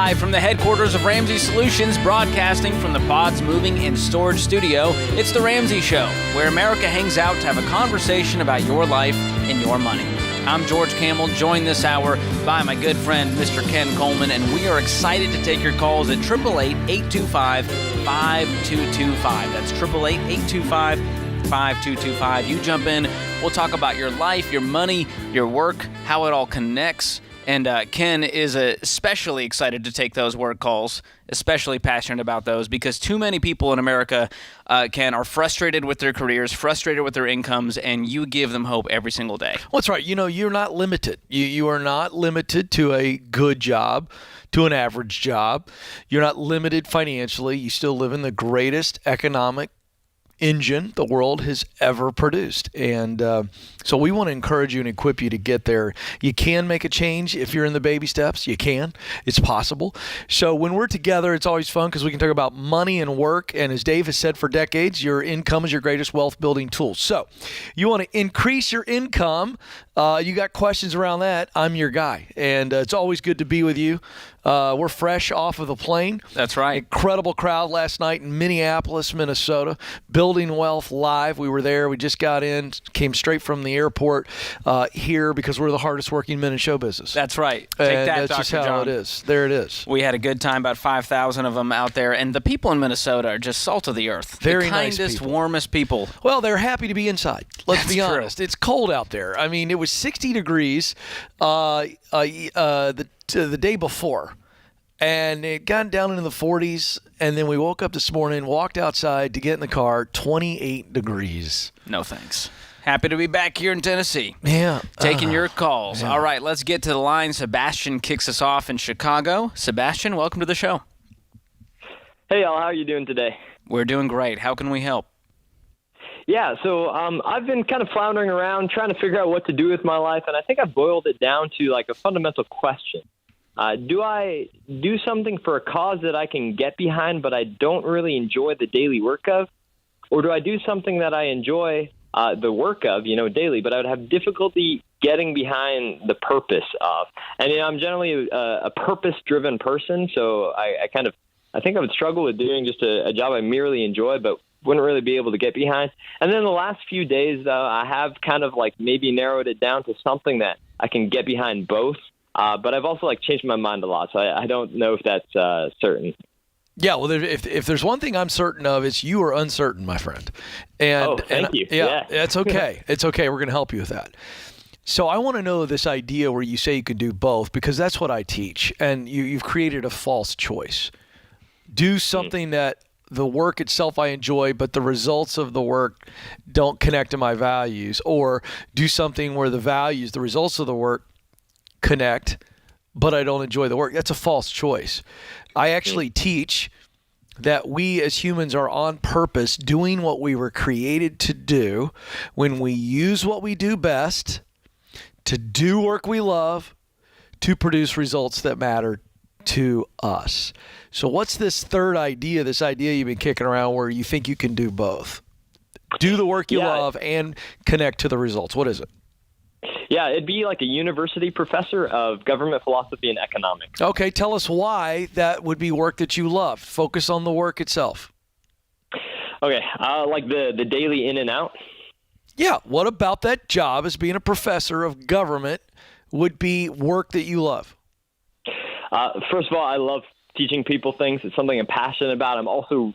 Live from the headquarters of Ramsey Solutions, broadcasting from the Pods Moving and Storage Studio, it's the Ramsey Show, where America hangs out to have a conversation about your life and your money. I'm George Campbell, joined this hour by my good friend, Mr. Ken Coleman, and we are excited to take your calls at 888-825-5225. That's 888-825-5225. You jump in, we'll talk about your life, your money, your work, how it all connects. And Ken is especially excited to take those work calls, especially passionate about those, because too many people in America, Ken, are frustrated with their careers, frustrated with their incomes, and you give them hope every single day. Well, that's right. You know, you're not limited. You are not limited to a good job, to an average job. You're not limited financially. You still live in the greatest economic engine the world has ever produced. And so we want to encourage you and equip you to get there. You can make a change if you're in the baby steps. You can. It's possible. So when we're together, it's always fun because we can talk about money and work. And as Dave has said for decades, your income is your greatest wealth building tool. So you want to increase your income. You got questions around that, I'm your guy. And it's always good to be with you. We're fresh off of the plane. That's right. Incredible crowd last night in Minneapolis, Minnesota. Building Wealth Live. We were there. We just got in, came straight from the airport here because we're the hardest working men in show business. That's right. Take and that, that's Dr. just how John. it is. There it is. We had a good time, about 5,000 of them out there. And the people in Minnesota are just salt of the earth. Very the nice kindest, people. warmest people. Well, they're happy to be inside. Let's That's be true. honest. It's cold out there. I mean, it was 60 degrees the day before. And it got down into the 40s, and then we woke up this morning, walked outside to get in the car, 28 degrees. No thanks. Happy to be back here in Tennessee. Yeah. Taking your calls. yeah. All right, let's get to the line. Sebastian kicks us off in Chicago. Sebastian, welcome to the show. Hey, y'all. How are you doing today? We're doing great. How can we help? Yeah, so I've been kind of floundering around trying to figure out what to do with my life, and I think I've boiled it down to like a fundamental question. Do I do something for a cause that I can get behind, but I don't really enjoy the daily work of? Or do I do something that I enjoy the work of, daily, but I would have difficulty getting behind the purpose of? And, I'm generally a purpose-driven person, so I think I would struggle with doing just a job I merely enjoy, but wouldn't really be able to get behind. And then the last few days, though, I have kind of like maybe narrowed it down to something that I can get behind both. But I've also changed my mind a lot, so I don't know if that's certain. Yeah, well, if there's one thing I'm certain of, it's you are uncertain, my friend. And, thank you. Yeah, it's okay. It's okay. We're going to help you with that. So I want to know this idea where you say you can do both, because that's what I teach, and you've created a false choice. Do something that the work itself I enjoy, but the results of the work don't connect to my values, or do something where the values, the results of the work connect, but I don't enjoy the work. That's a false choice. I actually teach that we as humans are on purpose doing what we were created to do when we use what we do best to do work we love to produce results that matter to us. So what's this third idea, this idea you've been kicking around where you think you can do both? Do the work you love and connect to the results. What is it? Yeah, it'd be like a university professor of government philosophy and economics. Okay, tell us why that would be work that you love. Focus on the work itself. Okay, like the daily in and out. Yeah, what about that job as being a professor of government would be work that you love? First of all, I love teaching people things. It's something I'm passionate about. I'm also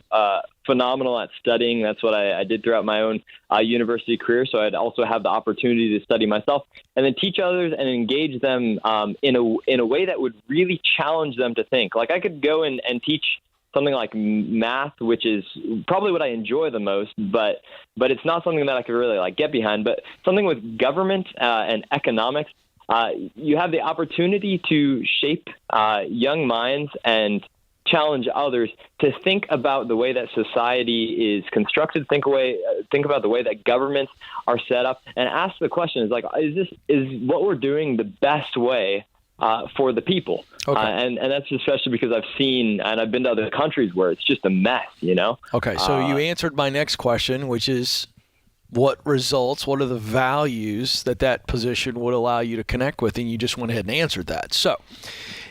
phenomenal at studying. That's what I did throughout my own university career. So I'd also have the opportunity to study myself and then teach others and engage them in a way that would really challenge them to think. Like I could go and teach something like math, which is probably what I enjoy the most, but it's not something that I could really get behind. But something with government and economics, you have the opportunity to shape young minds and challenge others to think about the way that society is constructed, think about the way that governments are set up, and ask the question: is what we're doing the best way for the people? Okay. And that's especially because I've seen and I've been to other countries where it's just a mess, Okay, so you answered my next question, which is what are the values that position would allow you to connect with, and you just went ahead and answered that. So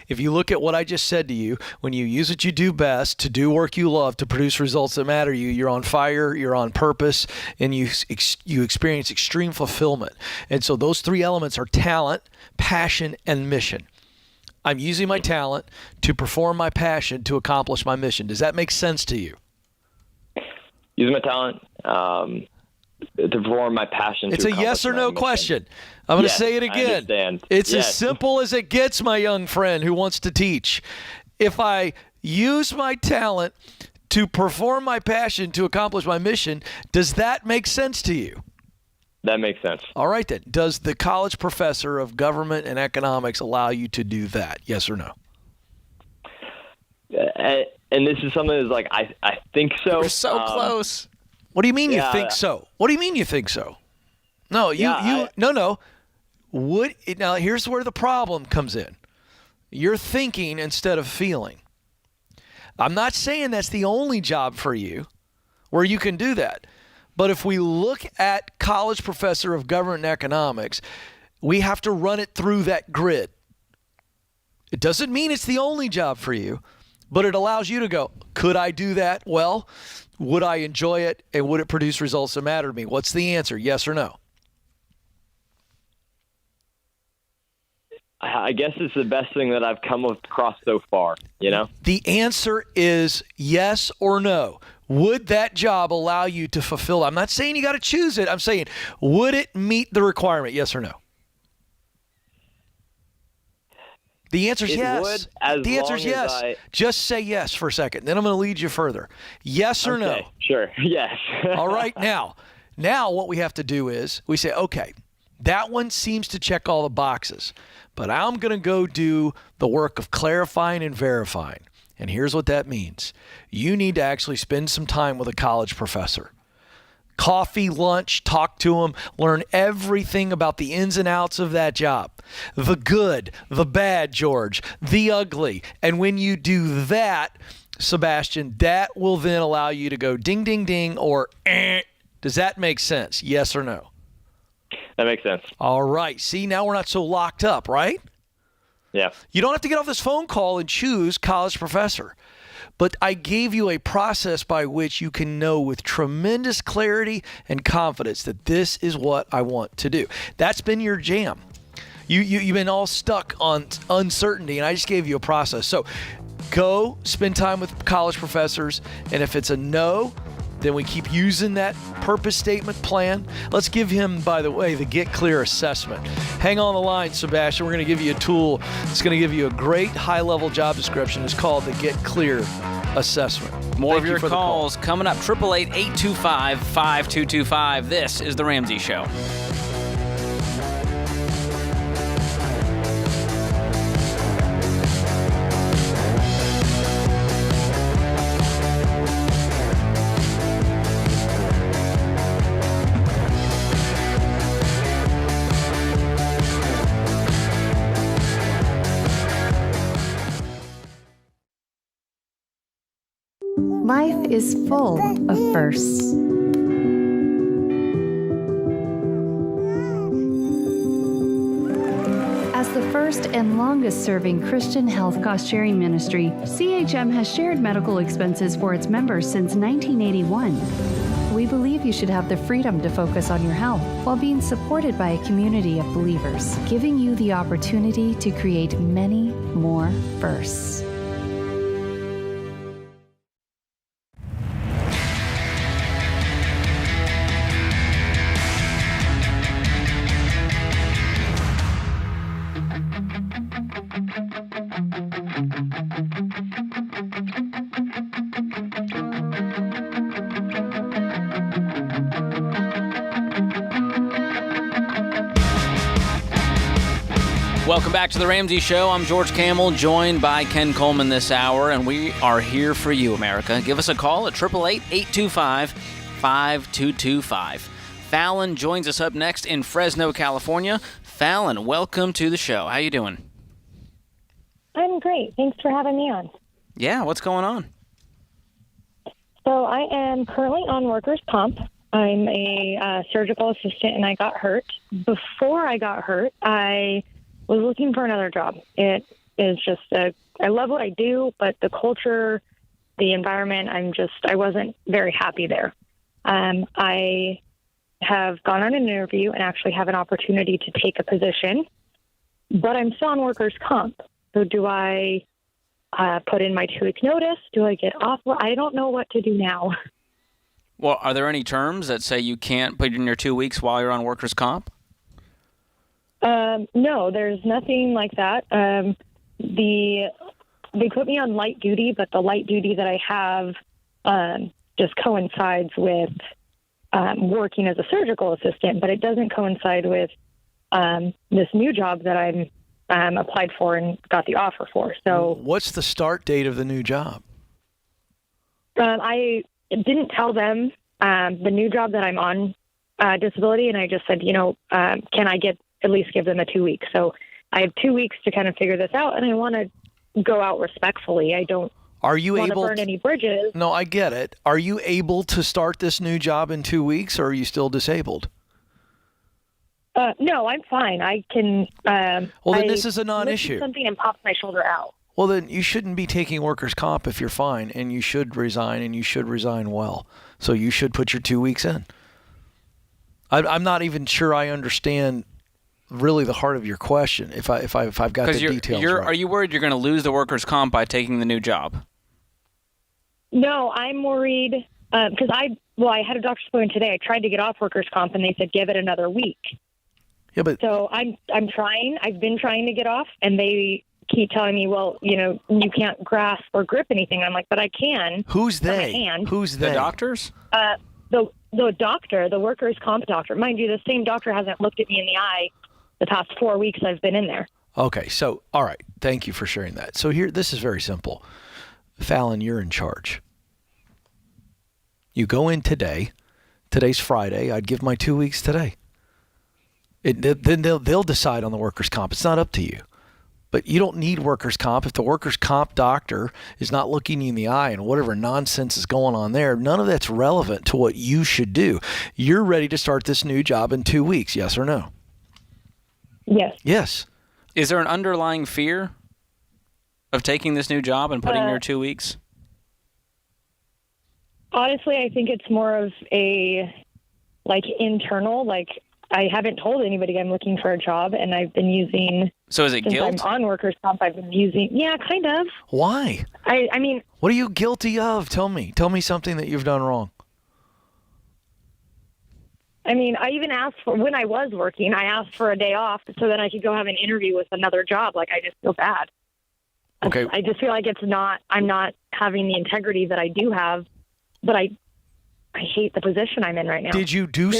If you look at what I just said to you, when you use what you do best to do work you love, to produce results that matter to you, you're on fire, you're on purpose, and you experience extreme fulfillment. And so those three elements are talent, passion, and mission. I'm using my talent to perform my passion to accomplish my mission. Does that make sense to you? Using my talent to perform my passion. It's a yes or no question. I'm going to say it again. I understand. It's as simple as it gets, my young friend who wants to teach. If I use my talent to perform my passion to accomplish my mission, does that make sense to you? That makes sense. All right, then. Does the college professor of government and economics allow you to do that? Yes or no? And this is something that's like, I think so. We're so close. What do you mean you think so? What do you mean you think so? No, no. Now, here's where the problem comes in. You're thinking instead of feeling. I'm not saying that's the only job for you where you can do that. But if we look at college professor of government and economics, we have to run it through that grid. It doesn't mean it's the only job for you, but it allows you to go, could I do that? Well, would I enjoy it? And would it produce results that matter to me? What's the answer? Yes or no? I guess it's the best thing that I've come across so far, you know? The answer is yes or no. Would that job allow you to fulfill? I'm not saying you got to choose it. I'm saying, would it meet the requirement? Yes or no? The answer is yes. The answer is yes. Just say yes for a second. Then I'm going to lead you further. Yes or no? Sure. Yes. All right. Now what we have to do is we say, okay, that one seems to check all the boxes, but I'm going to go do the work of clarifying and verifying. And here's what that means. You need to actually spend some time with a college professor. Coffee, lunch, talk to them, learn everything about the ins and outs of that job. The good, the bad, George, the ugly. And when you do that, Sebastian, that will then allow you to go ding, ding, ding, or eh. Does that make sense? Yes or no? That makes sense. All right. See, now we're not so locked up, right? Yeah. You don't have to get off this phone call and choose college professor. But I gave you a process by which you can know with tremendous clarity and confidence that this is what I want to do. That's been your jam. You've been all stuck on uncertainty, and I just gave you a process. So go spend time with college professors, and if it's a no, then we keep using that purpose statement plan. Let's give him, by the way, the Get Clear assessment. Hang on the line, Sebastian. We're going to give you a tool. It's going to give you a great high-level job description. It's called the Get Clear assessment. More of your calls coming up. 888-825-5225. This is The Ramsey Show. Life is full of firsts. As the first and longest-serving Christian health cost-sharing ministry, CHM has shared medical expenses for its members since 1981. We believe you should have the freedom to focus on your health while being supported by a community of believers, giving you the opportunity to create many more firsts. Welcome back to The Ramsey Show. I'm George Camel, joined by Ken Coleman this hour, and we are here for you, America. Give us a call at 888-825-5225. Fallon joins us up next in Fresno, California. Fallon, welcome to the show. How you doing? I'm great. Thanks for having me on. Yeah, what's going on? So I am currently on workers' comp. I'm a surgical assistant, and I got hurt. Before I got hurt, I was looking for another job. It is just I love what I do, but the culture, the environment, I wasn't very happy there. I have gone on an interview and actually have an opportunity to take a position, but I'm still on workers' comp. So do I put in my 2-week notice? Do I get off? Well, I don't know what to do now. Well, are there any terms that say you can't put in your 2 weeks while you're on workers' comp? No, there's nothing like that. They put me on light duty, but the light duty that I have just coincides with working as a surgical assistant, but it doesn't coincide with this new job that I'm applied for and got the offer for. So, what's the start date of the new job? I didn't tell them the new job that I'm on disability, and I just said, can I at least give them a 2 weeks? So I have 2 weeks to kind of figure this out, and I want to go out respectfully. I don't want to burn any bridges. No, I get it. Are you able to start this new job in 2 weeks, or are you still disabled? No, I'm fine. I can. Well, then this is a non-issue. Something and popped my shoulder out. Well, then you shouldn't be taking workers' comp if you're fine, and you should resign, and you should resign well. So you should put your 2 weeks in. I'm not even sure I understand really the heart of your question. If I've got the details right. Are you worried you're going to lose the workers' comp by taking the new job? No, I'm worried because I had a doctor's appointment today. I tried to get off workers' comp, and they said give it another week. Yeah, but so I'm trying. I've been trying to get off, and they keep telling me, well, you can't grasp or grip anything. I'm like, but I can. Who's they? My hand. Who's they? The doctors? The doctor, the workers' comp doctor. Mind you, the same doctor hasn't looked at me in the eye the past 4 weeks I've been in there. Okay, so, all right. Thank you for sharing that. So this is very simple. Fallon, you're in charge. You go in today. Today's Friday. I'd give my 2 weeks today. Then they'll decide on the workers' comp. It's not up to you. But you don't need workers' comp. If the workers' comp doctor is not looking you in the eye and whatever nonsense is going on there, none of that's relevant to what you should do. You're ready to start this new job in 2 weeks, yes or no? Yes. Yes. Is there an underlying fear of taking this new job and putting in your 2 weeks? Honestly, I think it's more of a internal, I haven't told anybody I'm looking for a job, and I've been using. So is it guilt? I'm on workers' comp. I've been using. Yeah, kind of. Why? I mean. What are you guilty of? Tell me. Tell me something that you've done wrong. I mean, I even asked for, when I was working, I asked for a day off so that I could go have an interview with another job. I just feel bad. Okay. I just feel like I'm not having the integrity that I do have, but I hate the position I'm in right now. Did you do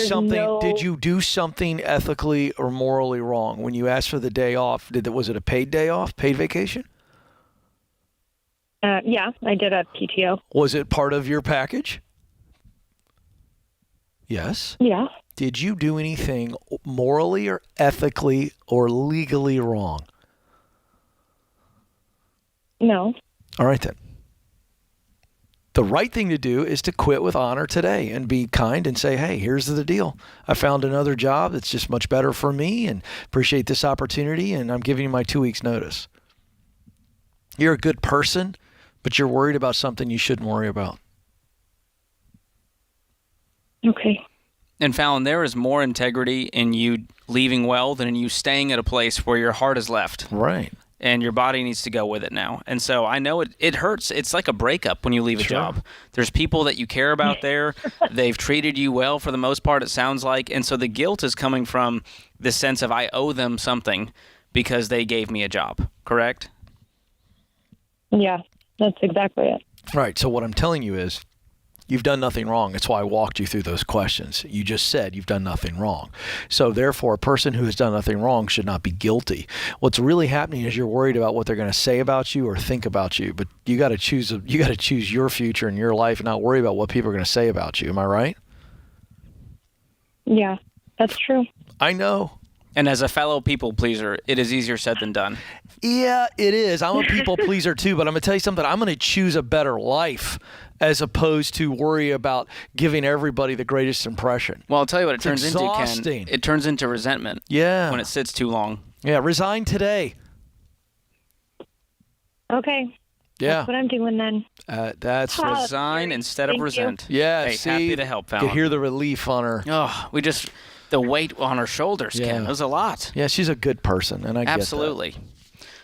something ethically or morally wrong when you asked for the day off? Was it a paid day off, paid vacation? Yeah, I did a PTO. Was it part of your package? Yes. Yeah. Did you do anything morally or ethically or legally wrong? No. All right then. The right thing to do is to quit with honor today and be kind and say, hey, here's the deal. I found another job that's just much better for me and appreciate this opportunity, and I'm giving you my 2 weeks notice. You're a good person, but you're worried about something you shouldn't worry about. Okay. And Fallon, there is more integrity in you leaving well than in you staying at a place where your heart is left. Right. And your body needs to go with it now. And so I know it hurts. It's like a breakup when you leave a job. There's people that you care about there. They've treated you well for the most part, it sounds like. And so the guilt is coming from this sense of I owe them something because they gave me a job, correct? Yeah, that's exactly it. Right. So what I'm telling you is you've done nothing wrong. That's why I walked you through those questions. You just said you've done nothing wrong. So therefore, a person who has done nothing wrong should not be guilty. What's really happening is you're worried about what they're going to say about you or think about you. But you got to choose your future and your life and not worry about what people are going to say about you. Am I right? Yeah, that's true. I know. And as a fellow people pleaser, it is easier said than done. Yeah, it is. I'm a people pleaser too, but I'm going to tell you something. I'm going to choose a better life as opposed to worry about giving everybody the greatest impression. Well, I'll tell you what it turns exhausting. into, Ken. It turns into resentment. Yeah. When it sits too long. Yeah, resign today. Okay. Yeah. That's what I'm doing then. That's Resign instead of Thank resent. yeah. Hey, see, happy to help, you Fallon. could hear the relief on her. Oh, the weight on her shoulders, Ken. It was a lot. Yeah, she's a good person, and I get that. Absolutely.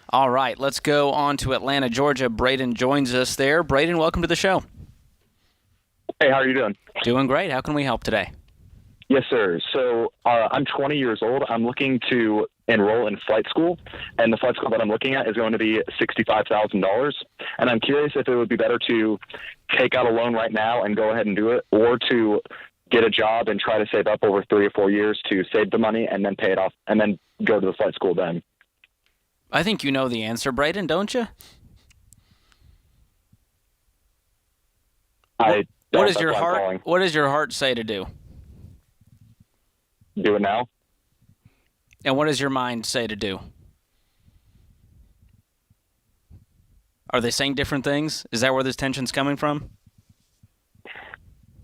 All right, let's go on to Atlanta, Georgia. Braden joins us there. Braden, welcome to the show. Hey, how are you doing? Doing great. How can we help today? Yes, sir. So I'm 20 years old. I'm looking to enroll in flight school, and the flight school that I'm looking at is going to be $65,000. And I'm curious if it would be better to take out a loan right now and go ahead and do it, or to get a job and try to save up over 3 or 4 years to save the money and then pay it off and then go to the flight school then. I think you know the answer, Braden, don't you? What does your heart say to do? Do it now. And what does your mind say to do? Are they saying different things? Is that where this tension's coming from?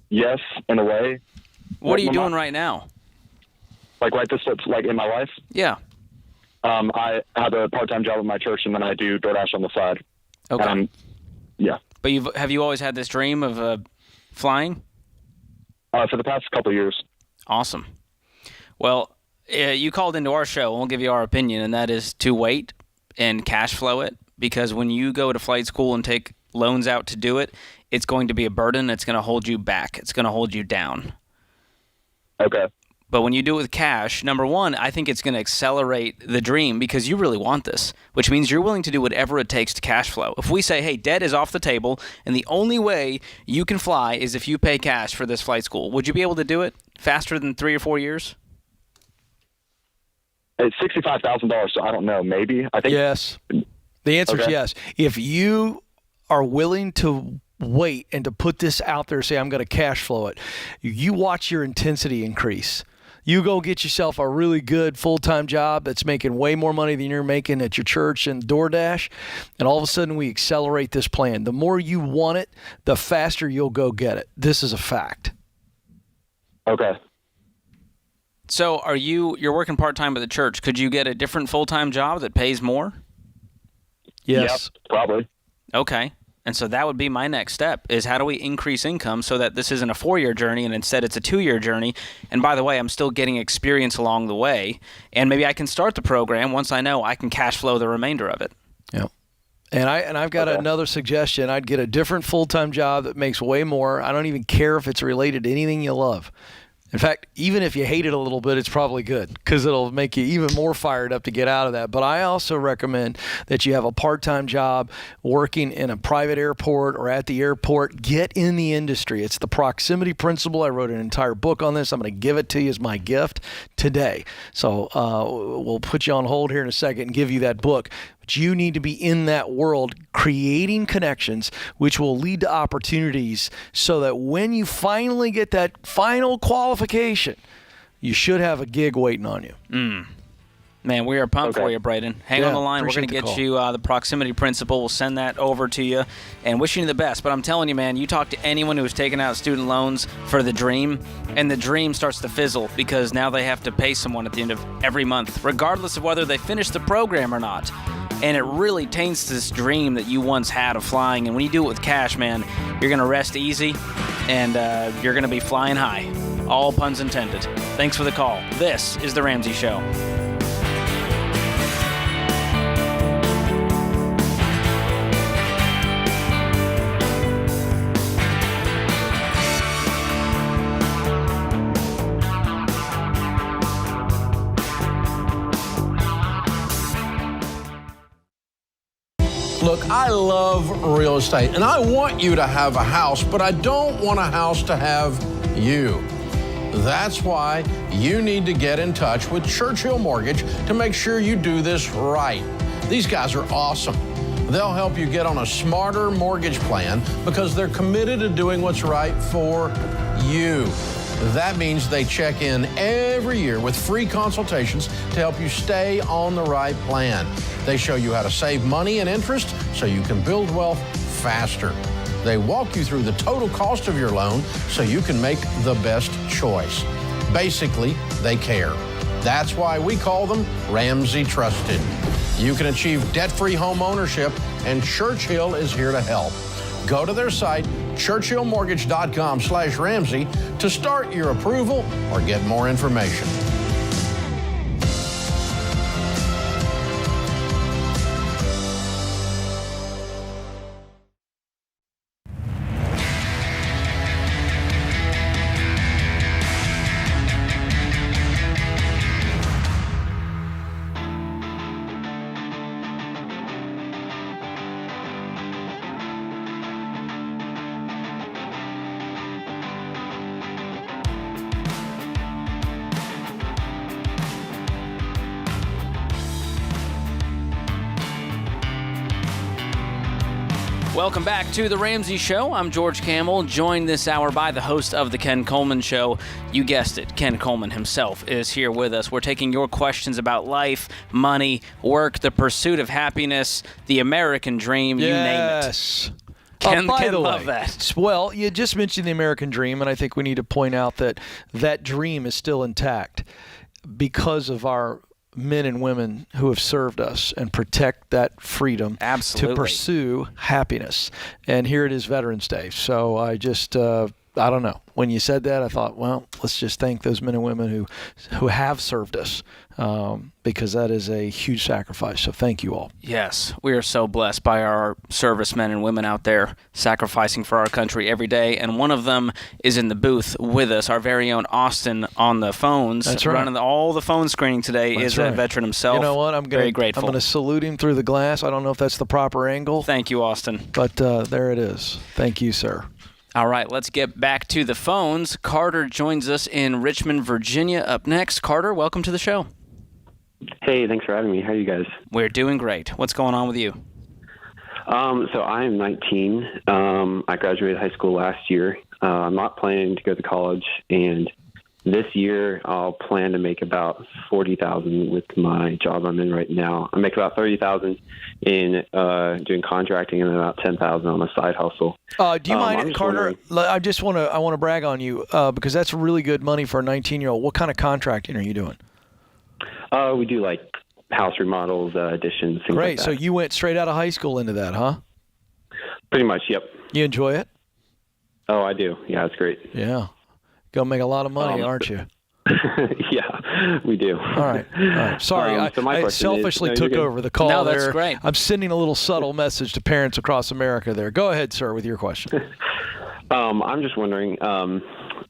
Yes, in a way. What are you doing right now? Like this, like in my life? Yeah. I have a part-time job at my church, and then I do DoorDash on the side. Okay. Yeah. But have you always had this dream of flying? For the past couple of years. Awesome. Well, you called into our show, and we'll give you our opinion, and that is to wait and cash flow it, because when you go to flight school and take loans out to do it, it's going to be a burden. It's going to hold you back. It's going to hold you down. Okay. But when you do it with cash, number one, I think it's going to accelerate the dream because you really want this, which means you're willing to do whatever it takes to cash flow. If we say, hey, debt is off the table, and the only way you can fly is if you pay cash for this flight school, would you be able to do it faster than 3 or 4 years? It's $65,000, so I don't know. Maybe. I think. Yes. The answer is yes. If you are willing to wait and to put this out there, say, I'm going to cash flow it, you watch your intensity increase. You go get yourself a really good full-time job that's making way more money than you're making at your church and DoorDash, and all of a sudden we accelerate this plan. The more you want it, the faster you'll go get it. This is a fact. Okay. So you're working part-time at the church. Could you get a different full-time job that pays more? Yes. Yep, probably. Okay. And so that would be my next step, is how do we increase income so that this isn't a 4-year journey and instead it's a 2-year journey? And by the way, I'm still getting experience along the way. And maybe I can start the program once I know I can cash flow the remainder of it. Yeah. And I've got another suggestion. I'd get a different full-time job that makes way more. I don't even care if it's related to anything you love. In fact, even if you hate it a little bit, it's probably good because it'll make you even more fired up to get out of that. But I also recommend that you have a part-time job working in a private airport or at the airport. Get in the industry. It's the proximity principle. I wrote an entire book on this. I'm going to give it to you as my gift today. So we'll put you on hold here in a second and give you that book. But you need to be in that world creating connections, which will lead to opportunities so that when you finally get that final qualification, you should have a gig waiting on you. Man, we are pumped for you, Braden. Hang on the line. We're going to get you the proximity principle. We'll send that over to you and wishing you the best. But I'm telling you, man, you talk to anyone who's taken out student loans for the dream, and the dream starts to fizzle because now they have to pay someone at the end of every month, regardless of whether they finish the program or not. And it really taints this dream that you once had of flying. And when you do it with cash, man, you're going to rest easy and you're going to be flying high. All puns intended. Thanks for the call. This is The Ramsey Show. Look, I love real estate, and I want you to have a house, but I don't want a house to have you. That's why you need to get in touch with Churchill Mortgage to make sure you do this right. These guys are awesome. They'll help you get on a smarter mortgage plan because they're committed to doing what's right for you. That means they check in every year with free consultations to help you stay on the right plan. They show you how to save money and interest so you can build wealth faster. They walk you through the total cost of your loan so you can make the best choice. Basically, they care. That's why we call them Ramsey Trusted. You can achieve debt-free home ownership, and Churchill is here to help. Go to their site, churchillmortgage.com/Ramsey, to start your approval or get more information. Welcome back to the Ramsey Show. I'm George Camel, joined this hour by the host of the Ken Coleman Show. You guessed it, Ken Coleman himself is here with us. We're taking your questions about life, money, work, the pursuit of happiness, the American dream, you name it. Ken, by Ken the love way, that. Well, you just mentioned the American dream, and I think we need to point out that that dream is still intact because of our men and women who have served us and protect that freedom Absolutely. to pursue happiness. And here it is, Veterans Day. So I just, I don't know. When you said that, I thought, well, let's just thank those men and women who have served us, because that is a huge sacrifice. So thank you all. Yes, we are so blessed by our servicemen and women out there sacrificing for our country every day. And one of them is in the booth with us, our very own Austin on the phones. That's right. Running all the phone screening today. That's is right. a veteran himself. You know what? Very grateful. I'm going to salute him through the glass. I don't know if that's the proper angle. Thank you, Austin. But there it is. Thank you, sir. All right, let's get back to the phones. Carter joins us in Richmond, Virginia up next. Carter, welcome to the show. Hey, thanks for having me. How are you guys? We're doing great. What's going on with you? So I'm 19. I graduated high school last year. I'm not planning to go to college, and this year I'll plan to make about $40,000 with my job I'm in right now. I make about $30,000 in doing contracting and about $10,000 on a side hustle. Do you mind, Carter? I want to brag on you because that's really good money for a 19-year-old. What kind of contracting are you doing? We do like house remodels, additions, things Great. like that. So you went straight out of high school into that, huh? Pretty much, yep. You enjoy it? Oh, I do. Yeah, it's great. Yeah. Gonna make a lot of money, aren't you? Yeah, we do. All right. Sorry, I selfishly took over the call. No, that's there. great. I'm sending a little subtle message to parents across America there. Go ahead, sir, with your question. I'm just wondering,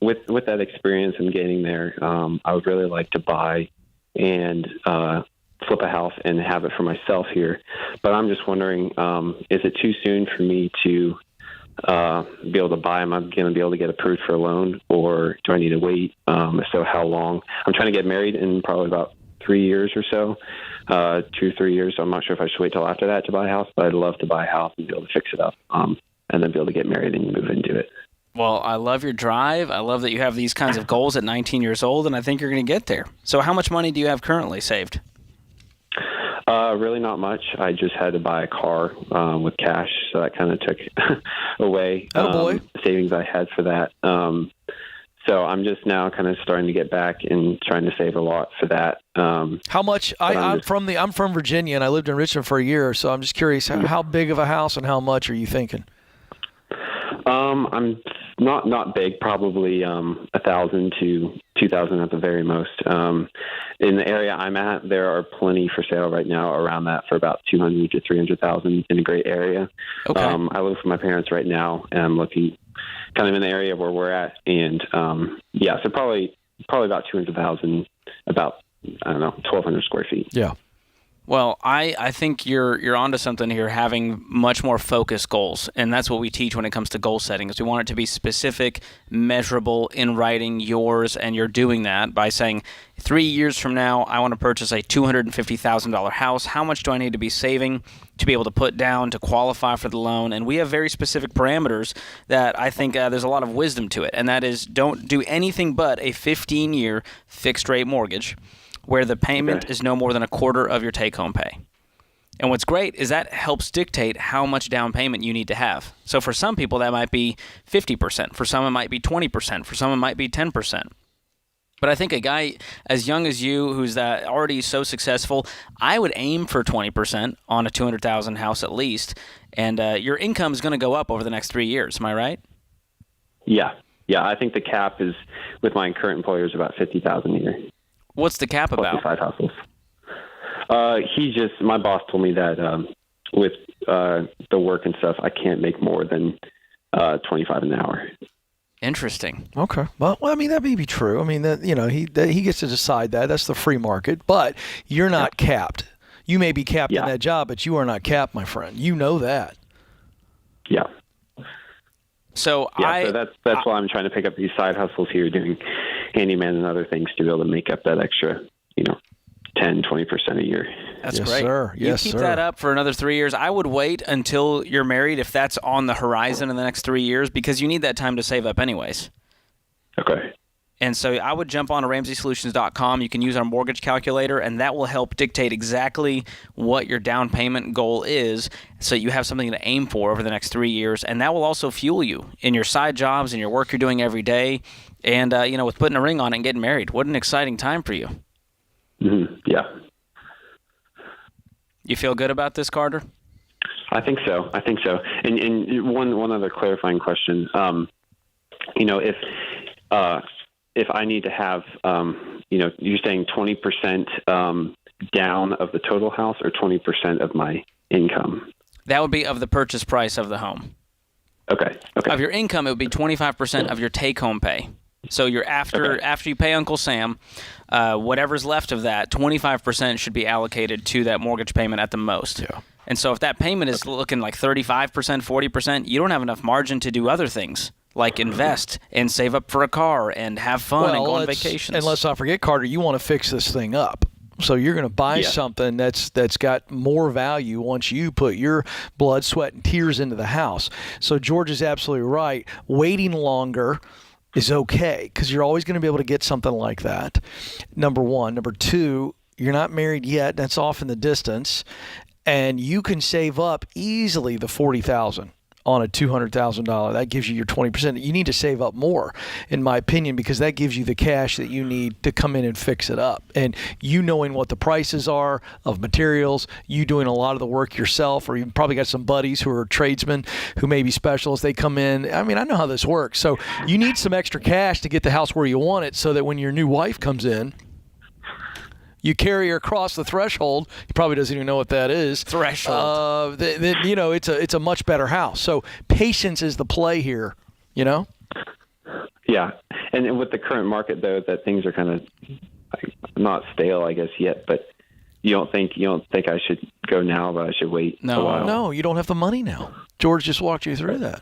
with that experience and getting there, I would really like to buy and flip a house and have it for myself here. But I'm just wondering, is it too soon for me to be able to buy them? I'm going to be able to get approved for a loan, or do I need to wait? If so, how long? I'm trying to get married in probably about 3 years or so, 2 or 3 years. So I'm not sure if I should wait till after that to buy a house, but I'd love to buy a house and be able to fix it up, and then be able to get married and move into it. Well, I love your drive. I love that you have these kinds of goals at 19 years old, and I think you're going to get there. So how much money do you have currently saved? Really not much. I just had to buy a car with cash, so that kind of took away savings I had for that. So I'm just now kind of starting to get back and trying to save a lot for that. How much? I'm from Virginia, and I lived in Richmond for a year, so I'm just curious, how big of a house and how much are you thinking? I'm not big, probably 1,000 to 2,000 at the very most. In the area I'm at, there are plenty for sale right now around that for about 200 to 300,000 in a great area. Okay. I live with my parents right now, and I'm looking kind of in the area where we're at, and so probably about 200,000, about 1,200 square feet. Yeah. Well, I think you're onto something here, having much more focused goals, and that's what we teach when it comes to goal setting. Is we want it to be specific, measurable, in writing, yours, and you're doing that by saying, 3 years from now, I want to purchase a $250,000 house. How much do I need to be saving to be able to put down to qualify for the loan? And we have very specific parameters that I think there's a lot of wisdom to it, and that is don't do anything but a 15-year fixed-rate mortgage, where the payment is no more than a quarter of your take-home pay. And what's great is that helps dictate how much down payment you need to have. So for some people, that might be 50%. For some, it might be 20%. For some, it might be 10%. But I think a guy as young as you, who's already so successful, I would aim for 20% on a $200,000 house at least, and your income is going to go up over the next 3 years. Am I right? Yeah. I think the cap is with my current employer is about $50,000 a year. What's the cap about? 5 households. My boss told me that with the work and stuff, I can't make more than $25 an hour. Interesting. Okay. Well, I mean, that may be true. I mean, he gets to decide that. That's the free market. But you're not capped. You may be capped in that job, but you are not capped, my friend. You know that. Yeah. So so that's why I'm trying to pick up these side hustles here, doing handyman and other things to be able to make up that extra, 10, 20% a year. That's yes, great. Sir. Yes, you keep sir. that up for another 3 years. I would wait until you're married if that's on the horizon in the next 3 years, because you need that time to save up anyways. Okay. And so I would jump on to RamseySolutions.com. You can use our mortgage calculator, and that will help dictate exactly what your down payment goal is, so you have something to aim for over the next 3 years. And that will also fuel you in your side jobs and your work you're doing every day. And, with putting a ring on it and getting married, what an exciting time for you. Mm-hmm. Yeah. You feel good about this, Carter? I think so. And one other clarifying question. If I need to have, you're saying 20% down of the total house or 20% of my income? That would be of the purchase price of the home. Okay. Of your income, it would be 25% of your take-home pay. So you're after you pay Uncle Sam, whatever's left of that, 25% should be allocated to that mortgage payment at the most. Yeah. And so if that payment is looking like 35%, 40%, you don't have enough margin to do other things, like invest and save up for a car and have fun and go on vacations. And let's not forget, Carter, you want to fix this thing up. So you're going to buy something that's got more value once you put your blood, sweat, and tears into the house. So George is absolutely right. Waiting longer is okay, because you're always going to be able to get something like that, number one. Number two, you're not married yet. That's off in the distance. And you can save up easily the $40,000 on a $200,000. That gives you your 20%. You need to save up more, in my opinion, because that gives you the cash that you need to come in and fix it up. And you knowing what the prices are of materials, you doing a lot of the work yourself, or you've probably got some buddies who are tradesmen who may be specialists. They come in. I mean, I know how this works. So you need some extra cash to get the house where you want it, so that when your new wife comes in, you carry her across the threshold. He probably doesn't even know what that is. Threshold. It's a much better house. So patience is the play here. Yeah, and with the current market, though, that things are kind of not stale, I guess, yet. But you don't think I should go now, but I should wait a while? No, you don't have the money now. George just walked you through that.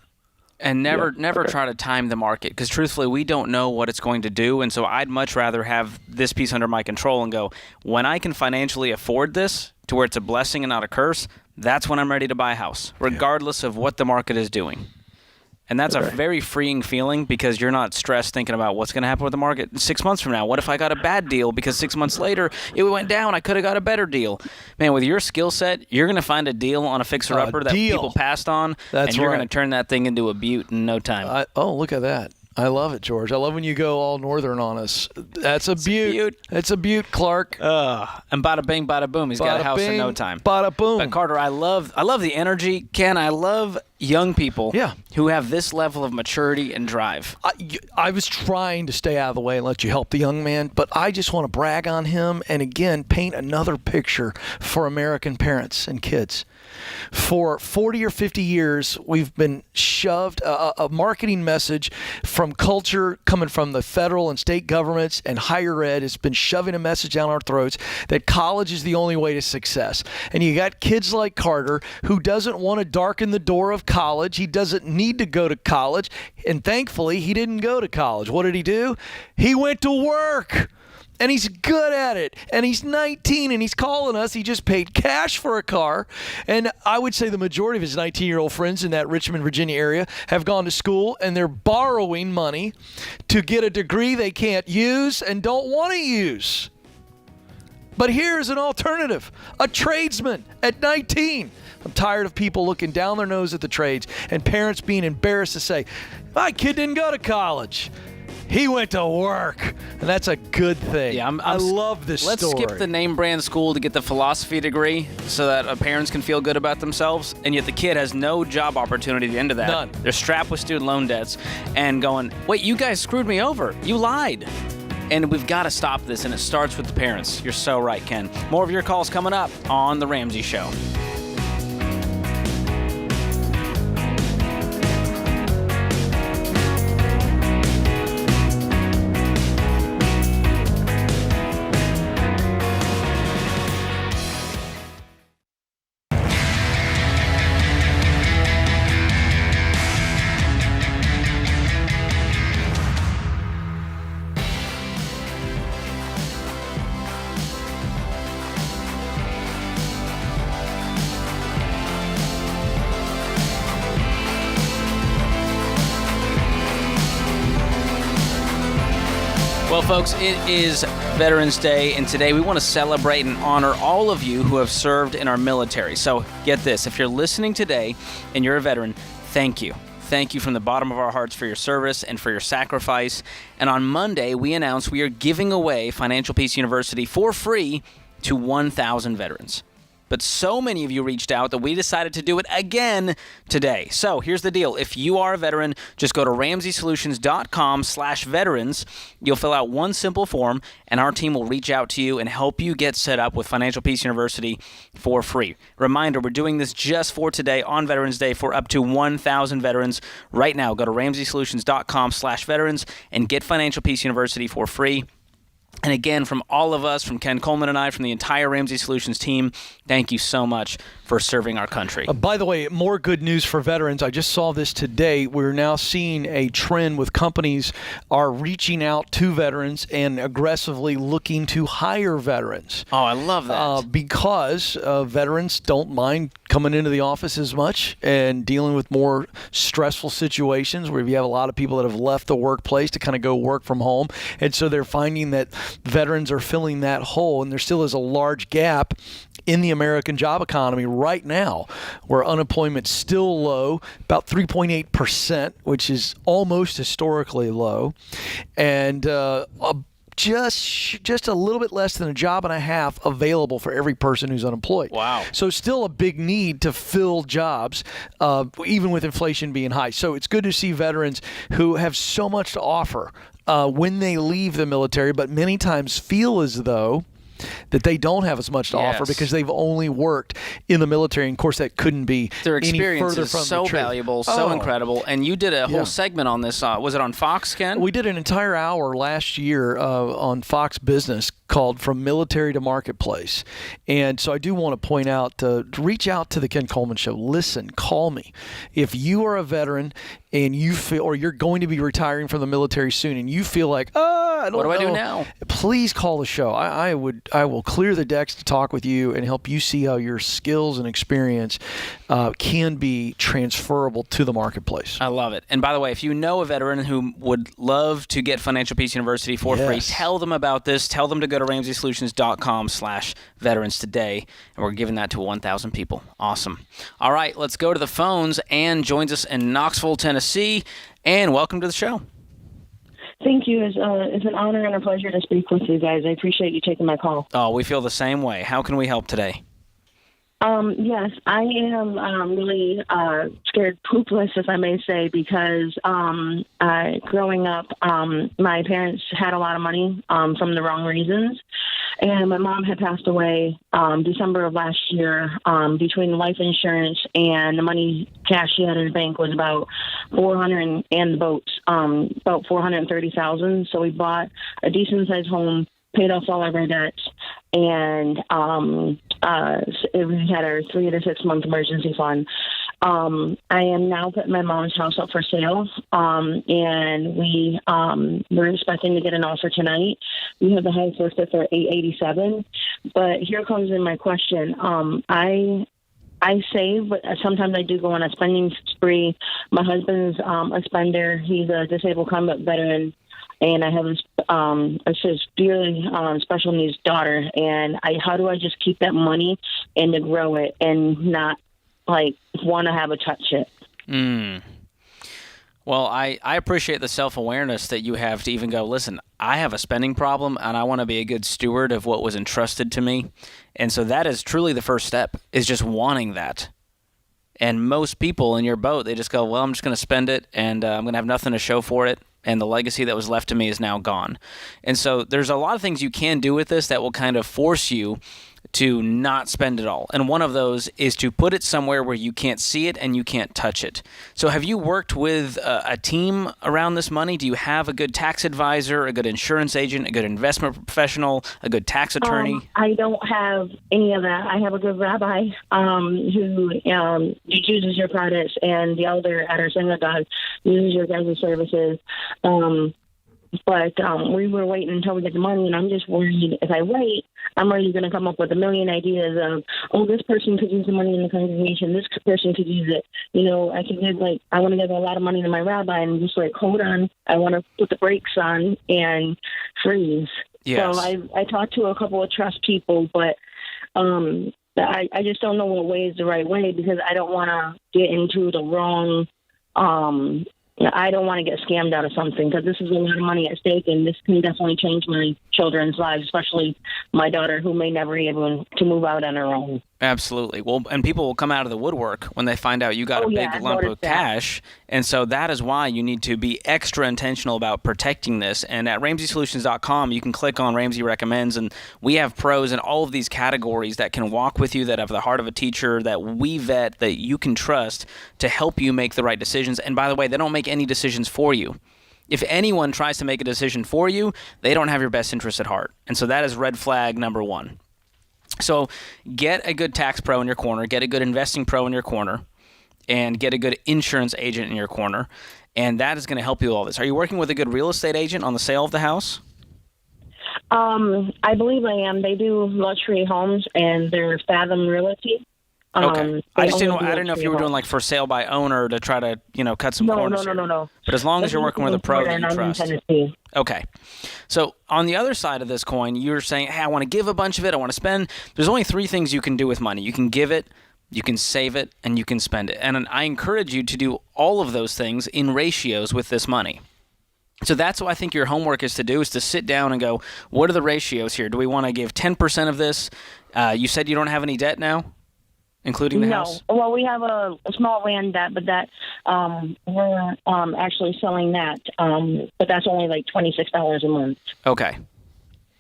And never try to time the market, because truthfully, we don't know what it's going to do. And so I'd much rather have this piece under my control and go, when I can financially afford this to where it's a blessing and not a curse, that's when I'm ready to buy a house, regardless of what the market is doing. And that's a very freeing feeling, because you're not stressed thinking about what's going to happen with the market 6 months from now. What if I got a bad deal because 6 months later it went down? I could have got a better deal. Man, with your skill set, you're going to find a deal on a fixer-upper that people passed on, and you're going to turn that thing into a butte in no time. Look at that. I love it, George. I love when you go all northern on us. That's a beaut. It's a beaut, Clark. And bada bing, bada boom. He's got a house in no time. Bada boom. But Carter, I love the energy. Ken, I love young people who have this level of maturity and drive. I was trying to stay out of the way and let you help the young man, but I just want to brag on him and, again, paint another picture for American parents and kids. For 40 or 50 years, we've been shoved a marketing message from culture coming from the federal and state governments, and higher ed has been shoving a message down our throats that college is the only way to success. And you got kids like Carter who doesn't want to darken the door of college. He doesn't need to go to college. And thankfully, he didn't go to college. What did he do? He went to work. And he's good at it. And he's 19, and he's calling us. He just paid cash for a car. And I would say the majority of his 19-year-old friends in that Richmond, Virginia area have gone to school, and they're borrowing money to get a degree they can't use and don't want to use. But here's an alternative. A tradesman at 19. I'm tired of people looking down their nose at the trades and parents being embarrassed to say, my kid didn't go to college. He went to work. and that's a good thing. Yeah, I love this Let's story. skip the name brand school to get the philosophy degree so that parents can feel good about themselves, and yet the kid has no job opportunity at the end of that. None. They're strapped with student loan debts and going, wait, you guys screwed me over. You lied. And we've got to stop this, and it starts with the parents. You're so right, Ken. More of your calls coming up on The Ramsey Show. Well, folks, it is Veterans Day, and today we want to celebrate and honor all of you who have served in our military. So get this, if you're listening today and you're a veteran, thank you. Thank you from the bottom of our hearts for your service and for your sacrifice. And on Monday, we announced we are giving away Financial Peace University for free to 1,000 veterans. But so many of you reached out that we decided to do it again today. So here's the deal. If you are a veteran, just go to RamseySolutions.com/veterans. You'll fill out one simple form, and our team will reach out to you and help you get set up with Financial Peace University for free. Reminder, we're doing this just for today on Veterans Day for up to 1,000 veterans. Right now, go to RamseySolutions.com/veterans and get Financial Peace University for free. And again, from all of us, from Ken Coleman and I, from the entire Ramsey Solutions team, thank you so much for serving our country. By the way, more good news for veterans. I just saw this today. We're now seeing a trend with companies are reaching out to veterans and aggressively looking to hire veterans. Oh, I love that. Because veterans don't mind coming into the office as much and dealing with more stressful situations where you have a lot of people that have left the workplace to kind of go work from home. And so they're finding that veterans are filling that hole, and there still is a large gap in the American job economy right now, where unemployment's still low, about 3.8%, which is almost historically low, and just a little bit less than a job and a half available for every person who's unemployed. Wow. So still a big need to fill jobs, even with inflation being high. So it's good to see veterans who have so much to offer when they leave the military, but many times feel as though that they don't have as much to offer because they've only worked in the military. And of course, that couldn't be their any experience further is from so the truth. valuable, so incredible. And you did a whole segment on this. Was it on Fox, Ken? We did an entire hour last year on Fox Business called From Military to Marketplace. And so I do want to point out, to reach out to the Ken Coleman Show. Listen, call me. If you are a veteran and you feel, or you're going to be retiring from the military soon and you feel like, I don't know. What do I do now? Please call the show. I will clear the decks to talk with you and help you see how your skills and experience can be transferable to the marketplace. I love it. And by the way, if you know a veteran who would love to get Financial Peace University for free, tell them about this. Tell them to go to RamseySolutions.com/veterans today, and we're giving that to 1,000 people. Awesome. All right, let's go to the phones. Ann joins us in Knoxville, Tennessee. Ann, welcome to the show. Thank you. It's an honor and a pleasure to speak with you guys. I appreciate you taking my call. Oh, we feel the same way. How can we help today? Yes, I am really scared poopless, if I may say, because growing up, my parents had a lot of money from the wrong reasons. And my mom had passed away December of last year. Between life insurance and the money cash she had in the bank was about $400 and the boats, about $430,000. So we bought a decent sized home, paid off all of our debts, and we had our 3 to 6 month emergency fund. I am now putting my mom's house up for sale, and we're expecting to get an offer tonight. We have the highest listed for $887, but here comes in my question. I save, but sometimes I do go on a spending spree. My husband's a spender. He's a disabled combat veteran, and I have a severely special needs daughter. And how do I just keep that money and to grow it and not want to have a touch it? Well, I appreciate the self-awareness that you have to even go, listen, I have a spending problem, and I want to be a good steward of what was entrusted to me. And so that is truly the first step, is just wanting that. And most people in your boat, they just go, well, I'm just going to spend it, and I'm going to have nothing to show for it, and the legacy that was left to me is now gone. And so there's a lot of things you can do with this that will kind of force you to not spend it all. And one of those is to put it somewhere where you can't see it and you can't touch it. So have you worked with a team around this money? Do you have a good tax advisor, a good insurance agent, a good investment professional, a good tax attorney? I don't have any of that. I have a good rabbi who uses your products, and the elder at our synagogue uses your guys' services. But we were waiting until we get the money, and I'm just worried if I wait, I'm already going to come up with a million ideas of, oh, this person could use the money in the congregation, this person could use it. I could give, I want to give a lot of money to my rabbi, and just hold on, I want to put the brakes on and freeze. Yes. So I talked to a couple of trust people, but I just don't know what way is the right way, because I don't want to get into the wrong I don't want to get scammed out of something, because this is a lot of money at stake, and this can definitely change my children's lives, especially my daughter, who may never be able to move out on her own. Absolutely. Well, and people will come out of the woodwork when they find out you got a big lump of cash. And so that is why you need to be extra intentional about protecting this. And at RamseySolutions.com, you can click on Ramsey Recommends, and we have pros in all of these categories that can walk with you, that have the heart of a teacher, that we vet, that you can trust to help you make the right decisions. And by the way, they don't make any decisions for you. If anyone tries to make a decision for you, they don't have your best interest at heart. And so that is red flag number one. So get a good tax pro in your corner, get a good investing pro in your corner, and get a good insurance agent in your corner. And that is going to help you with all this. Are you working with a good real estate agent on the sale of the house? I believe I am. They do luxury homes, and they're Fathom Realty. Okay. I didn't know if you were doing for sale by owner to try to, cut some corners. No. But as long as you're working with a pro that you trust. Okay. So on the other side of this coin, you're saying, hey, I want to give a bunch of it. I want to spend. There's only three things you can do with money. You can give it, you can save it, and you can spend it. And I encourage you to do all of those things in ratios with this money. So that's what I think your homework is to do, is to sit down and go, what are the ratios here? Do we want to give 10% of this? You said you don't have any debt now? Including the house? No. Well, we have a small land debt, but that we're actually selling that. But that's only $26 a month. Okay.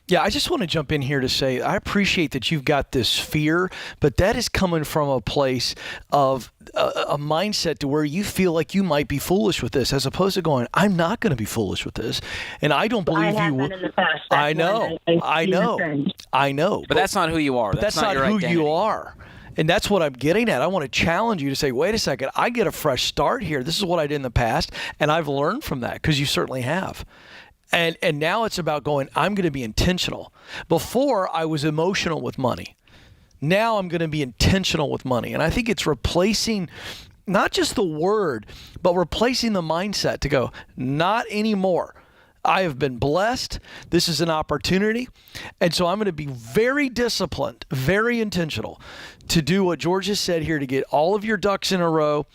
Yeah, I just want to jump in here to say I appreciate that you've got this fear, but that is coming from a place of a mindset to where you feel like you might be foolish with this, as opposed to going, I'm not going to be foolish with this, and I don't believe I have you. Been in the past. I know. But that's not who you are. But that's not your who identity. you are. And that's what I'm getting at. I want to challenge you to say, wait a second, I get a fresh start here. This is what I did in the past, and I've learned from that, because you certainly have. And now it's about going, I'm going to be intentional. Before, I was emotional with money. Now I'm going to be intentional with money. And I think it's replacing not just the word, but replacing the mindset to go, not anymore. I have been blessed. This is an opportunity. And so I'm going to be very disciplined, very intentional to do what George has said here, to get all of your ducks in a row,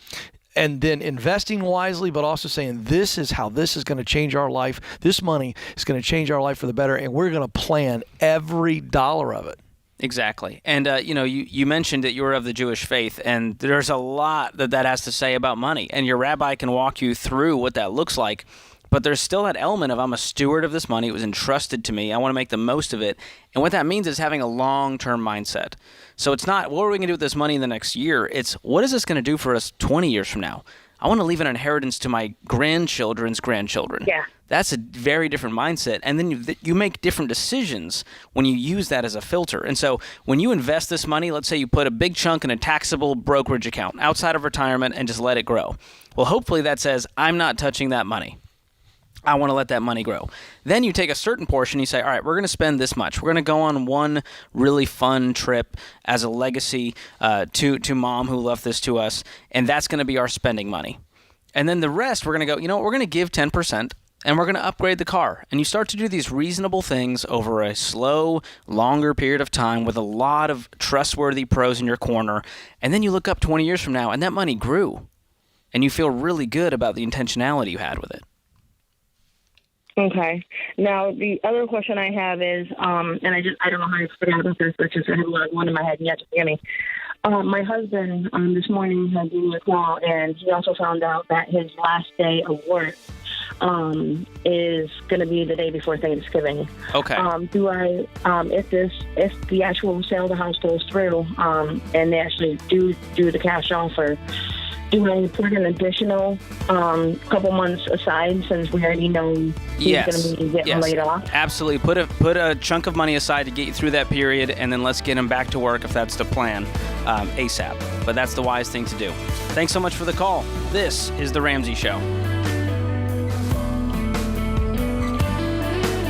and then investing wisely, but also saying, this is how this is going to change our life. This money is going to change our life for the better, and we're going to plan every dollar of it. Exactly. And, you mentioned that you were of the Jewish faith, and there's a lot that has to say about money. And your rabbi can walk you through what that looks like. But there's still that element of, I'm a steward of this money. It was entrusted to me. I want to make the most of it. And what that means is having a long-term mindset. So it's not, what are we going to do with this money in the next year? It's, what is this going to do for us 20 years from now? I want to leave an inheritance to my grandchildren's grandchildren. Yeah. That's a very different mindset. And then you make different decisions when you use that as a filter. And so when you invest this money, let's say you put a big chunk in a taxable brokerage account outside of retirement and just let it grow. Well, hopefully that says, I'm not touching that money. I want to let that money grow. Then you take a certain portion, you say, all right, we're going to spend this much. We're going to go on one really fun trip as a legacy to mom who left this to us, and that's going to be our spending money. And then the rest, we're going to go, we're going to give 10%, and we're going to upgrade the car. And you start to do these reasonable things over a slow, longer period of time with a lot of trustworthy pros in your corner. And then you look up 20 years from now, and that money grew. And you feel really good about the intentionality you had with it. Okay. Now, the other question I have is, and I don't know how I forgot about this, but just I have one in my head and you have to forgive me. My husband this morning had given me a call, and he also found out that his last day of work is going to be the day before Thanksgiving. Okay. If the actual sale of the house goes through, and they actually do the cash offer, do I put an additional couple months aside since we already know he's going to be getting laid off? Absolutely. Put a chunk of money aside to get you through that period, and then let's get him back to work if that's the plan, ASAP. But that's the wise thing to do. Thanks so much for the call. This is The Ramsey Show.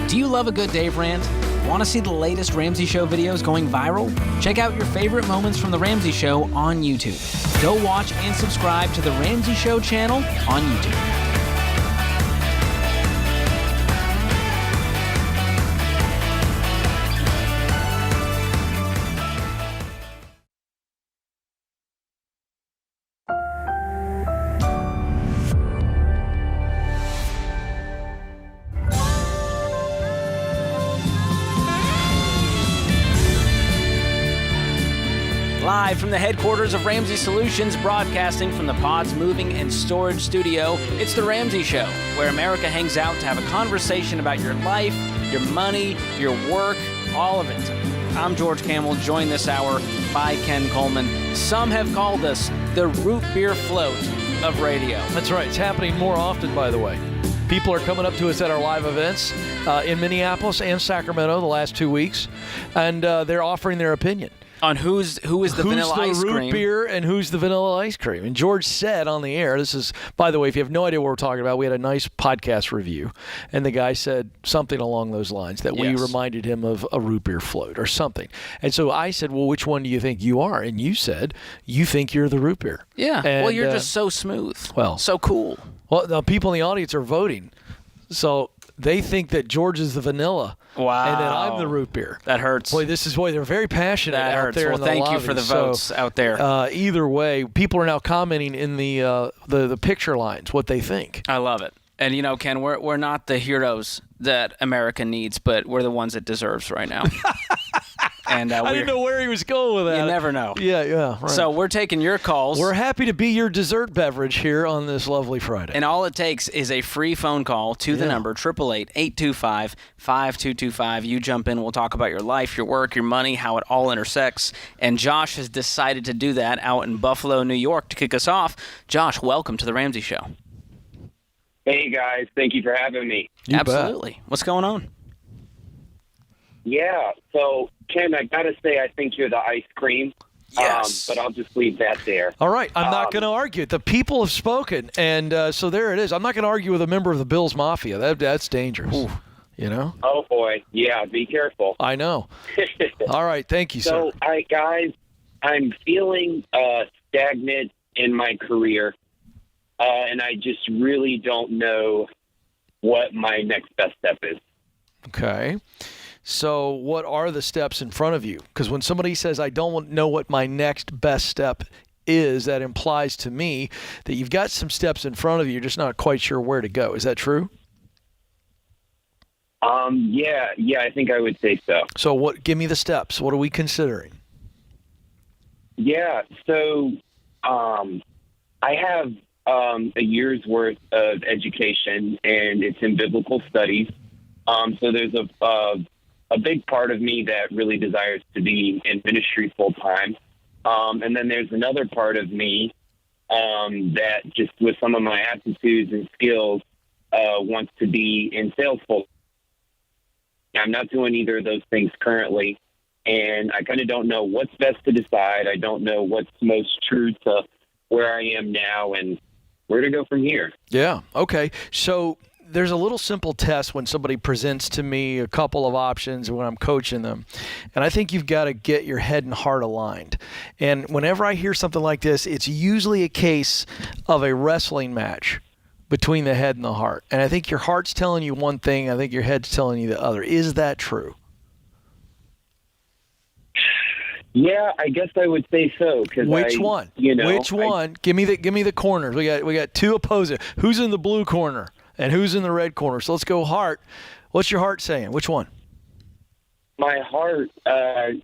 Do you love a good Dave Rant? Want to see the latest Ramsey Show videos going viral? Check out your favorite moments from The Ramsey Show on YouTube. Go watch and subscribe to The Ramsey Show channel on YouTube. Live from the headquarters of Ramsey Solutions, broadcasting from the Pod's Moving and Storage Studio, it's The Ramsey Show, where America hangs out to have a conversation about your life, your money, your work, all of it. I'm George Camel, joined this hour by Ken Coleman. Some have called us the root beer float of radio. That's right. It's happening more often, by the way. People are coming up to us at our live events in Minneapolis and Sacramento the last 2 weeks, and they're offering their opinion on who is the vanilla ice cream. Who's the root beer and who's the vanilla ice cream. And George said on the air, this is, by the way, if you have no idea what we're talking about, we had a nice podcast review, and the guy said something along those lines, that we reminded him of a root beer float or something. And so I said, well, which one do you think you are? And you said, you think you're the root beer. Yeah, and, well, you're just so smooth. Well, so cool. Well, the people in the audience are voting. So they think that George is the vanilla. Wow. And that I'm the root beer. That hurts. Boy, they're very passionate that out hurts. there Well, in the thank lobby. you for the votes out there. Either way, people are now commenting in the picture lines what they think. I love it. And, you know, Ken, we're not the heroes that America needs, but we're the ones it deserves right now. And I didn't know where he was going with that. You never know. Yeah, right. So we're taking your calls. We're happy to be your dessert beverage here on this lovely Friday. And all it takes is a free phone call to the number 888-825-5225. You jump in. We'll talk about your life, your work, your money, how it all intersects. And Josh has decided to do that out in Buffalo, New York to kick us off. Josh, welcome to The Ramsey Show. Hey, guys. Thank you for having me. You Absolutely. Bet. What's going on? Yeah. So, Ken, I got to say, I think you're the ice cream. Yes. But I'll just leave that there. All right. I'm not going to argue. The people have spoken, and so there it is. I'm not going to argue with a member of the Bills Mafia. That's dangerous. Ooh. You know? Oh, boy. Yeah, be careful. I know. All right. Thank you, sir. So, guys, I'm feeling stagnant in my career, and I just really don't know what my next best step is. Okay. So what are the steps in front of you? Because when somebody says, I don't know what my next best step is, that implies to me that you've got some steps in front of you. You're just not quite sure where to go. Is that true? Yeah, I think I would say so. So give me the steps. What are we considering? Yeah, so I have a year's worth of education, and it's in biblical studies. So there's a big part of me that really desires to be in ministry full time. And then there's another part of me that just with some of my aptitudes and skills wants to be in sales full time. I'm not doing either of those things currently, and I kind of don't know what's best to decide. I don't know what's most true to where I am now and where to go from here. Yeah, okay. So there's a little simple test when somebody presents to me a couple of options when I'm coaching them. And I think you've got to get your head and heart aligned. And whenever I hear something like this, it's usually a case of a wrestling match between the head and the heart. And I think your heart's telling you one thing. I think your head's telling you the other. Is that true? Yeah, I guess I would say so. Which one? Which one? Give me the corners. We got two opposing. Who's in the blue corner? And who's in the red corner? So let's go heart. What's your heart saying? Which one? My heart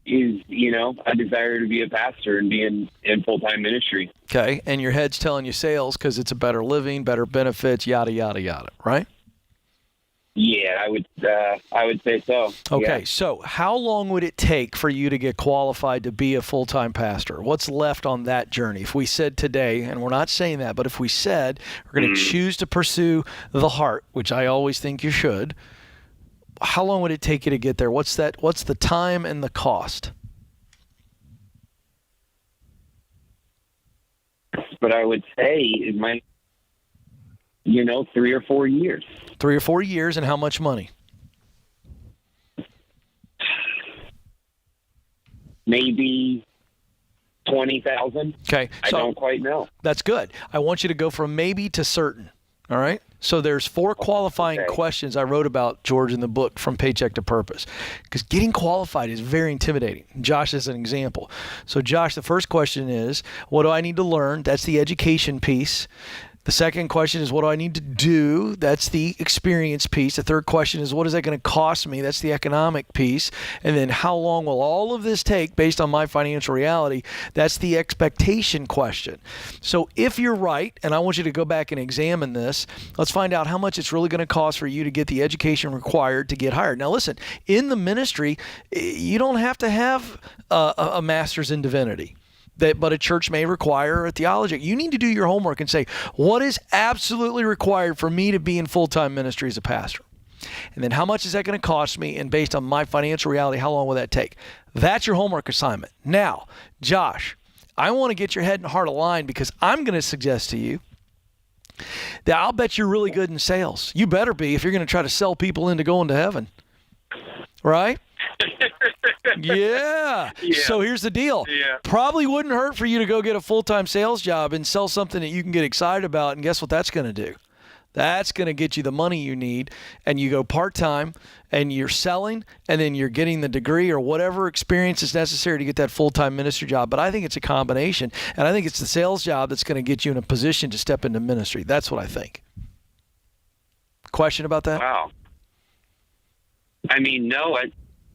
is, a desire to be a pastor and be in full-time ministry. Okay, and your head's telling you sales because it's a better living, better benefits, yada, yada, yada, right? Yeah, I would say so. Okay, yeah. So how long would it take for you to get qualified to be a full-time pastor? What's left on that journey? If we said today, and we're not saying that, but if we said we're going to choose to pursue the heart, which I always think you should, how long would it take you to get there? What's the time and the cost? But I would say it might, 3 or 4 years. 3 or 4 years, and how much money? Maybe 20,000. Okay. I don't quite know. That's good. I want you to go from maybe to certain. All right. So there's 4 qualifying questions I wrote about, George, in the book From Paycheck to Purpose, because getting qualified is very intimidating. Josh is an example. So Josh, the first question is, what do I need to learn? That's the education piece. The second question is, what do I need to do? That's the experience piece. The third question is, what is that going to cost me? That's the economic piece. And then how long will all of this take based on my financial reality? That's the expectation question. So if you're right, and I want you to go back and examine this, let's find out how much it's really going to cost for you to get the education required to get hired. Now listen, in the ministry, you don't have to have a master's in divinity. But a church may require a theology. You need to do your homework and say, what is absolutely required for me to be in full-time ministry as a pastor? And then how much is that going to cost me? And based on my financial reality, how long will that take? That's your homework assignment. Now, Josh, I want to get your head and heart aligned because I'm going to suggest to you that I'll bet you're really good in sales. You better be if you're going to try to sell people into going to heaven. Right? Yeah. So here's the deal. Probably wouldn't hurt for you to go get a full-time sales job and sell something that you can get excited about. And guess what that's going to do? That's going to get you the money you need. And you go part-time and you're selling and then you're getting the degree or whatever experience is necessary to get that full-time ministry job. But I think it's a combination. And I think it's the sales job that's going to get you in a position to step into ministry. That's what I think. Question about that? Wow. I mean, no,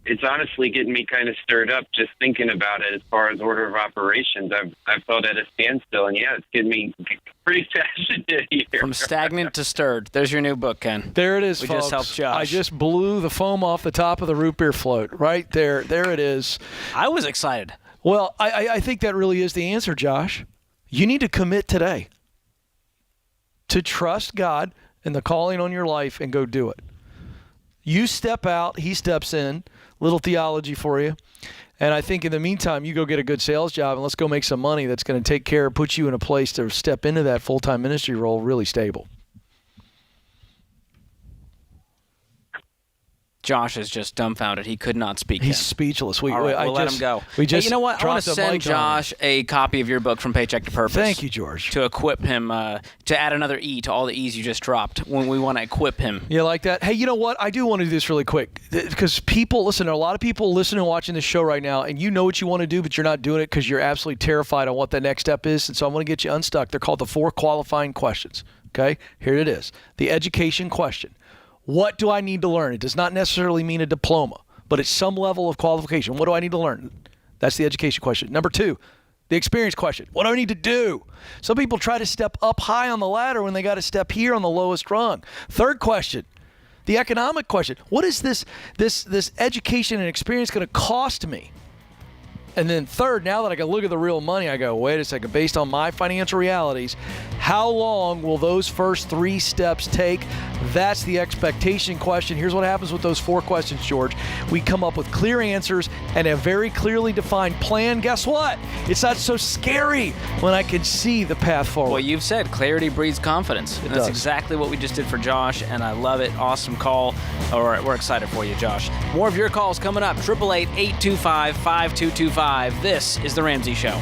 it's honestly getting me kind of stirred up just thinking about it as far as order of operations. I've felt at a standstill, and it's getting me pretty passionate here. From stagnant to stirred. There's your new book, Ken. There it is, we folks. Just helped Josh. I just blew the foam off the top of the root beer float. Right there. There it is. I was excited. Well, I think that really is the answer, Josh. You need to commit today to trust God and the calling on your life and go do it. You step out, he steps in. Little theology for you. And I think in the meantime, you go get a good sales job and let's go make some money that's going to take care of, put you in a place to step into that full-time ministry role really stable. Josh is just dumbfounded. He could not speak. He's speechless. All right, we'll let him go. Hey, you know what? I want to send Josh a copy of your book, From Paycheck to Purpose. Thank you, George. To equip him, to add another E to all the E's you just dropped when we want to equip him. You like that? Hey, you know what? I do want to do this really quick because people, listen, there are a lot of people listening and watching this show right now, and you know what you want to do, but you're not doing it because you're absolutely terrified on what the next step is. And so I want to get you unstuck. They're called the 4 qualifying questions. Okay? Here it is. The education question. What do I need to learn? It does not necessarily mean a diploma, but it's some level of qualification. What do I need to learn? That's the education question. Number 2, the experience question. What do I need to do? Some people try to step up high on the ladder when they got to step here on the lowest rung. Third question, the economic question. What is this education and experience going to cost me? And then third, now that I can look at the real money, I go, wait a second, based on my financial realities, how long will those first 3 steps take? That's the expectation question. Here's what happens with those 4 questions, George. We come up with clear answers and a very clearly defined plan. Guess what? It's not so scary when I can see the path forward. Well, you've said clarity breeds confidence. And that's exactly what we just did for Josh, and I love it. Awesome call. All right, we're excited for you, Josh. More of your calls coming up. 888-825-5225. This is The Ramsey Show.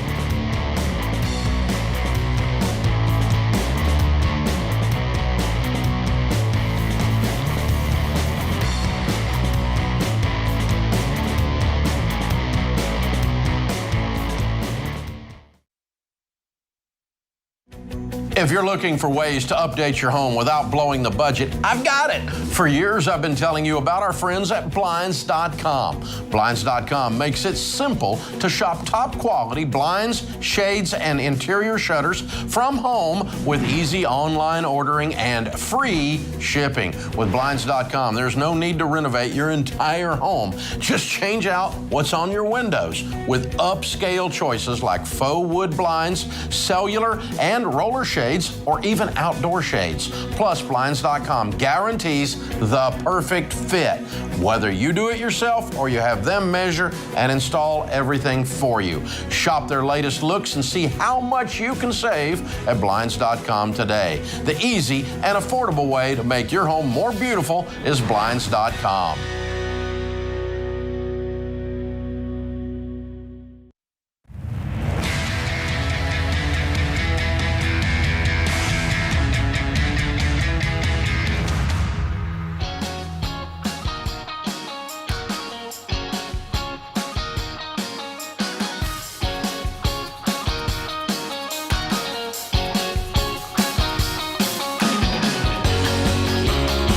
If you're looking for ways to update your home without blowing the budget, I've got it. For years, I've been telling you about our friends at Blinds.com. Blinds.com makes it simple to shop top quality blinds, shades, and interior shutters from home with easy online ordering and free shipping. With Blinds.com, there's no need to renovate your entire home. Just change out what's on your windows with upscale choices like faux wood blinds, cellular and roller shades, or even outdoor shades. Plus, Blinds.com guarantees the perfect fit, whether you do it yourself or you have them measure and install everything for you. Shop their latest looks and see how much you can save at Blinds.com today. The easy and affordable way to make your home more beautiful is Blinds.com.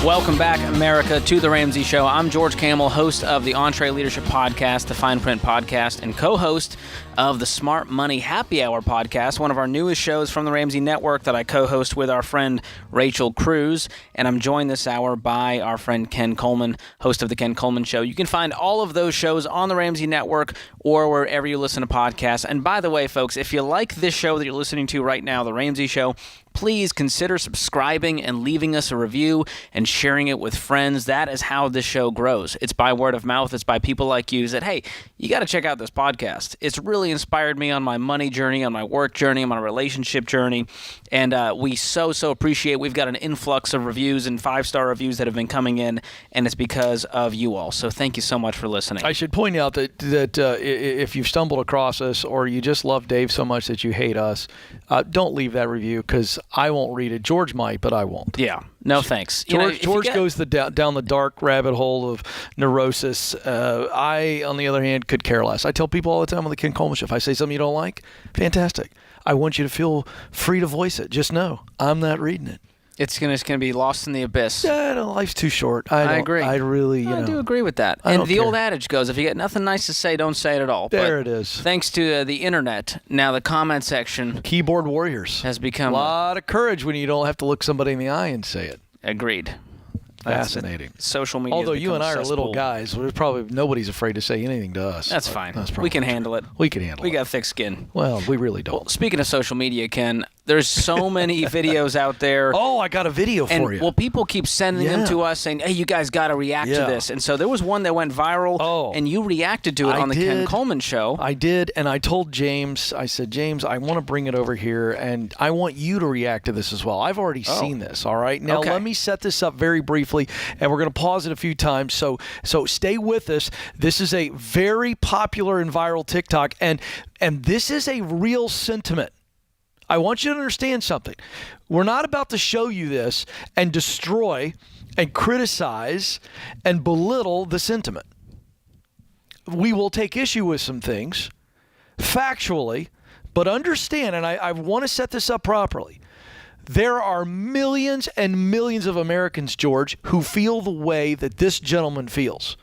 Welcome back, America, to The Ramsey Show. I'm George Camel, host of the Entree Leadership Podcast, the Fine Print Podcast, and co-host of the Smart Money Happy Hour Podcast, one of our newest shows from the Ramsey Network that I co-host with our friend Rachel Cruz. And I'm joined this hour by our friend Ken Coleman, host of the Ken Coleman Show. You can find all of those shows on the Ramsey Network or wherever you listen to podcasts. And by the way, folks, if you like this show that you're listening to right now, The Ramsey Show, please consider subscribing and leaving us a review and sharing it with friends. That is how this show grows. It's by word of mouth. It's by people like you that, hey, you got to check out this podcast. It's really inspired me on my money journey, on my work journey, on my relationship journey. And we so appreciate. We've got an influx of reviews and 5-star reviews that have been coming in, and it's because of you all. So thank you so much for listening. I should point out that if you've stumbled across us or you just love Dave so much that you hate us, don't leave that review because I won't read it. George might, but I won't. Yeah. No, thanks. George goes down the dark rabbit hole of neurosis. I, on the other hand, could care less. I tell people all the time on the Ken Coleman Show, if I say something you don't like, fantastic. I want you to feel free to voice it. Just know I'm not reading it. It's gonna be lost in the abyss. Yeah, no, life's too short. I agree. I really, I do agree with that. And the old adage goes, if you got nothing nice to say, don't say it at all. There it is. Thanks to the internet, now the comment section, keyboard warriors, has become a lot of courage when you don't have to look somebody in the eye and say it. Agreed. Fascinating. Social media. Although you and I are little guys, nobody's afraid to say anything to us. That's fine. We can handle it. We can handle it. We got thick skin. Well, we really don't. Well, speaking of social media, Ken, there's so many videos out there. Oh, I got a video for you. Well, people keep sending them to us saying, hey, you guys got to react to this. And so there was one that went viral, and you reacted to it on the Ken Coleman Show. I did, and I told James, I said, James, I want to bring it over here, and I want you to react to this as well. I've already seen this, all right? Now, let me set this up very briefly, and we're going to pause it a few times, so stay with us. This is a very popular and viral TikTok, and this is a real sentiment. I want you to understand something. We're not about to show you this and destroy and criticize and belittle the sentiment. We will take issue with some things factually, but understand, and I want to set this up properly, there are millions and millions of Americans, George, who feel the way that this gentleman feels.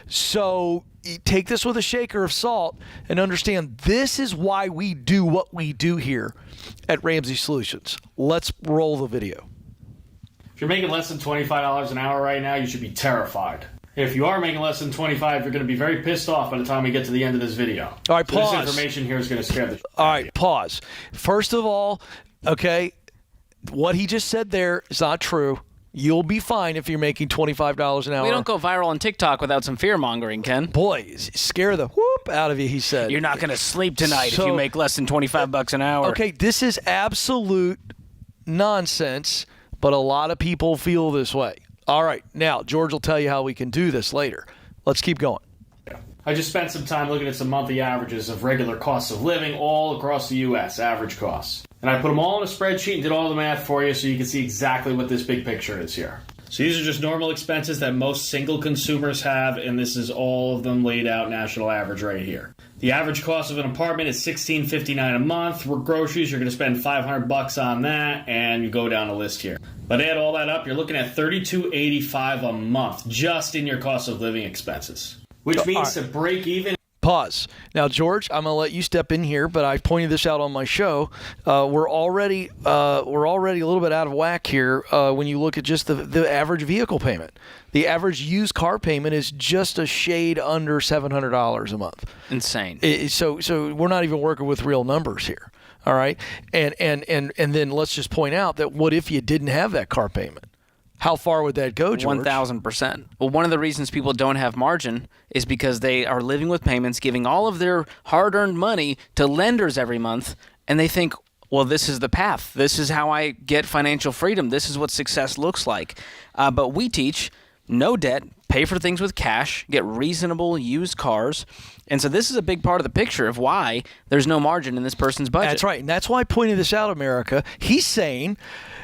So take this with a shaker of salt and understand this is why we do what we do here at Ramsey Solutions. Let's roll the video. If you're making less than $25 an hour right now, you should be terrified. If you are making less than 25, you're going to be very pissed off by the time we get to the end of this video. All right, so pause. This information here is going to scare the shit All out right, of you. Pause. First of all, okay, what he just said there is not true. You'll be fine if you're making $25 an hour. We don't go viral on TikTok without some fear-mongering, Ken. Boy, scare the whoop out of you, he said. You're not going to sleep tonight if you make less than $25 an hour. Okay, this is absolute nonsense, but a lot of people feel this way. All right, now, George will tell you how we can do this later. Let's keep going. I just spent some time looking at some monthly averages of regular costs of living all across the U.S., average costs. And I put them all in a spreadsheet and did all the math for you so you can see exactly what this big picture is here. So these are just normal expenses that most single consumers have, and this is all of them laid out national average right here. The average cost of an apartment is $1,659 a month. With groceries, you're going to spend $500 on that, and you go down the list here. But add all that up, you're looking at $3,285 a month just in your cost of living expenses, which means to break even. Pause. Now, George, I'm going to let you step in here, but I pointed this out on my show. We're already a little bit out of whack here when you look at just the average vehicle payment. The average used car payment is just a shade under $700 a month. Insane. So we're not even working with real numbers here. All right, and then let's just point out that what if you didn't have that car payment? How far would that go, George? 1,000%. Well, one of the reasons people don't have margin is because they are living with payments, giving all of their hard-earned money to lenders every month, and they think, well, this is the path. This is how I get financial freedom. This is what success looks like. But we teach no debt, pay for things with cash, get reasonable used cars. And so this is a big part of the picture of why there's no margin in this person's budget. That's right. And that's why I pointed this out, America. He's saying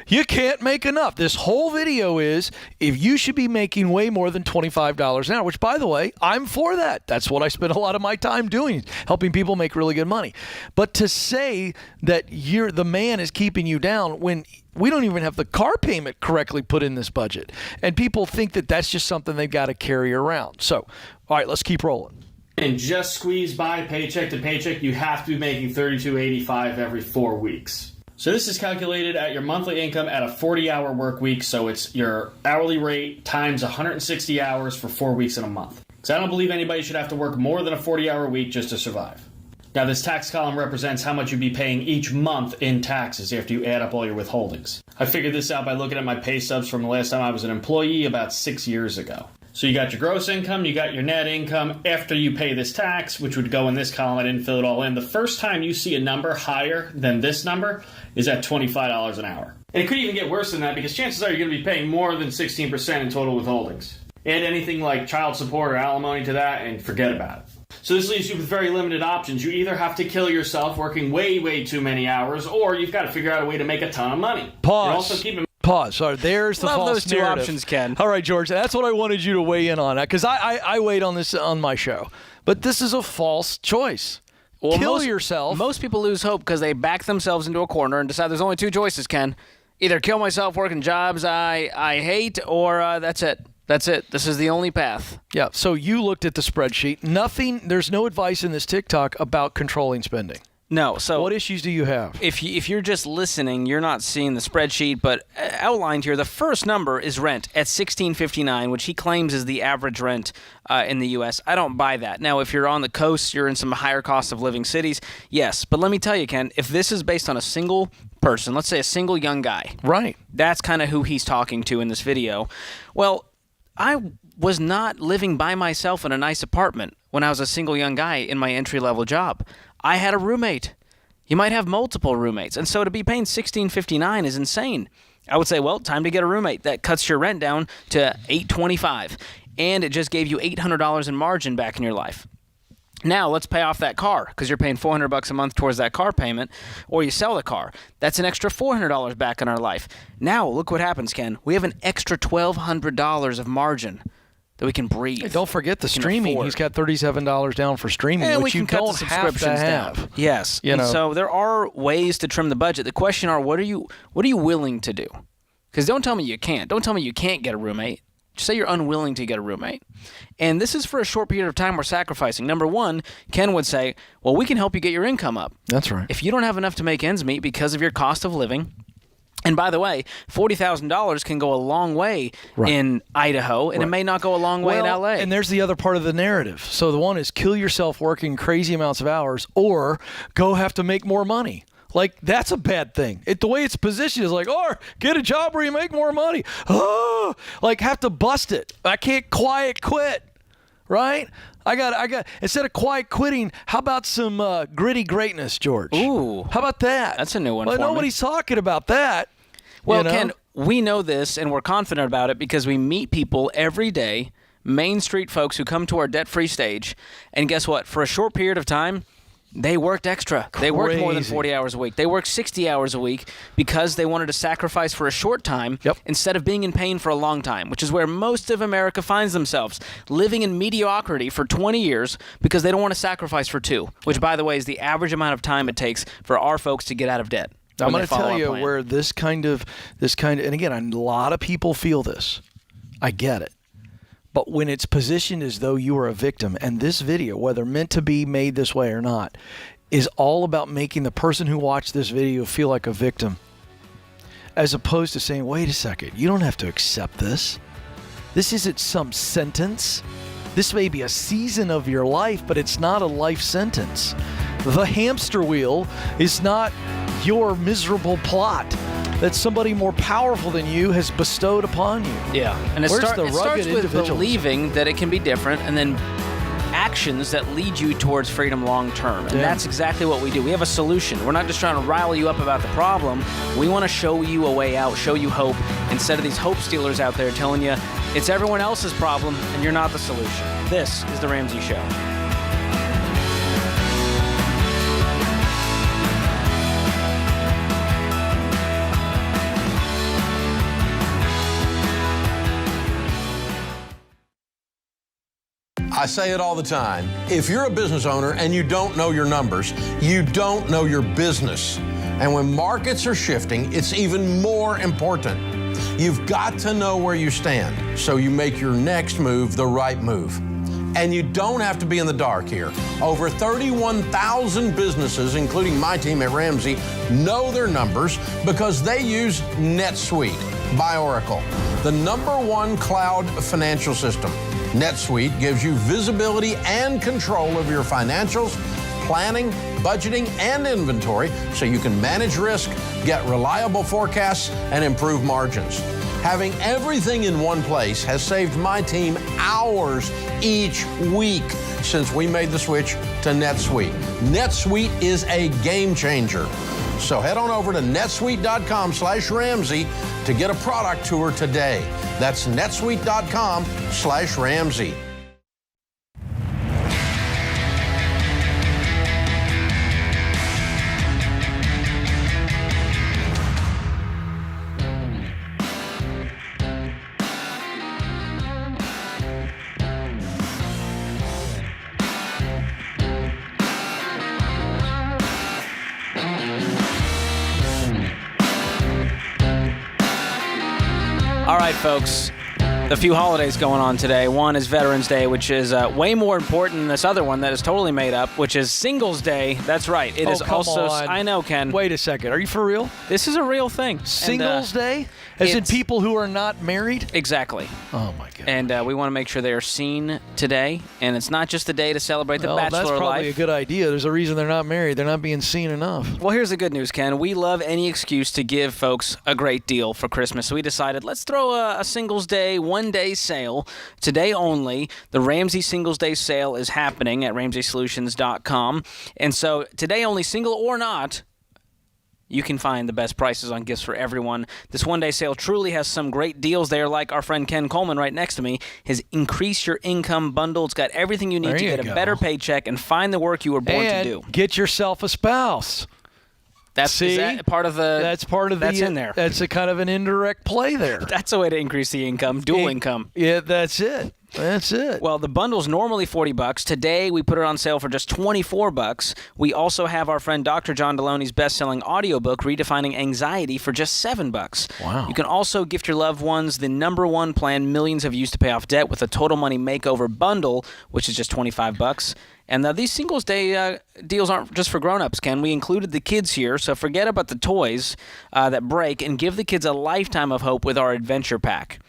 you can't make enough. This whole video is if you should be making way more than $25 an hour, which, by the way, I'm for that. That's what I spend a lot of my time doing, helping people make really good money. But to say that the man is keeping you down when we don't even have the car payment correctly put in this budget. And people think that that's just something they've got to carry around. So, all right, let's keep rolling. And just squeeze by paycheck to paycheck, you have to be making $32.85 every 4 weeks. So this is calculated at your monthly income at a 40-hour work week. So it's your hourly rate times 160 hours for 4 weeks in a month. So I don't believe anybody should have to work more than a 40-hour week just to survive. Now, this tax column represents how much you'd be paying each month in taxes after you add up all your withholdings. I figured this out by looking at my pay stubs from the last time I was an employee about 6 years ago. So you got your gross income, you got your net income after you pay this tax, which would go in this column. I didn't fill it all in. The first time you see a number higher than this number is at $25 an hour. And it could even get worse than that because chances are you're going to be paying more than 16% in total withholdings. Add anything like child support or alimony to that and forget about it. So this leaves you with very limited options. You either have to kill yourself working way, way too many hours, or you've got to figure out a way to make a ton of money. Pause. Pause. Sorry, there's the Love false those two narrative. options, Ken. All right, George, that's what I wanted you to weigh in on, because I weighed on this on my show. But this is a false choice. Well, Kill yourself. Most people lose hope because they back themselves into a corner and decide there's only two choices, Ken. Either kill myself working jobs I hate, or that's it. That's it. This is the only path. Yeah, so you looked at the spreadsheet. There's no advice in this TikTok about controlling spending. No. So what issues do you have? If you're just listening, you're not seeing the spreadsheet, but outlined here, the first number is rent at $1,659, which he claims is the average rent in the U.S. I don't buy that. Now, if you're on the coast, you're in some higher cost of living cities, yes. But let me tell you, Ken, if this is based on a single person, let's say a single young guy. Right. That's kind of who he's talking to in this video. Well, I was not living by myself in a nice apartment when I was a single young guy in my entry-level job. I had a roommate. You might have multiple roommates. And so to be paying $1,659 is insane. I would say, well, time to get a roommate. That cuts your rent down to $825. And it just gave you $800 in margin back in your life. Now let's pay off that car because you're paying $400 a month towards that car payment, or you sell the car. That's an extra $400 back in our life. Now look what happens, Ken. We have an extra $1,200 of margin that we can breathe. Hey, don't forget the streaming. He's got $37 down for streaming, and which we can you cut don't the subscriptions have to down. Yes. You know. So there are ways to trim the budget. The question are, what are you willing to do? Because don't tell me you can't. Don't tell me you can't get a roommate. Just say you're unwilling to get a roommate. And this is for a short period of time we're sacrificing. Number one, Ken would say, well, we can help you get your income up. That's right. If you don't have enough to make ends meet because of your cost of living, and by the way, $40,000 can go a long way in Idaho, and it may not go a long way in LA. And there's the other part of the narrative. So the one is kill yourself working crazy amounts of hours, or go have to make more money. Like, that's a bad thing. The way it's positioned is like, or get a job where you make more money. Oh, like, have to bust it. I can't quiet quit, right? I got. Instead of quiet quitting, how about some gritty greatness, George? Ooh. How about that? That's a new one for me. Nobody's talking about that. Well, Ken, we know this, and we're confident about it because we meet people every day, Main Street folks who come to our debt-free stage, and guess what? For a short period of time, They worked extra. They worked more than Crazy. 40 hours a week. They worked 60 hours a week because they wanted to sacrifice for a short time instead of being in pain for a long time, which is where most of America finds themselves, living in mediocrity for 20 years because they don't want to sacrifice for 2, which, by the way, is the average amount of time it takes for our folks to get out of debt. I'm going to tell you where this kind of, and again, a lot of people feel this. I get it. But when it's positioned as though you are a victim, and this video, whether meant to be made this way or not, is all about making the person who watched this video feel like a victim, as opposed to saying, wait a second, you don't have to accept this. This isn't some sentence. This may be a season of your life, but it's not a life sentence. The hamster wheel is not your miserable plot that somebody more powerful than you has bestowed upon you. Yeah, and it starts with believing that it can be different, and then actions that lead you towards freedom long term. And that's exactly what we do. We have a solution. We're not just trying to rile you up about the problem. We want to show you a way out, show you hope, instead of these hope stealers out there telling you it's everyone else's problem and you're not the solution. This is The Ramsey Show. I say it all the time. If you're a business owner and you don't know your numbers, you don't know your business. And when markets are shifting, it's even more important. You've got to know where you stand so you make your next move the right move. And you don't have to be in the dark here. Over 31,000 businesses, including my team at Ramsey, know their numbers because they use NetSuite by Oracle, the #1 cloud financial system. NetSuite gives you visibility and control of your financials, planning, budgeting, and inventory so you can manage risk, get reliable forecasts, and improve margins. Having everything in one place has saved my team hours each week since we made the switch to NetSuite. NetSuite is a game changer. So head on over to netsuite.com/Ramsey to get a product tour today. That's netsuite.com/Ramsey. All right, folks. A few holidays going on today. One is Veterans Day, which is way more important than this other one that is totally made up, which is Singles Day. That's right. It is also. I know, Ken. Wait a second. Are you for real? This is a real thing. Singles Day? As in people who are not married? Exactly. Oh, my God. And we want to make sure they are seen today. And it's not just a day to celebrate the bachelor life. That's probably a good idea. There's a reason they're not married. They're not being seen enough. Well, here's the good news, Ken. We love any excuse to give folks a great deal for Christmas. So we decided, let's throw a Singles Day, one-day sale. Today only, the Ramsey Singles Day sale is happening at RamseySolutions.com. And so today only, single or not, you can find the best prices on gifts for everyone. This one-day sale truly has some great deals there, like our friend Ken Coleman right next to me. His Increase Your Income bundle. It's got everything you need to get a better paycheck and find the work you were born to do. Get yourself a spouse. That's part of the. That's part of that's in there. That's a kind of an indirect play there. That's a way to increase the income, dual income. Yeah, that's it. That's it. Well, the bundle's normally $40. Today, we put it on sale for just $24. We also have our friend Dr. John Deloney's best-selling audiobook, Redefining Anxiety, for just $7. Wow. You can also gift your loved ones the #1 plan millions have used to pay off debt with a Total Money Makeover bundle, which is just $25. And these Singles Day deals aren't just for grown-ups, Ken. We included the kids here, so forget about the toys that break and give the kids a lifetime of hope with our Adventure Pack.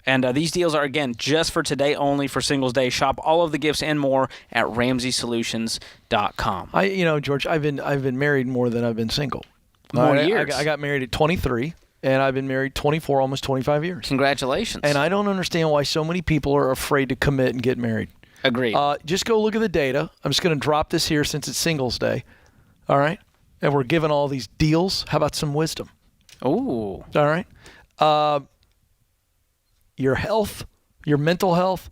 And these deals are, again, just for today only for Singles Day. Shop all of the gifts and more at RamseySolutions.com. George, I've been married more than I've been single. More years. I got married at 23, and I've been married 24, almost 25 years. Congratulations. And I don't understand why so many people are afraid to commit and get married. Agreed. Just go look at the data. I'm just going to drop this here since it's Singles Day. All right? And we're giving all these deals. How about some wisdom? Ooh. All right? Your health, your mental health,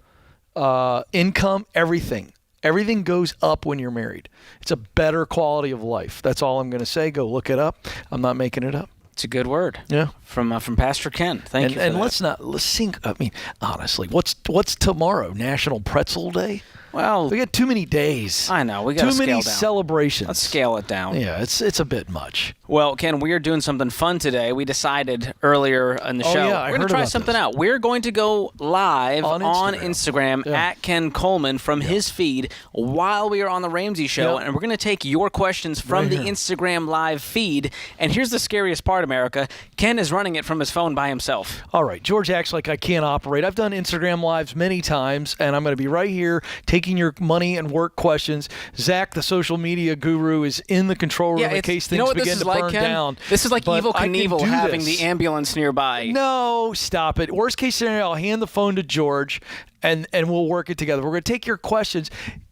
income, everything. Everything goes up when you're married. It's a better quality of life. That's all I'm going to say. Go look it up. I'm not making it up. It's a good word. Yeah. From Pastor Ken. Thank you for and that. let's sink. I mean, honestly, what's tomorrow? National Pretzel Day? Well, we got too many days. I know. We got too scale many down. celebrations. Let's scale it down. Yeah, it's a bit much. Well, Ken, we are doing something fun today. We decided earlier in the show yeah, we're going to try something out. We're going to go live on Instagram at Ken Coleman from his feed while we are on the Ramsey Show, and we're going to take your questions from the Instagram live feed. And here's the scariest part, America. Ken is running it from his phone by himself. All right, George acts like I can't operate. I've done Instagram lives many times, and I'm going to be right here taking your money and work questions. Zach, the social media guru, is in the control room in case things begin to burn down. This is like But Evil I can Knievel do having this. the ambulance nearby. No, stop it. Worst case scenario, I'll hand the phone to George, and we'll work it together. We're going to take your questions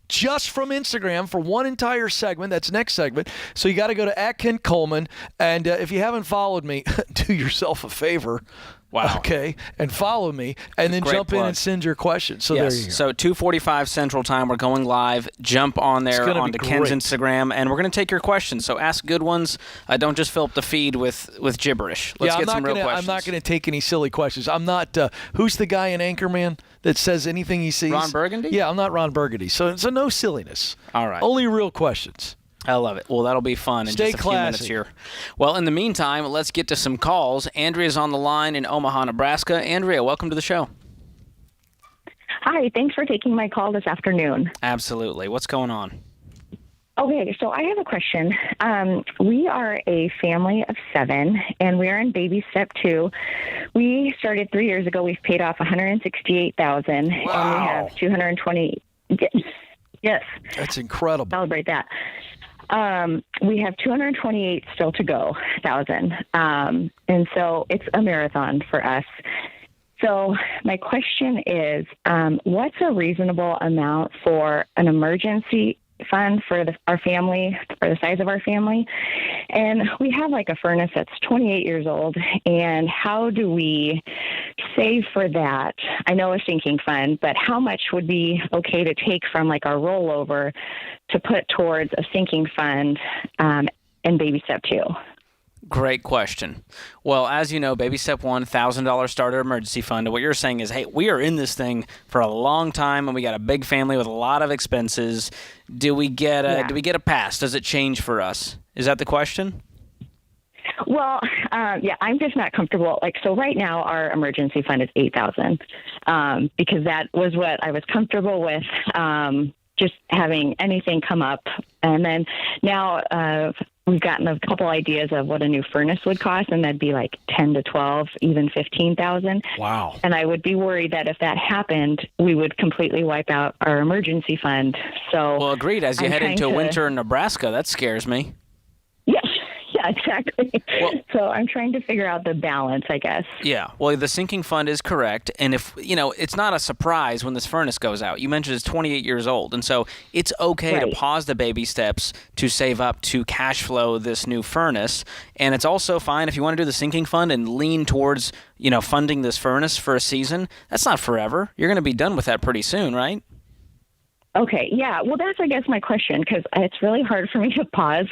just from Instagram for one entire segment. That's next segment. So you got to go to @KenColeman, and if you haven't followed me, do yourself a favor. Wow. Okay, and follow me, and then Great jump in plug. and send your questions. So yes. there you go. So 2:45 Central Time, we're going live. Jump on there onto Ken's Instagram, and we're going to take your questions. So ask good ones. Don't just fill up the feed with gibberish. Let's get some real questions. I'm not going to take any silly questions. I'm not. Who's the guy in Anchorman that says anything he sees? Ron Burgundy? Yeah, I'm not Ron Burgundy. So no silliness. All right. Only real questions. I love it. Well, that'll be fun in Stay just a few minutes classy. here. Well, in the meantime, let's get to some calls. Andrea's on the line in Omaha, Nebraska. Andrea, welcome to the show. Hi, thanks for taking my call this afternoon. Absolutely. What's going on? Okay, so I have a question. We are a family of 7, and we are in baby step 2. We started 3 years ago. We've paid off $168,000, and we have 220. Yes. That's incredible. Celebrate that. We have 228 still to go, thousand. And so it's a marathon for us. So my question is, what's a reasonable amount for an emergency fund for our family, for the size of our family? And we have like a furnace that's 28 years old. And how do we save for that? I know a sinking fund, but how much would be okay to take from like our rollover to put towards a sinking fund and baby step 2? Great question. Well, as you know, baby step 1, $1,000 starter emergency fund. And what you're saying is, hey, we are in this thing for a long time, and we got a big family with a lot of expenses. Do we get a pass? Does it change for us? Is that the question? Well, yeah, I'm just not comfortable. Like, so right now our emergency fund is $8,000 because that was what I was comfortable with. Just having anything come up. And then now we've gotten a couple ideas of what a new furnace would cost, and that'd be like 10 to 12, even 15,000. Wow. And I would be worried that if that happened, we would completely wipe out our emergency fund. So well, agreed. As you head into winter in Nebraska, that scares me. Yes. Yeah, exactly. Well, so I'm trying to figure out the balance, I guess. Yeah. Well, the sinking fund is correct. And if, it's not a surprise when this furnace goes out. You mentioned it's 28 years old. And so it's okay to pause the baby steps to save up to cash flow this new furnace. And it's also fine if you want to do the sinking fund and lean towards, funding this furnace for a season. That's not forever. You're going to be done with that pretty soon, right? Okay, yeah. Well, that's, I guess, my question, because it's really hard for me to pause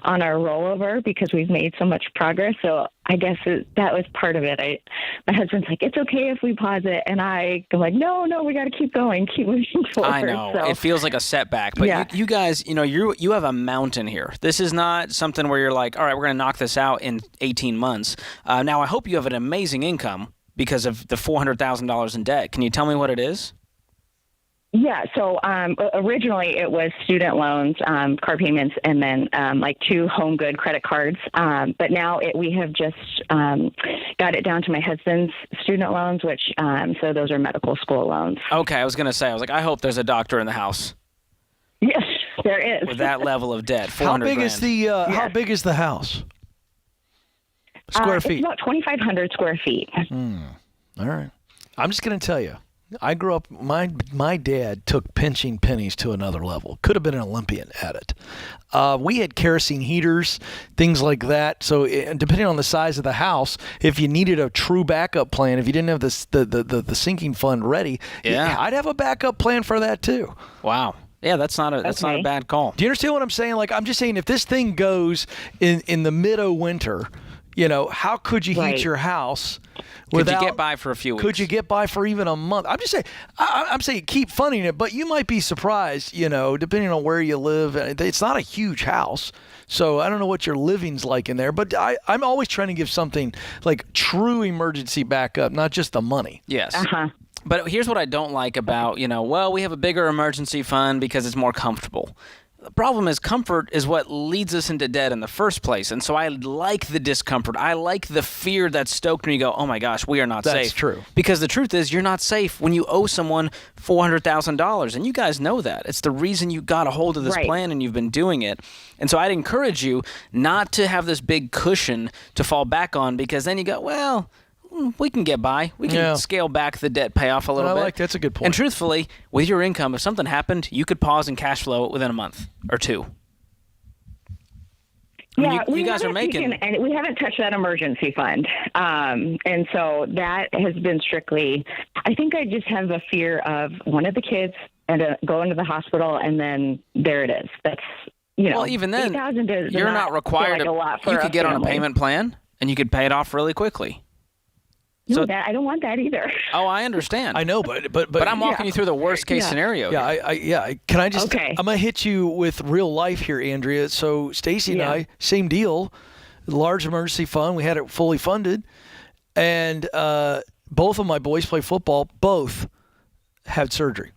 on our rollover because we've made so much progress. So I guess that was part of it. My husband's like, it's okay if we pause it. And I'm like, no, we got to keep going, keep moving forward. I know. So, it feels like a setback. But you guys, you have a mountain here. This is not something where you're like, all right, we're going to knock this out in 18 months. Now, I hope you have an amazing income because of the $400,000 in debt. Can you tell me what it is? Yeah, so originally it was student loans, car payments, and then like 2 home good credit cards. But now we have just got it down to my husband's student loans, which so those are medical school loans. Okay, I was going to say, I hope there's a doctor in the house. Yes, there is. With that level of debt, $400,000. How big is the house? Square feet? It's about 2,500 square feet. All right. I'm just going to tell you. I grew up, my dad took pinching pennies to another level. Could have been an Olympian at it. We had kerosene heaters, things like that. So depending on the size of the house, if you needed a true backup plan, if you didn't have the sinking fund ready, I'd have a backup plan for that too. Wow. Yeah, that's not a bad call. Do you understand what I'm saying? Like, I'm just saying, if this thing goes in the mid-winter, how could you heat your house? Could you get by for a few weeks? Could you get by for even a month? I'm just saying, I'm saying keep funding it, but you might be surprised, depending on where you live. It's not a huge house, so I don't know what your living's like in there, but I'm always trying to give something like true emergency backup, not just the money. Yes. But here's what I don't like about, we have a bigger emergency fund because it's more comfortable. The problem is comfort is what leads us into debt in the first place. And so I like the discomfort. I like the fear that's stoked when you go, oh my gosh, we are not safe. That's true. Because the truth is you're not safe when you owe someone $400,000. And you guys know that. It's the reason you got a hold of this plan and you've been doing it. And so I'd encourage you not to have this big cushion to fall back on, because then you go, well, we can get by. We can scale back the debt payoff a little bit. That's a good point. And truthfully, with your income, if something happened, you could pause and cash flow it within a month or two. Yeah, you guys are making, and we haven't touched that emergency fund, and so that has been strictly. I think I just have a fear of one of the kids and going to the hospital, and then there it is. That's Well, even then, you're not required to. You could get on a payment plan, and you could pay it off really quickly. No, I don't want that either. Oh, I understand. I know, but I'm walking you through the worst case scenario. Yeah, Can I just? Okay. I'm gonna hit you with real life here, Andrea. So Stacy and I, same deal. Large emergency fund. We had it fully funded, and both of my boys play football. Both had surgery.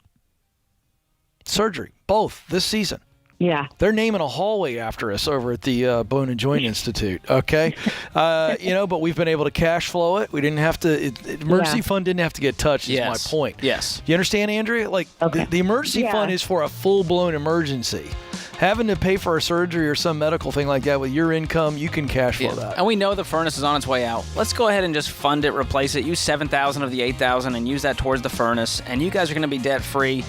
Both this season. Yeah. They're naming a hallway after us over at the Bone and Joint Institute, okay? But we've been able to cash flow it. We didn't have to emergency fund didn't have to get touched, is my point. Yes. You understand, Andrea? Like, the emergency fund is for a full-blown emergency. Having to pay for a surgery or some medical thing like that with your income, you can cash flow that. And we know the furnace is on its way out. Let's go ahead and just fund it, replace it. Use $7,000 of the $8,000 and use that towards the furnace. And you guys are going to be debt-free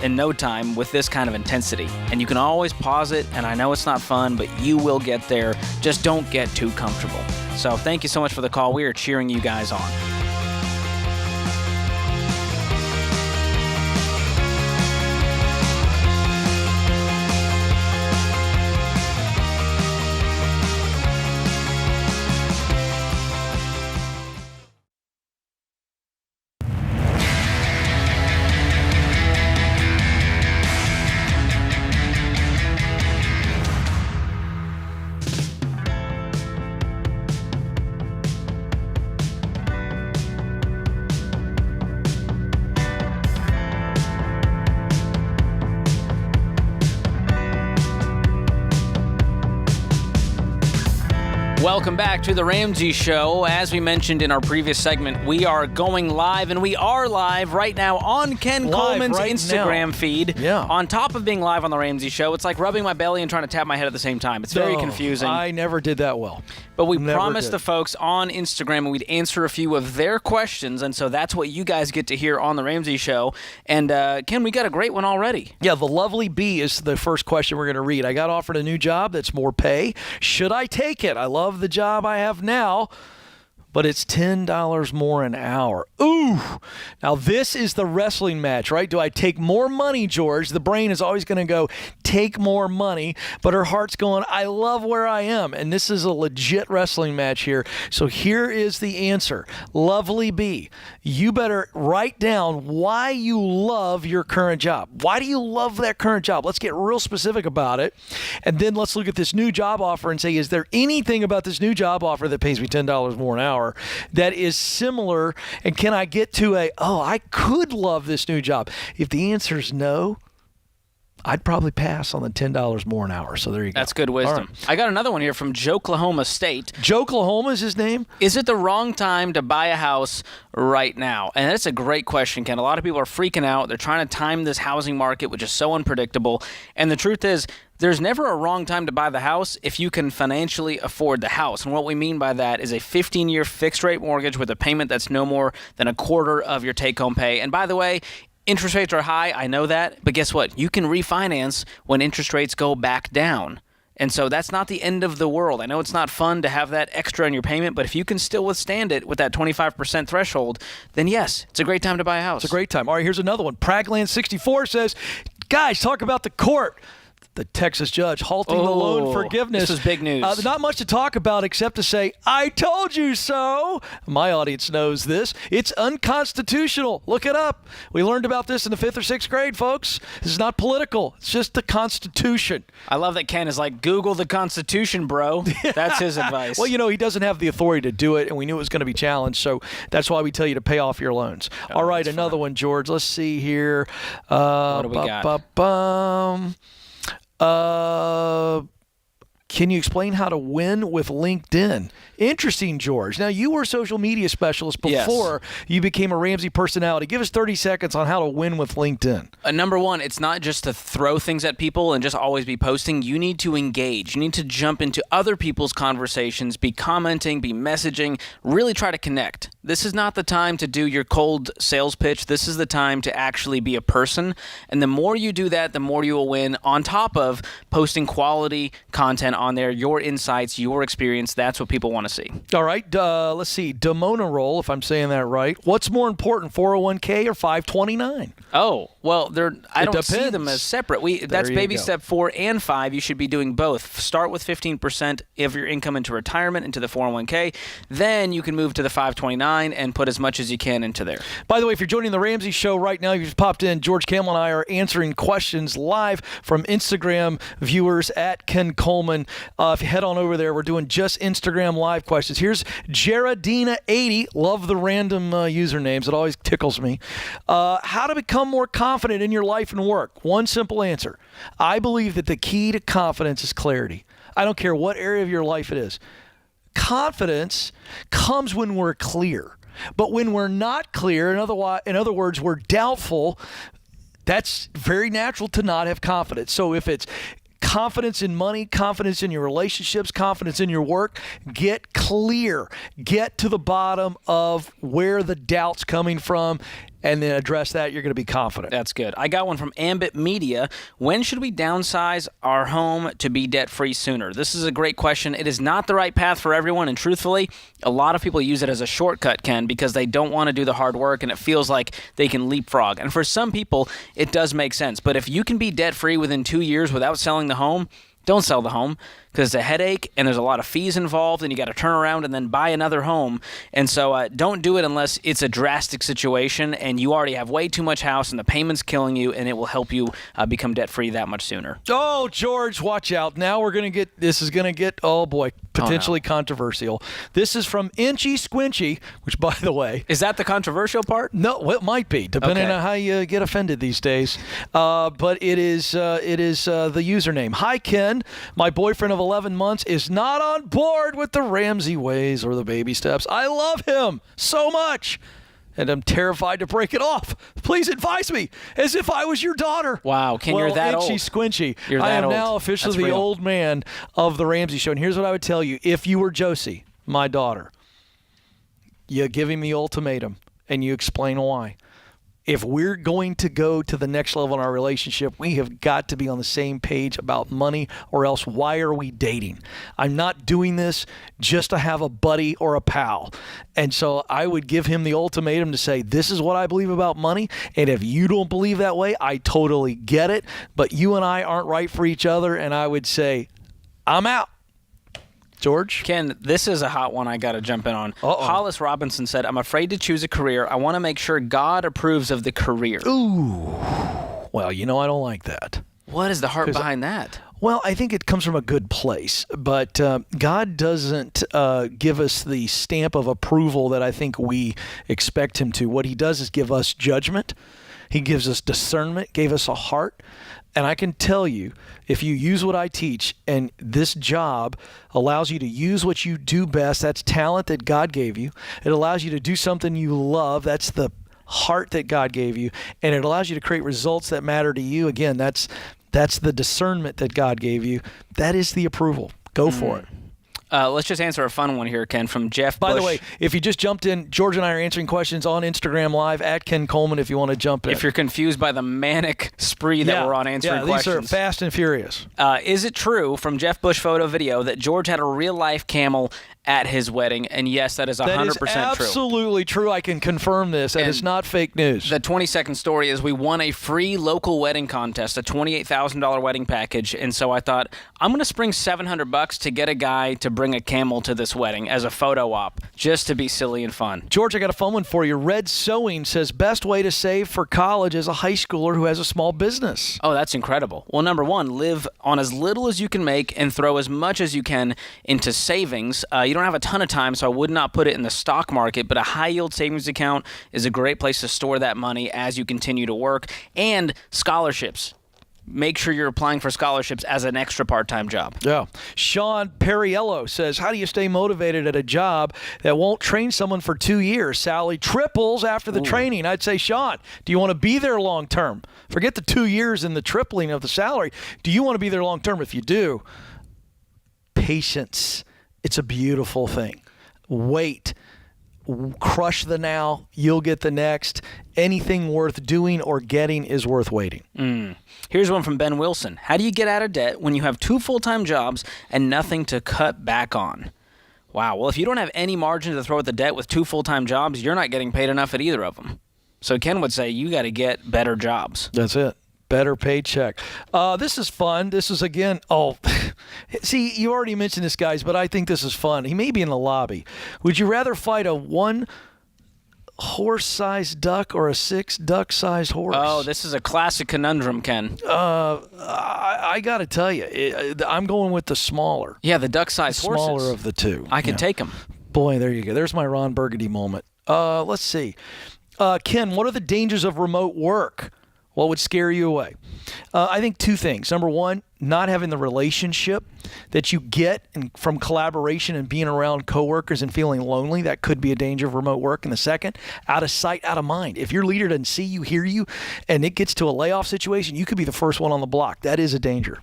in no time with this kind of intensity. And you can always pause it. And I know it's not fun, but you will get there. Just don't get too comfortable. So thank you so much for the call. We are cheering you guys on. Welcome back to the Ramsey Show. As we mentioned in our previous segment, we are going live, and we are live right now on Ken Coleman's Instagram feed. Yeah. On top of being live on the Ramsey Show, it's like rubbing my belly and trying to tap my head at the same time. It's very confusing. I never did that well. But we promised the folks on Instagram we'd answer a few of their questions, and so that's what you guys get to hear on the Ramsey Show. And Ken, we got a great one already. Yeah, the lovely B is the first question we're going to read. I got offered a new job that's more pay. Should I take it? I love the job I have now, but it's $10 more an hour. Ooh! Now, this is the wrestling match, right? Do I take more money, George? The brain is always going to go, take more money, but her heart's going, I love where I am. And this is a legit wrestling match here. So here is the answer. Lovely B, you better write down why you love your current job. Why do you love that current job? Let's get real specific about it. And then let's look at this new job offer and say, is there anything about this new job offer that pays me $10 more an hour that is similar, and can I get to I could love this new job? If the answer is no, I'd probably pass on the $10 more an hour. So there you go. That's good wisdom. Right. I got another one here from Joklahoma State. Joklahoma is his name? Is it the wrong time to buy a house right now? And that's a great question, Ken. A lot of people are freaking out. They're trying to time this housing market, which is so unpredictable. And the truth is, there's never a wrong time to buy the house if you can financially afford the house. And what we mean by that is a 15-year fixed-rate mortgage with a payment that's no more than a quarter of your take-home pay. And by the way, interest rates are high, I know that, but guess what? You can refinance when interest rates go back down. And so that's not the end of the world. I know it's not fun to have that extra in your payment, but if you can still withstand it with that 25% threshold, then yes, it's a great time to buy a house. It's a great time. All right, here's another one. Pragland64 says, Guys, talk about the court. The Texas judge halting the loan forgiveness. This is big news. Not much to talk about except to say, I told you so. My audience knows this. It's unconstitutional. Look it up. We learned about this in the 5th or 6th grade, folks. This is not political. It's just the Constitution. I love that Ken is like, Google the Constitution, bro. That's his advice. Well, he doesn't have the authority to do it, and we knew it was going to be challenged, so that's why we tell you to pay off your loans. All right, another one, George. Let's see here. What do we got? Can you explain how to win with LinkedIn? Interesting, George. Now, you were a social media specialist before you became a Ramsey personality. Give us 30 seconds on how to win with LinkedIn. Number one, it's not just to throw things at people and just always be posting. You need to engage. You need to jump into other people's conversations, be commenting, be messaging, really try to connect. This is not the time to do your cold sales pitch. This is the time to actually be a person. And the more you do that, the more you will win, on top of posting quality content on there, your insights, your experience. That's what people want to see. All right. Let's see. Demona roll, if I'm saying that right. What's more important, 401k or 529? Oh, well, I don't see depends. them as separate. That's baby step 4 and 5. You should be doing both. Start with 15% of your income into retirement, into the 401k. Then you can move to the 529 and put as much as you can into there. By the way, if you're joining the Ramsey Show right now, you just popped in. George Campbell and I are answering questions live from Instagram viewers at Ken Coleman. If you head on over there, we're doing just Instagram live questions. Here's Jaradina80. Love the random usernames. It always tickles me. How to become more confident in your life and work? One simple answer. I believe that the key to confidence is clarity. I don't care what area of your life it is. Confidence comes when we're clear. But when we're not clear, in other words, we're doubtful, that's very natural to not have confidence. So if it's confidence in money, confidence in your relationships, confidence in your work, get clear. Get to the bottom of where the doubt's coming from, and then address that. You're going to be confident. That's good. I got one from Ambit Media. When should we downsize our home to be debt-free sooner? This is a great question. It is not the right path for everyone, and truthfully, a lot of people use it as a shortcut, Ken, because they don't want to do the hard work, and it feels like they can leapfrog. And for some people, it does make sense. But if you can be debt-free within 2 years without selling the home, don't sell the home, because it's a headache and there's a lot of fees involved, and you got to turn around and then buy another home. And so don't do it unless it's a drastic situation and you already have way too much house and the payment's killing you, and it will help you become debt-free that much sooner. Oh, George, watch out. Now this is going to get, oh boy, potentially controversial. This is from Inchy Squinchy, which, by the way... Is that the controversial part? No, well, it might be, depending on how you get offended these days. But it is the username. Hi, Ken. My boyfriend of 11 months is not on board with the Ramsey ways or the baby steps. I love him so much, and I'm terrified to break it off. Please advise me, as if I was your daughter. Wow, Ken, you're that old. Inchy Squinchy. You're that I am old. now officially That's the real. old man of the Ramsey Show. And here's what I would tell you. If you were Josie, my daughter, you give him the ultimatum, and you explain why. If we're going to go to the next level in our relationship, we have got to be on the same page about money, or else why are we dating? I'm not doing this just to have a buddy or a pal. And so I would give him the ultimatum to say, this is what I believe about money, and if you don't believe that way, I totally get it, but you and I aren't right for each other, and I would say, I'm out. George? Ken, this is a hot one I got to jump in on. Hollis Robinson said, I'm afraid to choose a career. I want to make sure God approves of the career. Ooh. Well, I don't like that. What is the heart behind that? Well, I think it comes from a good place, but God doesn't give us the stamp of approval that I think we expect him to. What he does is give us judgment. He gives us discernment, gave us a heart. And I can tell you, if you use what I teach, and this job allows you to use what you do best, that's talent that God gave you. It allows you to do something you love. That's the heart that God gave you. And it allows you to create results that matter to you. Again, that's the discernment that God gave you. That is the approval. Go for it. Let's just answer a fun one here, Ken, from Jeff Bush. By the way, if you just jumped in, George and I are answering questions on Instagram Live at Ken Coleman if you want to jump in. If you're confused by the manic spree that we're on answering questions. These are fast and furious. Is it true, from Jeff Bush photo video, that George had a real-life camel at his wedding. And yes, that is 100% That is true. absolutely true. I can confirm this, and it's not fake news. The 20-second story is we won a free local wedding contest, a $28,000 wedding package, and so I thought, I'm going to spring $700 to get a guy to bring a camel to this wedding as a photo op, just to be silly and fun. George, I got a fun one for you. Red Sewing says, best way to save for college as a high schooler who has a small business. Oh, that's incredible. Well, number one, live on as little as you can make and throw as much as you can into savings. You don't have a ton of time, so I would not put it in the stock market, but a high-yield savings account is a great place to store that money as you continue to work. And scholarships. Make sure you're applying for scholarships as an extra part-time job. Yeah. Sean Perriello says, how do you stay motivated at a job that won't train someone for 2 years? Salary triples after the training. I'd say, Sean, do you want to be there long-term? Forget the 2 years and the tripling of the salary. Do you want to be there long-term? If you do, patience. It's a beautiful thing. Wait. Crush the now. You'll get the next. Anything worth doing or getting is worth waiting. Here's one from Ben Wilson. How do you get out of debt when you have 2 full-time jobs and nothing to cut back on? Wow. Well, if you don't have any margin to throw at the debt with 2 full-time jobs, you're not getting paid enough at either of them. So Ken would say you got to get better jobs. That's it. Better paycheck. This is fun. This is, again, see, you already mentioned this, guys, but I think this is fun. He may be in the lobby. Would you rather fight a 1 horse-sized duck or a 6 duck-sized horse? Oh, this is a classic conundrum, Ken. I got to tell you, I'm going with the smaller. Yeah, the duck-sized horses. Smaller of the two. I can take them. Boy, there you go. There's my Ron Burgundy moment. Let's see. Ken, what are the dangers of remote work? What would scare you away? I think 2 things. Number one, not having the relationship that you get from collaboration and being around coworkers and feeling lonely. That could be a danger of remote work. And the second, out of sight, out of mind. If your leader doesn't see you, hear you, and it gets to a layoff situation, you could be the first one on the block. That is a danger.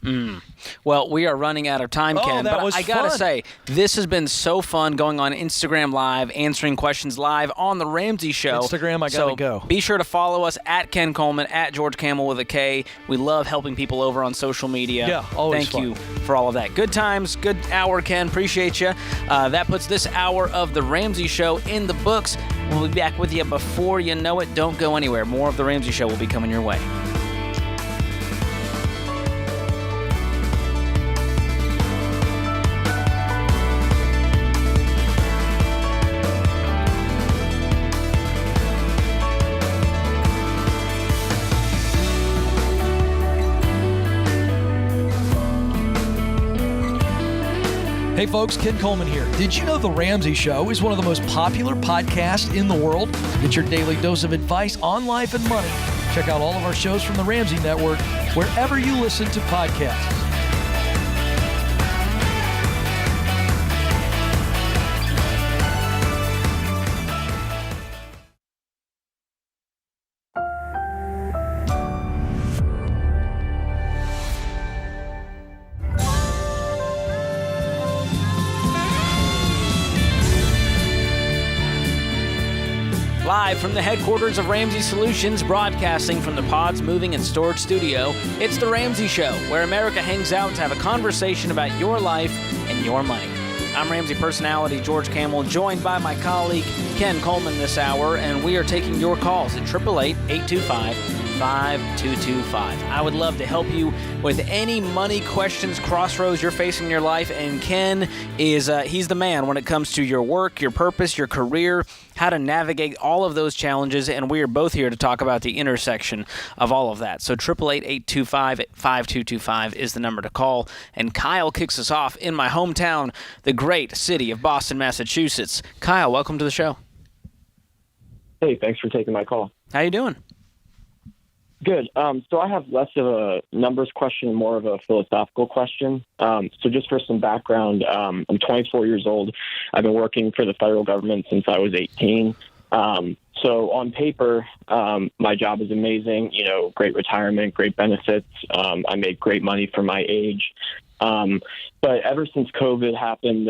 Well, we are running out of time, Ken. That but was I got to fun. say, this has been so fun going on Instagram Live, answering questions live on The Ramsey Show. Instagram, I got to go. Be sure to follow us at Ken Coleman, at George Camel with a K. We love helping people over on social media. Yeah, always Thank fun. you for all of that. Good times, good hour, Ken. Appreciate you. That puts this hour of The Ramsey Show in the books. We'll be back with you before you know it. Don't go anywhere. More of The Ramsey Show will be coming your way. Hey folks, Ken Coleman here. Did you know The Ramsey Show is one of the most popular podcasts in the world? Get your daily dose of advice on life and money. Check out all of our shows from the Ramsey Network wherever you listen to podcasts. Live from the headquarters of Ramsey Solutions, broadcasting from the Pods Moving and Storage Studio, it's The Ramsey Show, where America hangs out to have a conversation about your life and your money. I'm Ramsey personality George Camel, joined by my colleague Ken Coleman this hour, and we are taking your calls at 888-825-5225. I would love to help you with any money questions, crossroads you're facing in your life, and Ken is he's the man when it comes to your work, your purpose, your career, how to navigate all of those challenges, and we are both here to talk about the intersection of all of that. So 888-825-5225 is the number to call, and Kyle kicks us off in my hometown, the great city of Boston, Massachusetts. Kyle, welcome to the show. Hey, thanks for taking my call. How you doing? Good. So I have less of a numbers question and more of a philosophical question. So just for some background, I'm 24 years old. I've been working for the federal government since I was 18. So on paper, my job is amazing, great retirement, great benefits. I make great money for my age. But ever since COVID happened,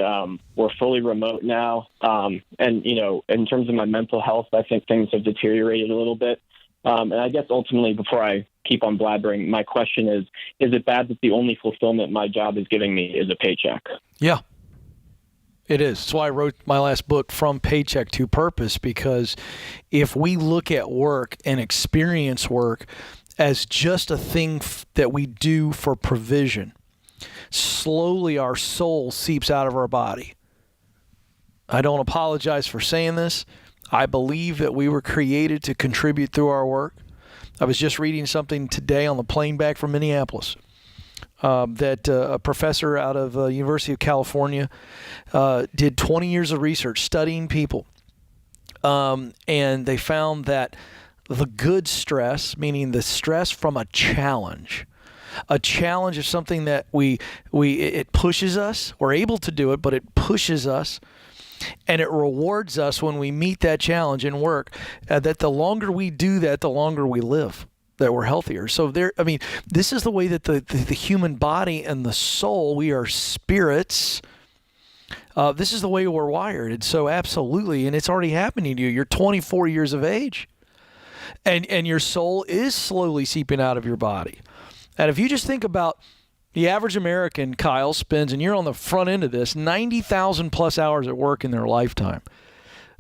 we're fully remote now. And, in terms of my mental health, I think things have deteriorated a little bit. And I guess ultimately, before I keep on blabbering, my question is it bad that the only fulfillment my job is giving me is a paycheck? Yeah. It is. That's why I wrote my last book, From Paycheck to Purpose, because if we look at work and experience work as just a thing that we do for provision, slowly our soul seeps out of our body. I don't apologize for saying this. I believe that we were created to contribute through our work. I was just reading something today on the plane back from Minneapolis. That a professor out of University of California did 20 years of research studying people. And they found that the good stress, meaning the stress from a challenge is something that it pushes us. We're able to do it, but it pushes us. And it rewards us when we meet that challenge in work, that the longer we do that, the longer we live, that we're healthier. So this is the way that the human body and the soul, we are spirits. This is the way we're wired. And so absolutely, and it's already happening to you. You're 24 years of age, and your soul is slowly seeping out of your body. And if you just think about the average American, Kyle, spends, and you're on the front end of this, 90,000 plus hours at work in their lifetime,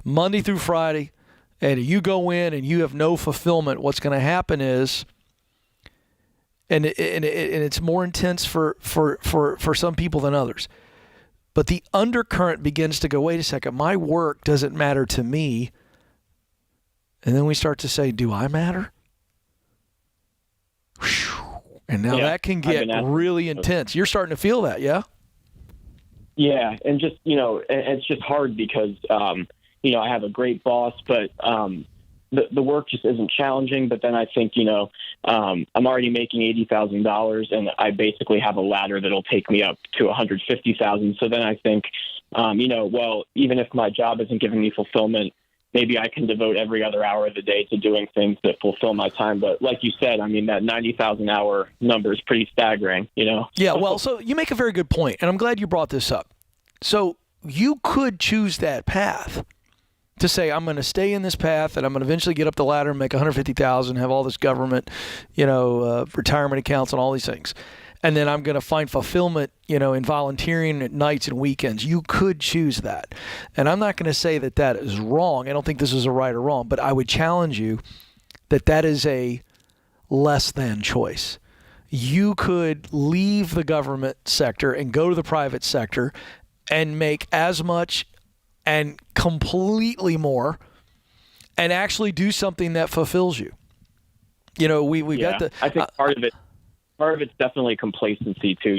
Monday through Friday. And you go in and you have no fulfillment, what's going to happen is, and it's more intense for some people than others, but the undercurrent begins to go, wait a second, my work doesn't matter to me. And then we start to say, do I matter? Whew. And now that can get really intense. You're starting to feel that, yeah? Yeah, and just, it's just hard because, I have a great boss, but the work just isn't challenging. But then I think, I'm already making $80,000, and I basically have a ladder that'll take me up to $150,000. So then I think, even if my job isn't giving me fulfillment, maybe I can devote every other hour of the day to doing things that fulfill my time. But like you said, that 90,000 hour number is pretty staggering, Yeah, well, so you make a very good point, and I'm glad you brought this up. So you could choose that path to say, I'm going to stay in this path, and I'm going to eventually get up the ladder and make $150,000, have all this government, retirement accounts and all these things. And then I'm going to find fulfillment, in volunteering at nights and weekends. You could choose that. And I'm not going to say that that is wrong. I don't think this is a right or wrong, but I would challenge you that that is a less than choice. You could leave the government sector and go to the private sector and make as much and completely more and actually do something that fulfills you. We got the... I think part of it's definitely complacency too,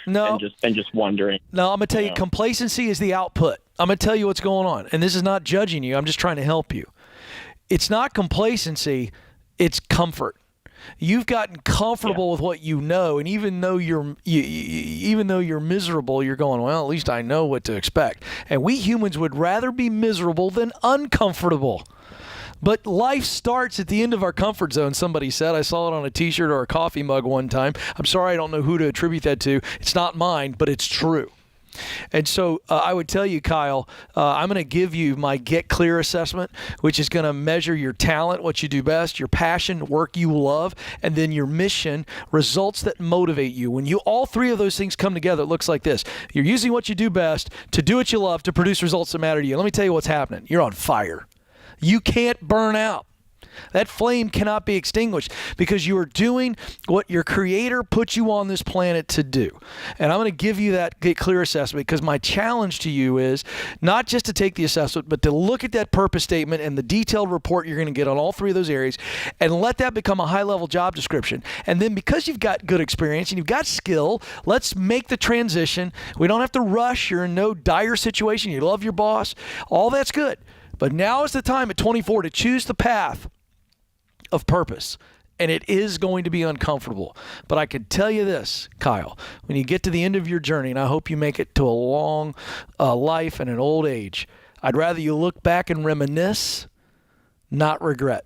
No. and just wondering. No, I'm going to tell you, complacency is the output. I'm going to tell you what's going on. And this is not judging you. I'm just trying to help you. It's not complacency. It's comfort. You've gotten comfortable with what you know, and even though you're miserable, you're going, well, at least I know what to expect. And we humans would rather be miserable than uncomfortable. But life starts at the end of our comfort zone, somebody said. I saw it on a T-shirt or a coffee mug one time. I'm sorry, I don't know who to attribute that to. It's not mine, but it's true. And so I would tell you, Kyle, I'm going to give you my Get Clear assessment, which is going to measure your talent, what you do best, your passion, work you love, and then your mission, results that motivate you. When all three of those things come together, it looks like this. You're using what you do best to do what you love to produce results that matter to you. Let me tell you what's happening. You're on fire. You can't burn out. That flame cannot be extinguished because you are doing what your Creator put you on this planet to do. And I'm going to give you that Get Clear assessment because my challenge to you is not just to take the assessment, but to look at that purpose statement and the detailed report you're going to get on all three of those areas and let that become a high-level job description. And then because you've got good experience and you've got skill, let's make the transition. We don't have to rush. You're in no dire situation. You love your boss. All that's good. But now is the time at 24 to choose the path of purpose. And it is going to be uncomfortable. But I can tell you this, Kyle, when you get to the end of your journey, and I hope you make it to a long life and an old age, I'd rather you look back and reminisce, not regret.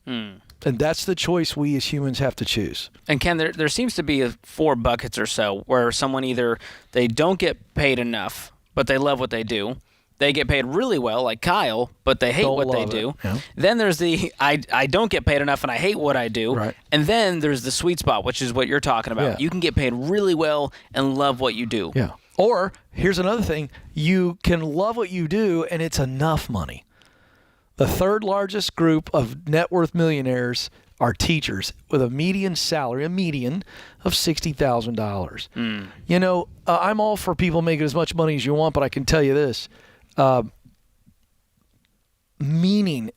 And that's the choice we as humans have to choose. And Ken, there seems to be 4 buckets or so where someone either they don't get paid enough, but they love what they do. They get paid really well, like Kyle, but they hate what they do. Yeah. Then there's the I don't get paid enough and I hate what I do. Right. And then there's the sweet spot, which is what you're talking about. Yeah. You can get paid really well and love what you do. Yeah. Or here's another thing. You can love what you do, and it's enough money. The third largest group of net worth millionaires are teachers with a median of $60,000. You know, I'm all for people making as much money as you want, but I can tell you this. Meaning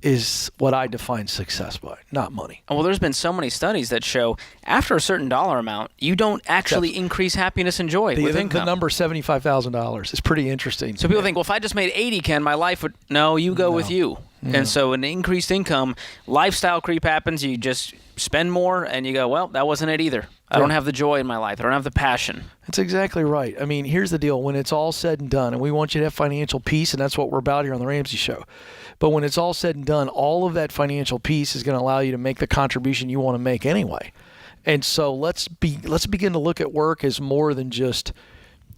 is what I define success by, not money. Well, there's been so many studies that show after a certain dollar amount, you don't actually increase happiness and joy with income. The number $75,000 is pretty interesting. So people think, well, if I just made 80, Ken, my life would... No, you go with you. And so an increased income, lifestyle creep happens. You just spend more, and you go, well, that wasn't it either. I don't have the joy in my life. I don't have the passion. That's exactly right. I mean, here's the deal. When it's all said and done, and we want you to have financial peace, and that's what we're about here on the Ramsey Show. But when it's all said and done, all of that financial peace is going to allow you to make the contribution you want to make anyway. And so let's begin to look at work as more than just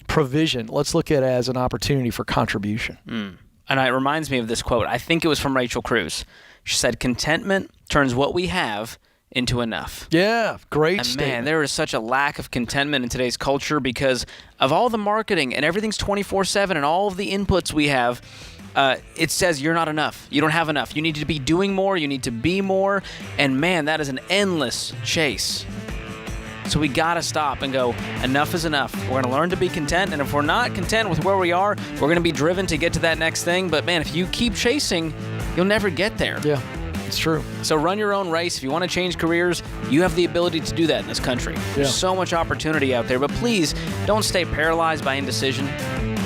provision. Let's look at it as an opportunity for contribution. And it reminds me of this quote. I think it was from Rachel Cruz. She said, contentment turns what we have into enough. Yeah, great statement. Man, there is such a lack of contentment in today's culture because of all the marketing and everything's 24/7 and all of the inputs we have. It says you're not enough. You don't have enough. You need to be doing more. You need to be more. And man, that is an endless chase. So we got to stop and go, enough is enough. We're going to learn to be content. And if we're not content with where we are, we're going to be driven to get to that next thing. But man, if you keep chasing, you'll never get there. Yeah, it's true. So run your own race. If you want to change careers, you have the ability to do that in this country. There's so much opportunity out there. But please don't stay paralyzed by indecision.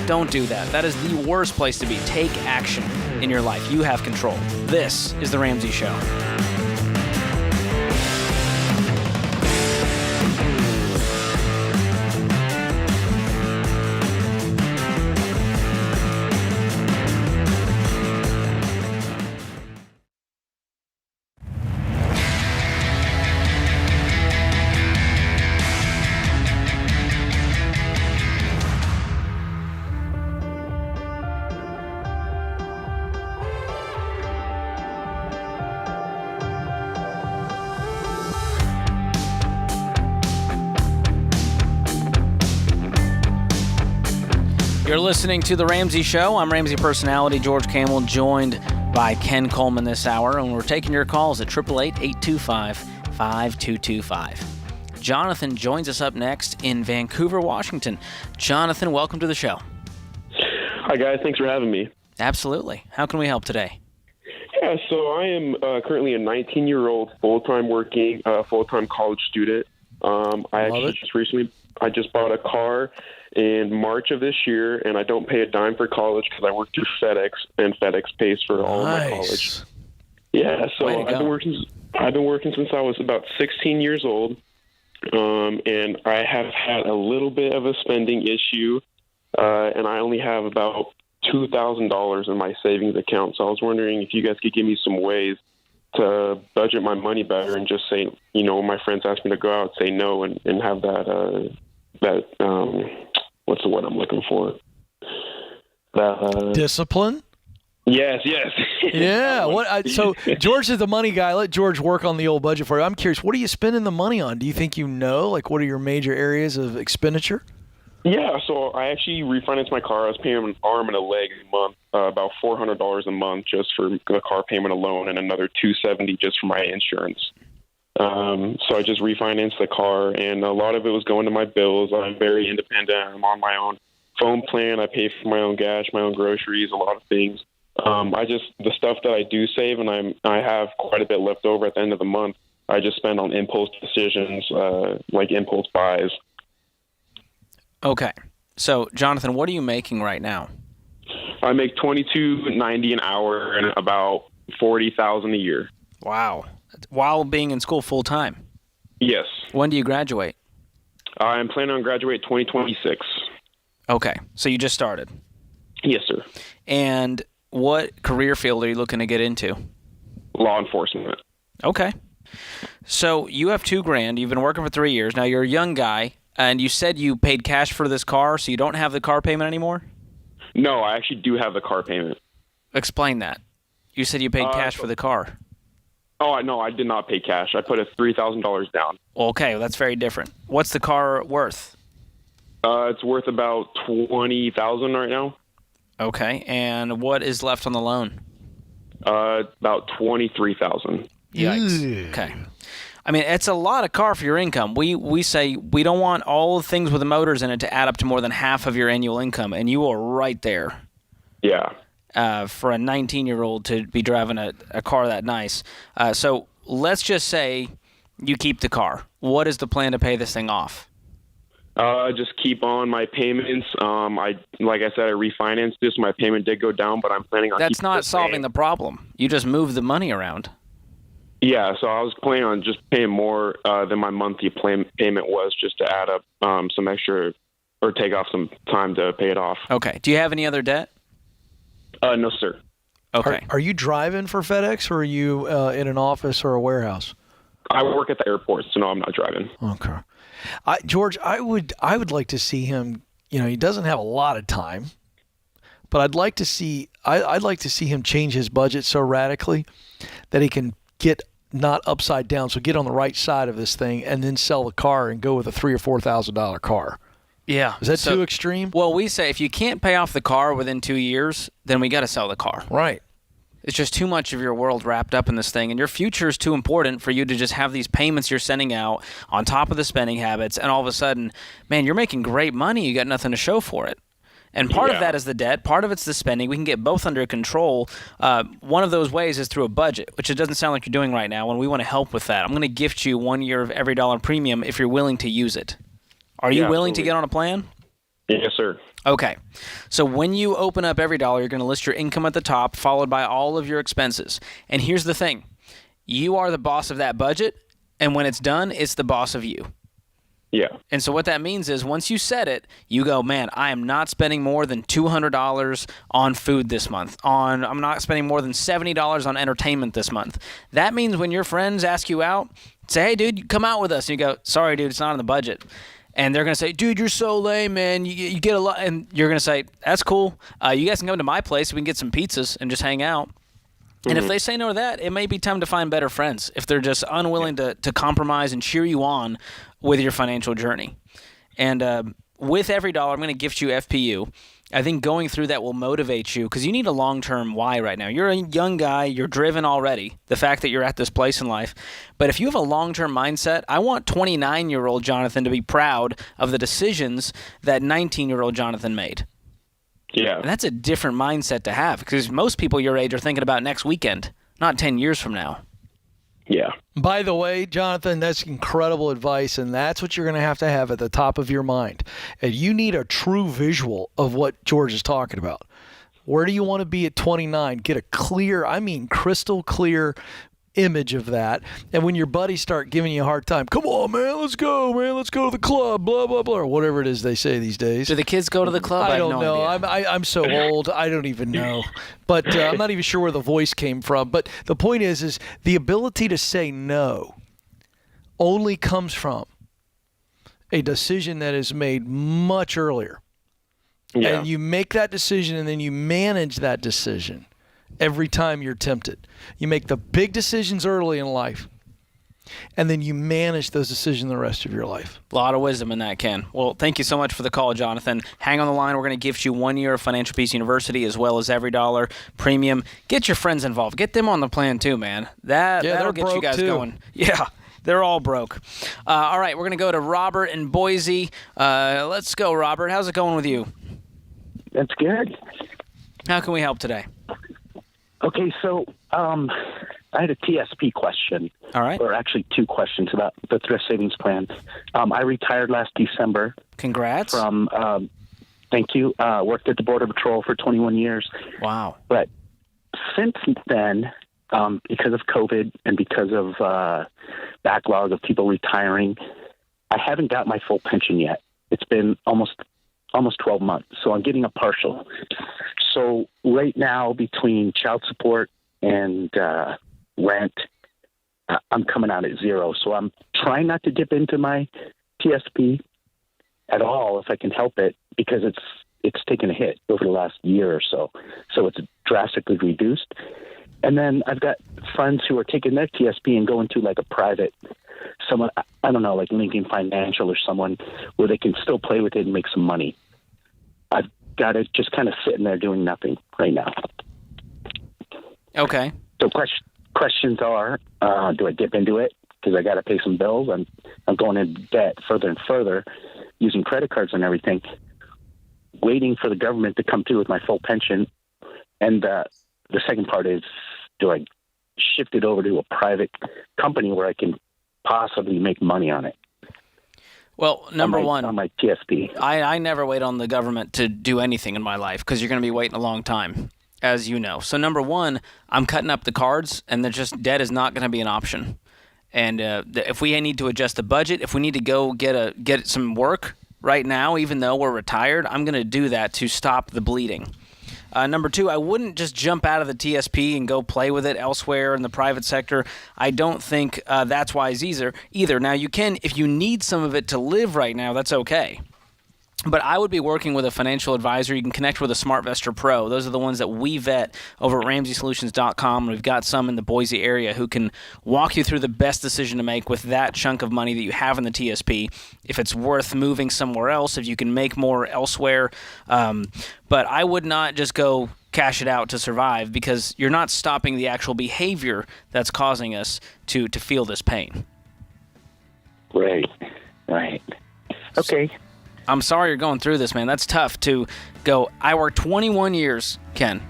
Don't do that. That is the worst place to be. Take action in your life. You have control. This is The Ramsey Show. You're listening to The Ramsey Show. I'm Ramsey personality George Camel, joined by Ken Coleman this hour, and we're taking your calls at 888-825-5225. Jonathan joins us up next in Vancouver, Washington. Jonathan, welcome to the show. Hi, guys. Thanks for having me. Absolutely. How can we help today? Yeah, so I am currently a 19-year-old full-time working, full-time college student. I just bought a car in March of this year, and I don't pay a dime for college because I work through FedEx, and FedEx pays for all of my college. Yeah, so I've been working since I was about 16 years old, and I have had a little bit of a spending issue, and I only have about $2,000 in my savings account. So I was wondering if you guys could give me some ways to budget my money better and just say, you know, when my friends ask me to go out, say no and have that what's the word I'm looking for? Discipline? Yes. Yeah. So George is the money guy. Let George work on the old budget for you. I'm curious, what are you spending the money on? Do you think you know? Like, what are your major areas of expenditure? Yeah, so I actually refinanced my car. I was paying an arm and a leg a month, about $400 a month just for the car payment alone, and another $270 just for my insurance. So I just refinanced the car, and a lot of it was going to my bills. I'm very independent. I'm on my own phone plan. I pay for my own gas, my own groceries, a lot of things. The stuff that I do save, and I have quite a bit left over at the end of the month, I just spend on impulse decisions, like impulse buys. Okay. So, Jonathan, what are you making right now? I make $22.90 an hour and about $40,000 a year. Wow. While being in school full time? Yes. When do you graduate? I'm planning on graduating 2026. Okay. So you just started? Yes, sir. And what career field are you looking to get into? Law enforcement. Okay. So you have $2,000. You've been working for 3 years. Now you're a young guy, and you said you paid cash for this car, so you don't have the car payment anymore? No, I actually do have the car payment. Explain that. You said you paid cash for the car. Oh, no, I did not pay cash. I put $3,000 down. Okay, well, that's very different. What's the car worth? It's worth about $20,000 right now. Okay, and what is left on the loan? About $23,000. Yikes. Okay. I mean, it's a lot of car for your income. We say we don't want all the things with the motors in it to add up to more than half of your annual income, and you are right there. Yeah. For a 19-year-old to be driving a car that nice. So let's just say you keep the car. What is the plan to pay this thing off? Just keep on my payments. Like I said, I refinanced this. My payment did go down, but I'm planning on. That's not solving the problem. You just move the money around. Yeah, so I was planning on just paying more than my monthly payment was, just to add up some extra or take off some time to pay it off. Okay. Do you have any other debt? No, sir. Okay. Are you driving for FedEx, or are you in an office or a warehouse? I work at the airport, so no, I'm not driving. Okay. George, I would like to see him. You know, he doesn't have a lot of time, but I'd like to see him change his budget so radically that he can get not upside down, so get on the right side of this thing, and then sell the car and go with a $3,000 or $4,000 car. Yeah. Is that too extreme? Well, we say if you can't pay off the car within 2 years, then we got to sell the car. Right. It's just too much of your world wrapped up in this thing, and your future is too important for you to just have these payments you're sending out on top of the spending habits, and all of a sudden, man, you're making great money. You got nothing to show for it. And part of that is the debt. Part of it's the spending. We can get both under control. One of those ways is through a budget, which it doesn't sound like you're doing right now, and we want to help with that. I'm going to gift you 1 year of every dollar premium if you're willing to use it. Are you willing to get on a plan? Yes, sir. Okay. So when you open up every dollar, you're going to list your income at the top, followed by all of your expenses. And here's the thing. You are the boss of that budget, and when it's done, it's the boss of you. Yeah. And so what that means is once you set it, you go, man, I am not spending more than $200 on food this month. I'm not spending more than $70 on entertainment this month. That means when your friends ask you out, say, hey, dude, come out with us. And you go, sorry, dude, it's not in the budget. And they're going to say, dude, you're so lame, man. You get a lot. And you're going to say, that's cool. You guys can come to my place. We can get some pizzas and just hang out. And if they say no to that, it may be time to find better friends if they're just unwilling to compromise and cheer you on with your financial journey. And with every dollar, I'm going to gift you FPU. I think going through that will motivate you because you need a long-term why right now. You're a young guy. You're driven already, the fact that you're at this place in life. But if you have a long-term mindset, I want 29-year-old Jonathan to be proud of the decisions that 19-year-old Jonathan made. Yeah. And that's a different mindset to have because most people your age are thinking about next weekend, not 10 years from now. Yeah. By the way, Jonathan, that's incredible advice, and that's what you're going to have at the top of your mind. And you need a true visual of what George is talking about. Where do you want to be at 29? Get a clear, crystal clear image of that. And when your buddies start giving you a hard time, come on, man, let's go to the club, blah, blah, blah, or whatever it is they say these days. Do the kids go to the club? I don't know. Idea. I'm so old, I don't even know. But I'm not even sure where the voice came from. But the point is the ability to say no only comes from a decision that is made much earlier. Yeah. And you make that decision and then you manage that decision every time you're tempted. You make the big decisions early in life, and then you manage those decisions the rest of your life. A lot of wisdom in that, Ken. Well, thank you so much for the call, Jonathan. Hang on the line. We're going to gift you 1 year of Financial Peace University as well as every dollar premium. Get your friends involved. Get them on the plan too, man. That'll get you guys going. Yeah, they're all broke. All right, we're going to go to Robert in Boise. Let's go, Robert. How's it going with you? That's good. How can we help today? Okay, so I had a TSP question. All right. Or actually two questions about the thrift savings plan. I retired last December. Congrats. Thank you. Worked at the Border Patrol for 21 years. Wow. But since then, because of COVID and because of backlog of people retiring, I haven't got my full pension yet. It's been almost 12 months, so I'm getting a partial. So right now, between child support and rent, I'm coming out at zero. So I'm trying not to dip into my TSP at all if I can help it, because it's taken a hit over the last year or so. So it's drastically reduced. And then I've got friends who are taking their TSP and going to like a private, someone, I don't know, like Lincoln Financial or someone where they can still play with it and make some money. I've got it just kind of sitting there doing nothing right now. Okay. So questions are, do I dip into it? Because I got to pay some bills. I'm going into debt further and further using credit cards and everything, waiting for the government to come through with my full pension. And the second part is, do I shift it over to a private company where I can possibly make money on it? Well, number one, on my TSP. I never wait on the government to do anything in my life because you're going to be waiting a long time, as you know. So number one, I'm cutting up the cards, and debt is not going to be an option. And if we need to adjust the budget, if we need to go get some work right now, even though we're retired, I'm going to do that to stop the bleeding. Number two, I wouldn't just jump out of the TSP and go play with it elsewhere in the private sector. I don't think that's wise either. Now, you can, if you need some of it to live right now, that's okay. But I would be working with a financial advisor. You can connect with a SmartVestor Pro. Those are the ones that we vet over at RamseySolutions.com. We've got some in the Boise area who can walk you through the best decision to make with that chunk of money that you have in the TSP, if it's worth moving somewhere else, if you can make more elsewhere. But I would not just go cash it out to survive, because you're not stopping the actual behavior that's causing us to feel this pain. Right. Okay. I'm sorry you're going through this, man. That's tough to go. I worked 21 years, Ken,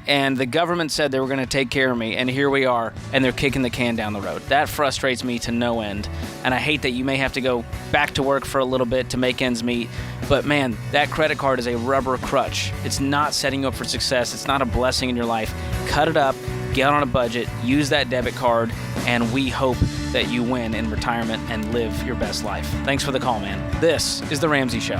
and the government said they were going to take care of me, and here we are, and they're kicking the can down the road. That frustrates me to no end, and I hate that you may have to go back to work for a little bit to make ends meet. But, man, that credit card is a rubber crutch. It's not setting you up for success. It's not a blessing in your life. Cut it up. Get on a budget. Use that debit card, and we hope that you win in retirement and live your best life. Thanks for the call, man. This is The Ramsey Show.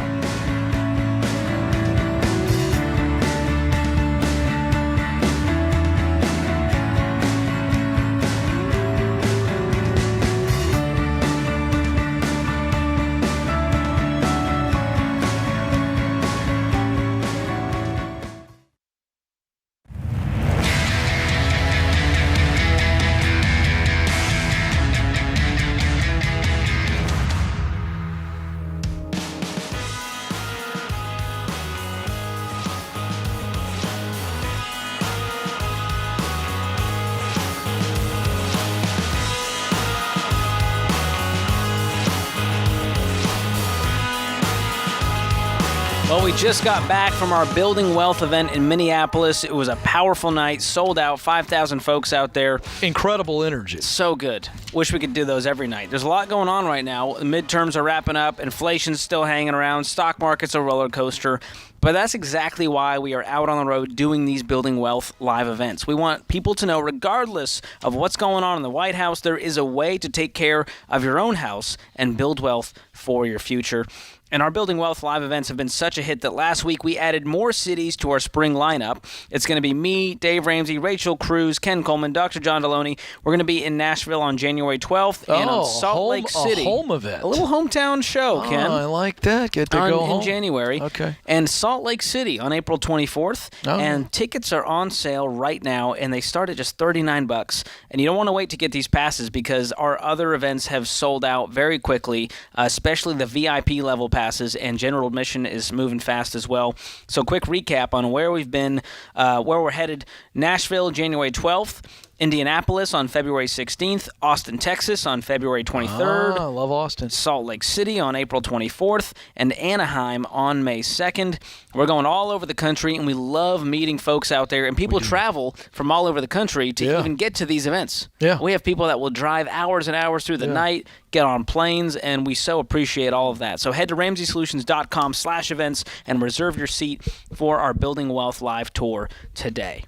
Well, we just got back from our Building Wealth event in Minneapolis. It was a powerful night, sold out, 5,000 folks out there. Incredible energy. So good. Wish we could do those every night. There's a lot going on right now. The midterms are wrapping up. Inflation's still hanging around. Stock market's a roller coaster. But that's exactly why we are out on the road doing these Building Wealth live events. We want people to know, regardless of what's going on in the White House, there is a way to take care of your own house and build wealth for your future. And our Building Wealth live events have been such a hit that last week we added more cities to our spring lineup. It's going to be me, Dave Ramsey, Rachel Cruz, Ken Coleman, Dr. John Deloney. We're going to be in Nashville on January 12th and on Salt Lake City. A home event. A little hometown show, Ken. I like that. Get to go home. In January. Okay. And Salt Lake City on April 24th. Oh. And tickets are on sale right now, and they start at just $39. And you don't want to wait to get these passes because our other events have sold out very quickly, especially the VIP level passes, and general admission is moving fast as well. So quick recap on where we've been, where we're headed. Nashville, January 12th. Indianapolis on February 16th, Austin, Texas on February 23rd. I love Austin. Salt Lake City on April 24th, and Anaheim on May 2nd. We're going all over the country, and we love meeting folks out there. And people travel from all over the country to even get to these events. Yeah. We have people that will drive hours and hours through the night, get on planes, and we so appreciate all of that. So head to RamseySolutions.com/events and reserve your seat for our Building Wealth Live Tour today.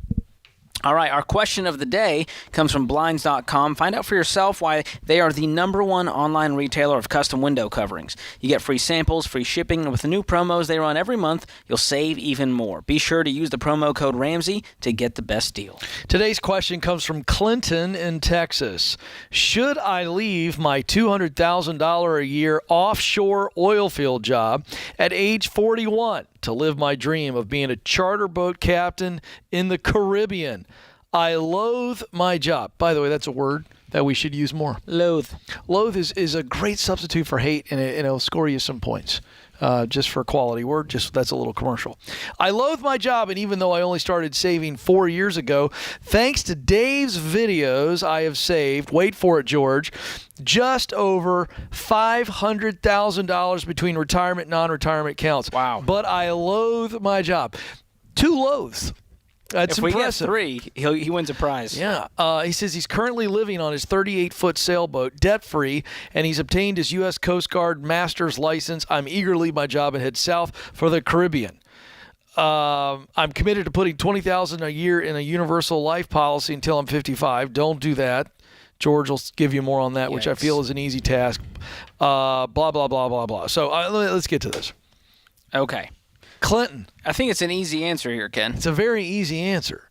All right, our question of the day comes from Blinds.com. Find out for yourself why they are the #1 online retailer of custom window coverings. You get free samples, free shipping, and with the new promos they run every month, you'll save even more. Be sure to use the promo code Ramsey to get the best deal. Today's question comes from Clinton in Texas. Should I leave my $200,000 a year offshore oil field job at age 41 to live my dream of being a charter boat captain in the Caribbean? I loathe my job. By the way, that's a word that we should use more. Loathe. Loathe is a great substitute for hate, and it'll score you some points. Just for a quality word, that's a little commercial. I loathe my job, and even though I only started saving 4 years ago, thanks to Dave's videos, I have saved, wait for it, George, just over $500,000 between retirement and non-retirement counts. Wow. But I loathe my job. 2 loathes. That's if we impressive. get 3, he wins a prize. Yeah. He says he's currently living on his 38-foot sailboat, debt-free, and he's obtained his U.S. Coast Guard master's license. I'm eager to leave my job and head south for the Caribbean. I'm committed to putting $20,000 a year in a universal life policy until I'm 55. Don't do that. George will give you more on that, which I feel is an easy task. Blah, blah, blah, blah, blah. So let's get to this. Okay. Clinton. I think it's an easy answer here, Ken. It's a very easy answer.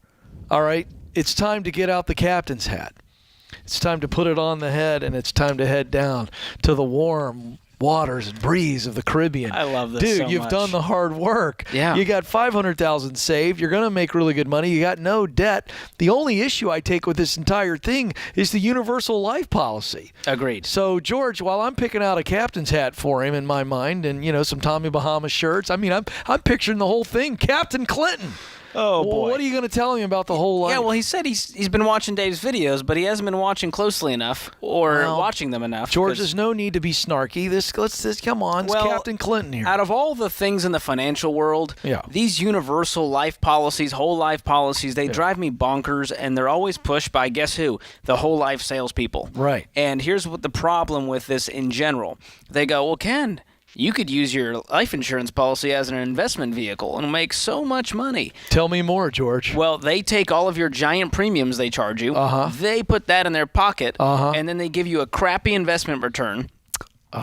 All right. It's time to get out the captain's hat. It's time to put it on the head, and it's time to head down to the warm waters and breeze of the Caribbean. I love this Dude, so you've much. done the hard work. Yeah. You got $500,000 saved. You're going to make really good money. You got no debt. The only issue I take with this entire thing is the universal life policy. Agreed. So, George, while I'm picking out a captain's hat for him in my mind and, some Tommy Bahama shirts, I mean, I'm picturing the whole thing. Captain Clinton. Oh, boy. What are you going to tell him about the whole life? Yeah, well, he said he's been watching Dave's videos, but he hasn't been watching closely enough or watching them enough. George, there's no need to be snarky. Let's come on. It's Captain Clinton here. Out of all the things in the financial world, these universal life policies, whole life policies, they drive me bonkers, and they're always pushed by, guess who? The whole life salespeople. Right. And here's what the problem with this in general. They go, well, Ken, you could use your life insurance policy as an investment vehicle and make so much money. Tell me more, George. Well, they take all of your giant premiums they charge you, they put that in their pocket, and then they give you a crappy investment return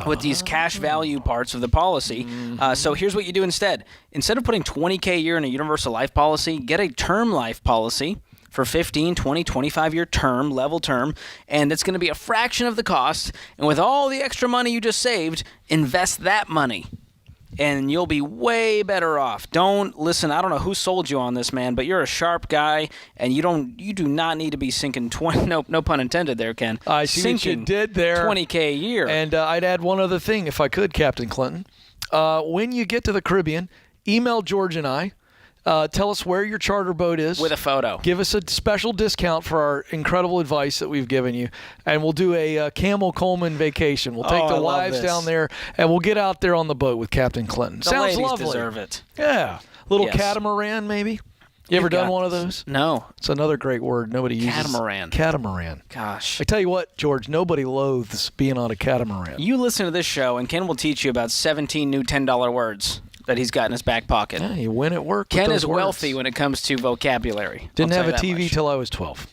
with these cash value parts of the policy. So here's what you do instead. Instead of putting $20K a year in a universal life policy, get a term life policy for 15, 20, 25-year term, level term, and it's going to be a fraction of the cost. And with all the extra money you just saved, invest that money, and you'll be way better off. Don't listen. I don't know who sold you on this, man, but you're a sharp guy, and you do not need to be sinking 20. No pun intended there, Ken. I see what you did there. $20K a year. And I'd add one other thing, if I could, Captain Clinton. When you get to the Caribbean, email George and I. Tell us where your charter boat is. With a photo. Give us a special discount for our incredible advice that we've given you. And we'll do a Camel Coleman vacation. We'll take the wives down there, and we'll get out there on the boat with Captain Clinton. The Sounds ladies lovely. deserve it. Yeah. Little catamaran, maybe? You ever done one of those? No. It's another great word nobody uses. Catamaran. Catamaran. Gosh. I tell you what, George, nobody loathes being on a catamaran. You listen to this show, and Ken will teach you about 17 new $10 words that he's got in his back pocket. Yeah, you win at work. Ken with is those words. wealthy when it comes to vocabulary. Didn't I'll have a tell you that TV much. till I was 12.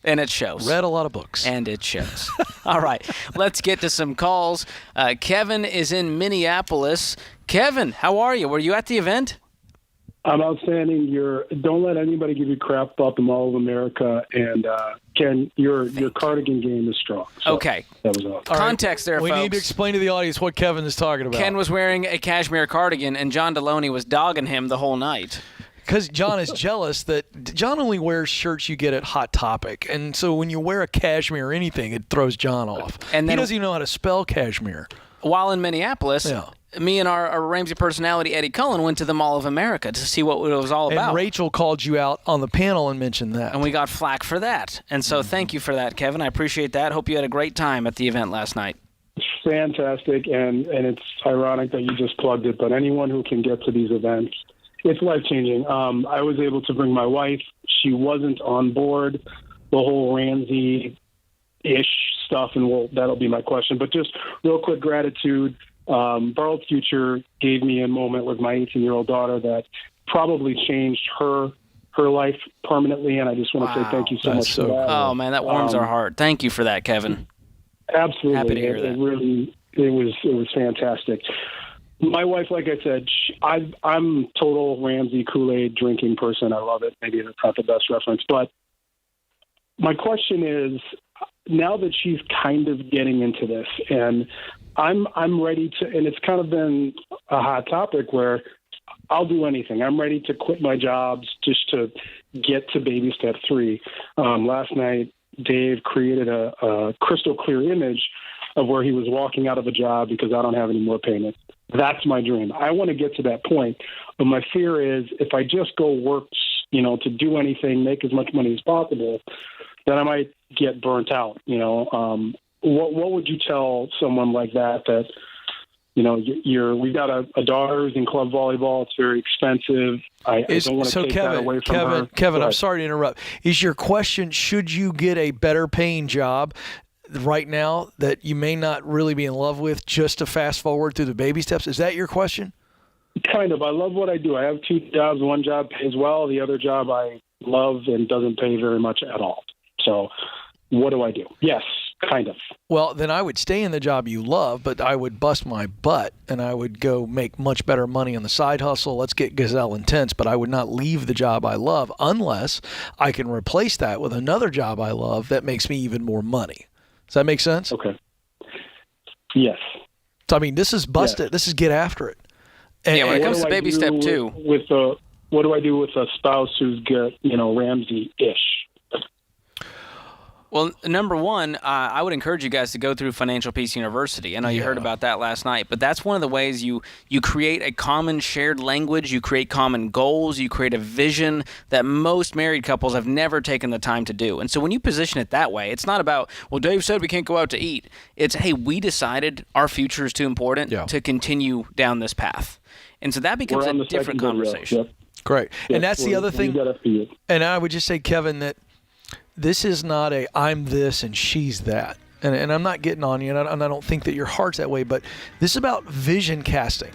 And it shows. Read a lot of books. And it shows. All right, let's get to some calls. Kevin is in Minneapolis. Kevin, how are you? Were you at the event? I'm outstanding. Don't let anybody give you crap about the Mall of America. And Ken, your cardigan game is strong. So okay. That was all. Context there, we folks. need to explain to the audience what Kevin is talking about. Ken was wearing a cashmere cardigan, and John Deloney was dogging him the whole night. Because John is jealous that John only wears shirts you get at Hot Topic. And so when you wear a cashmere or anything, it throws John off. And then, he doesn't even know how to spell cashmere. While in Minneapolis, me and our Ramsey personality, Eddie Cullen, went to the Mall of America to see what it was all about. And Rachel called you out on the panel and mentioned that. And we got flack for that. And so thank you for that, Kevin. I appreciate that. Hope you had a great time at the event last night. Fantastic. And it's ironic that you just plugged it, but anyone who can get to these events, it's life-changing. I was able to bring my wife. She wasn't on board the whole Ramsey-ish stuff, and that'll be my question. But just real quick gratitude. Borrowed Future gave me a moment with my 18-year-old daughter that probably changed her life permanently, and I just want to say thank you so much for that. Oh, man, that warms our heart. Thank you for that, Kevin. Absolutely. Happy to hear that. It was fantastic. My wife, like I said, I'm total Ramsey Kool-Aid drinking person. I love it. Maybe that's not the best reference, but my question is, now that she's kind of getting into this, and I'm ready to, and it's kind of been a hot topic where I'll do anything. I'm ready to quit my jobs just to get to baby step 3. Last night, Dave created a crystal clear image of where he was walking out of a job because I don't have any more payments. That's my dream. I want to get to that point. But my fear is if I just go work, to do anything, make as much money as possible, then I might get burnt out. What would you tell someone like that we've got a daughter who's in club volleyball. It's very expensive. I don't want to take that away from her. Kevin, I'm sorry to interrupt. Is your question, should you get a better paying job right now that you may not really be in love with just to fast forward through the baby steps? Is that your question? Kind of. I love what I do. I have 2 jobs. One job pays well. The other job I love and doesn't pay very much at all. So what do I do? Yes, kind of. Well, then I would stay in the job you love, but I would bust my butt and I would go make much better money on the side hustle. Let's get gazelle intense, but I would not leave the job I love unless I can replace that with another job I love that makes me even more money. Does that make sense? Okay. Yes. So, I mean, this is busted. Yes. This is get after it. And when it comes to baby step 2. What do I do with a spouse who's got, Ramsey-ish? Well, number one, I would encourage you guys to go through Financial Peace University. I know you heard about that last night, but that's one of the ways you create a common shared language, you create common goals, you create a vision that most married couples have never taken the time to do. And so when you position it that way, it's not about, well, Dave said we can't go out to eat. It's, hey, we decided our future is too important to continue down this path. And so that becomes a different conversation. Yep. Great. Yep. And that's the other thing. And I would just say, Kevin, that this is not a I'm this and she's that. And I'm not getting on you, and I don't think that your heart's that way, but this is about vision casting.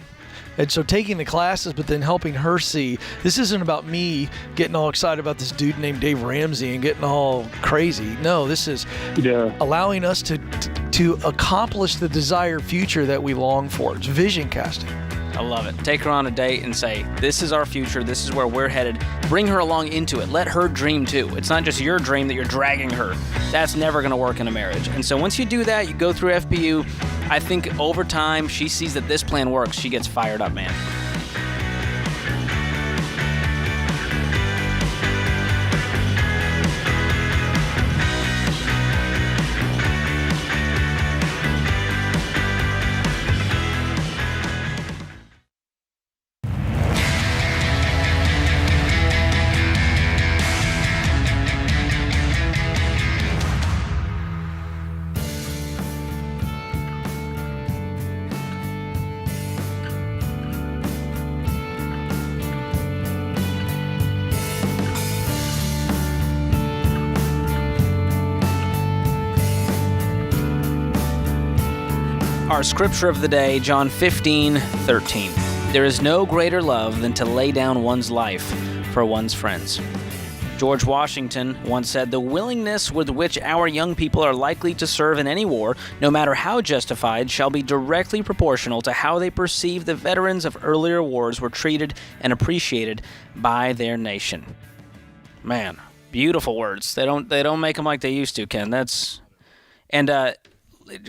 And so taking the classes, but then helping her see, this isn't about me getting all excited about this dude named Dave Ramsey and getting all crazy. No, this is allowing us to accomplish the desired future that we long for. It's vision casting. I love it. Take her on a date and say, this is our future. This is where we're headed. Bring her along into it. Let her dream too. It's not just your dream that you're dragging her. That's never going to work in a marriage. And so once you do that, you go through FPU. I think over time, she sees that this plan works. She gets fired up, man. Our scripture of the day, John 15:13. There is no greater love than to lay down one's life for one's friends. George Washington once said, the willingness with which our young people are likely to serve in any war, no matter how justified, shall be directly proportional to how they perceive the veterans of earlier wars were treated and appreciated by their nation. Man, beautiful words. They don't make them like they used to, Ken.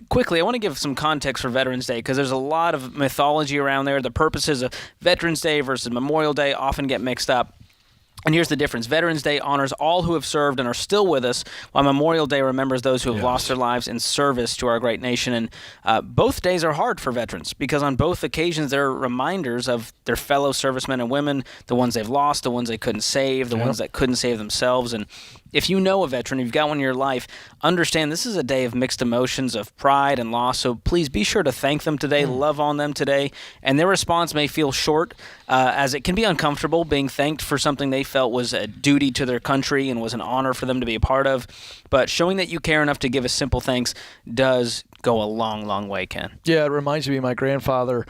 Quickly, I want to give some context for Veterans Day because there's a lot of mythology around there. The purposes of Veterans Day versus Memorial Day often get mixed up. And here's the difference. Veterans Day honors all who have served and are still with us, while Memorial Day remembers those who have lost their lives in service to our great nation. And both days are hard for veterans because on both occasions they're reminders of their fellow servicemen and women, the ones they've lost, the ones they couldn't save, the ones that couldn't save themselves. And if you know a veteran, you've got one in your life, understand this is a day of mixed emotions, of pride and loss. So please be sure to thank them today, love on them today. And their response may feel short, as it can be uncomfortable being thanked for something they felt was a duty to their country and was an honor for them to be a part of. But showing that you care enough to give a simple thanks does go a long, long way, Ken. Yeah, it reminds me of my grandfather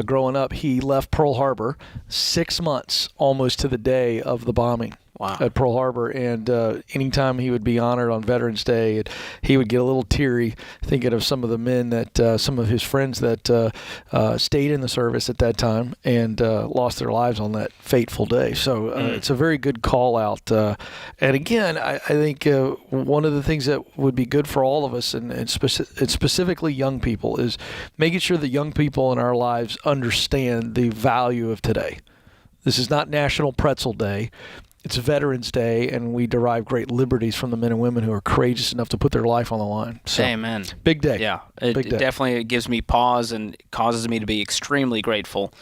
growing up. He left Pearl Harbor 6 months almost to the day of the bombing. at Pearl Harbor, and anytime he would be honored on Veterans Day, he would get a little teary thinking of some of the men that some of his friends that stayed in the service at that time and lost their lives on that fateful day. So it's a very good call out. And again, I think one of the things that would be good for all of us, and specifically young people, is making sure that young people in our lives understand the value of today. This is not National Pretzel Day. It's Veterans Day, and we derive great liberties from the men and women who are courageous enough to put their life on the line. So, amen. Big day. Yeah, it definitely gives me pause and causes me to be extremely grateful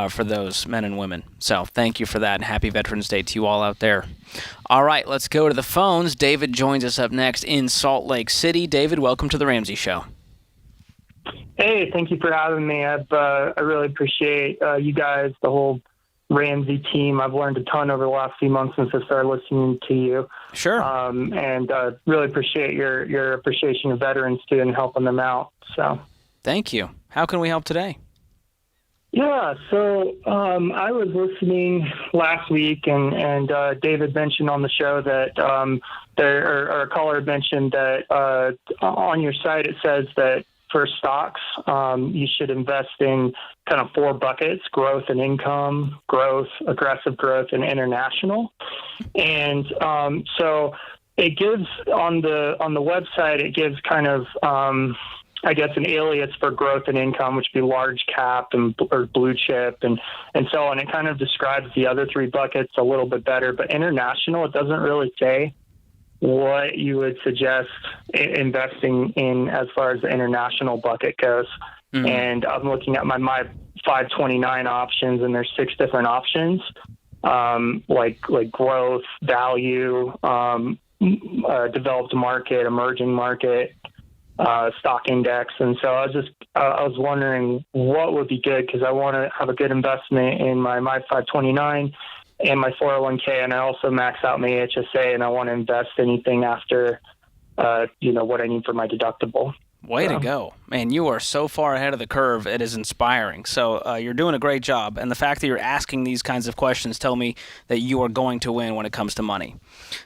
for those men and women. So thank you for that, and happy Veterans Day to you all out there. All right, let's go to the phones. David joins us up next in Salt Lake City. David, welcome to the Ramsey Show. Hey, thank you for having me. I really appreciate you guys, the whole Ramsey team. I've learned a ton over the last few months since I started listening to you. Sure. And really appreciate your appreciation of veterans too and helping them out. So thank you. How can we help today? Yeah, so I was listening last week, and David mentioned on the show that a caller mentioned that on your site it says that for stocks, you should invest in kind of 4 buckets: growth and income, growth, aggressive growth, and international. And so it gives on the website, it gives kind of I guess an alias for growth and income, which would be large cap or blue chip and so on. It kind of describes the other 3 buckets a little bit better, but international, it doesn't really say what you would suggest investing in as far as the international bucket goes. Mm-hmm. And I'm looking at my 529 options, and there's 6 different options, like growth, value, developed market, emerging market, stock index. And so I was wondering what would be good, because I want to have a good investment in my 529 and my 401k, and I also max out my HSA, and I want to invest anything after, what I need for my deductible. Way to go. Man, you are so far ahead of the curve. It is inspiring. So you're doing a great job. And the fact that you're asking these kinds of questions tell me that you are going to win when it comes to money.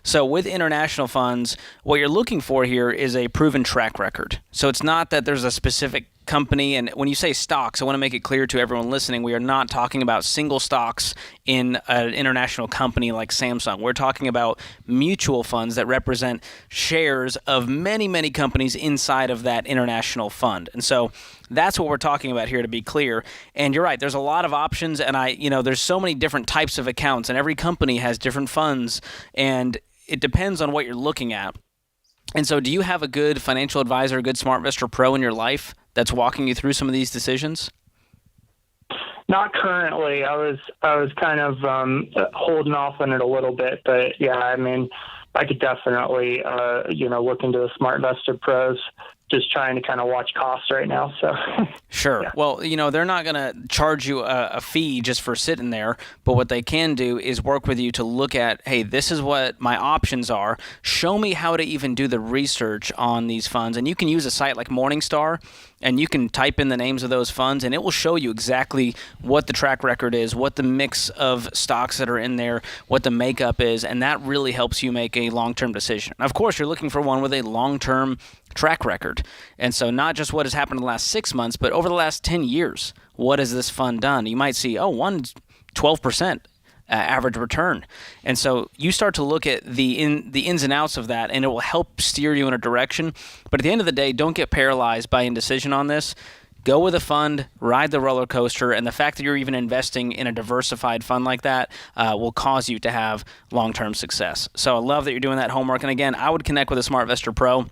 So with international funds, what you're looking for here is a proven track record. So it's not that there's a specific company, and when you say stocks, I want to make it clear to everyone listening, we are not talking about single stocks in an international company like Samsung. We're talking about mutual funds that represent shares of many, many companies inside of that international fund. And so that's what we're talking about here, to be clear. And you're right, there's a lot of options, and there's so many different types of accounts, and every company has different funds, and it depends on what you're looking at. And so do you have a good financial advisor, a good SmartVestor Pro in your life that's walking you through some of these decisions? Not currently. I was kind of holding off on it a little bit, but yeah, I mean, I could definitely look into the SmartVestor Pros. Just trying to kind of watch costs right now. So sure. Yeah. Well, they're not going to charge you a fee just for sitting there, but what they can do is work with you to look at, hey, this is what my options are. Show me how to even do the research on these funds. And you can use a site like Morningstar, and you can type in the names of those funds, and it will show you exactly what the track record is, what the mix of stocks that are in there, what the makeup is, and that really helps you make a long-term decision. Of course, you're looking for one with a long-term track record. And so not just what has happened in the last 6 months, but over the last 10 years, what has this fund done? You might see, one's 12% average return. And so you start to look at the ins and outs of that, and it will help steer you in a direction. But at the end of the day, don't get paralyzed by indecision on this. Go with a fund, ride the roller coaster, and the fact that you're even investing in a diversified fund like that will cause you to have long-term success. So I love that you're doing that homework. And again, I would connect with a SmartVestor Pro.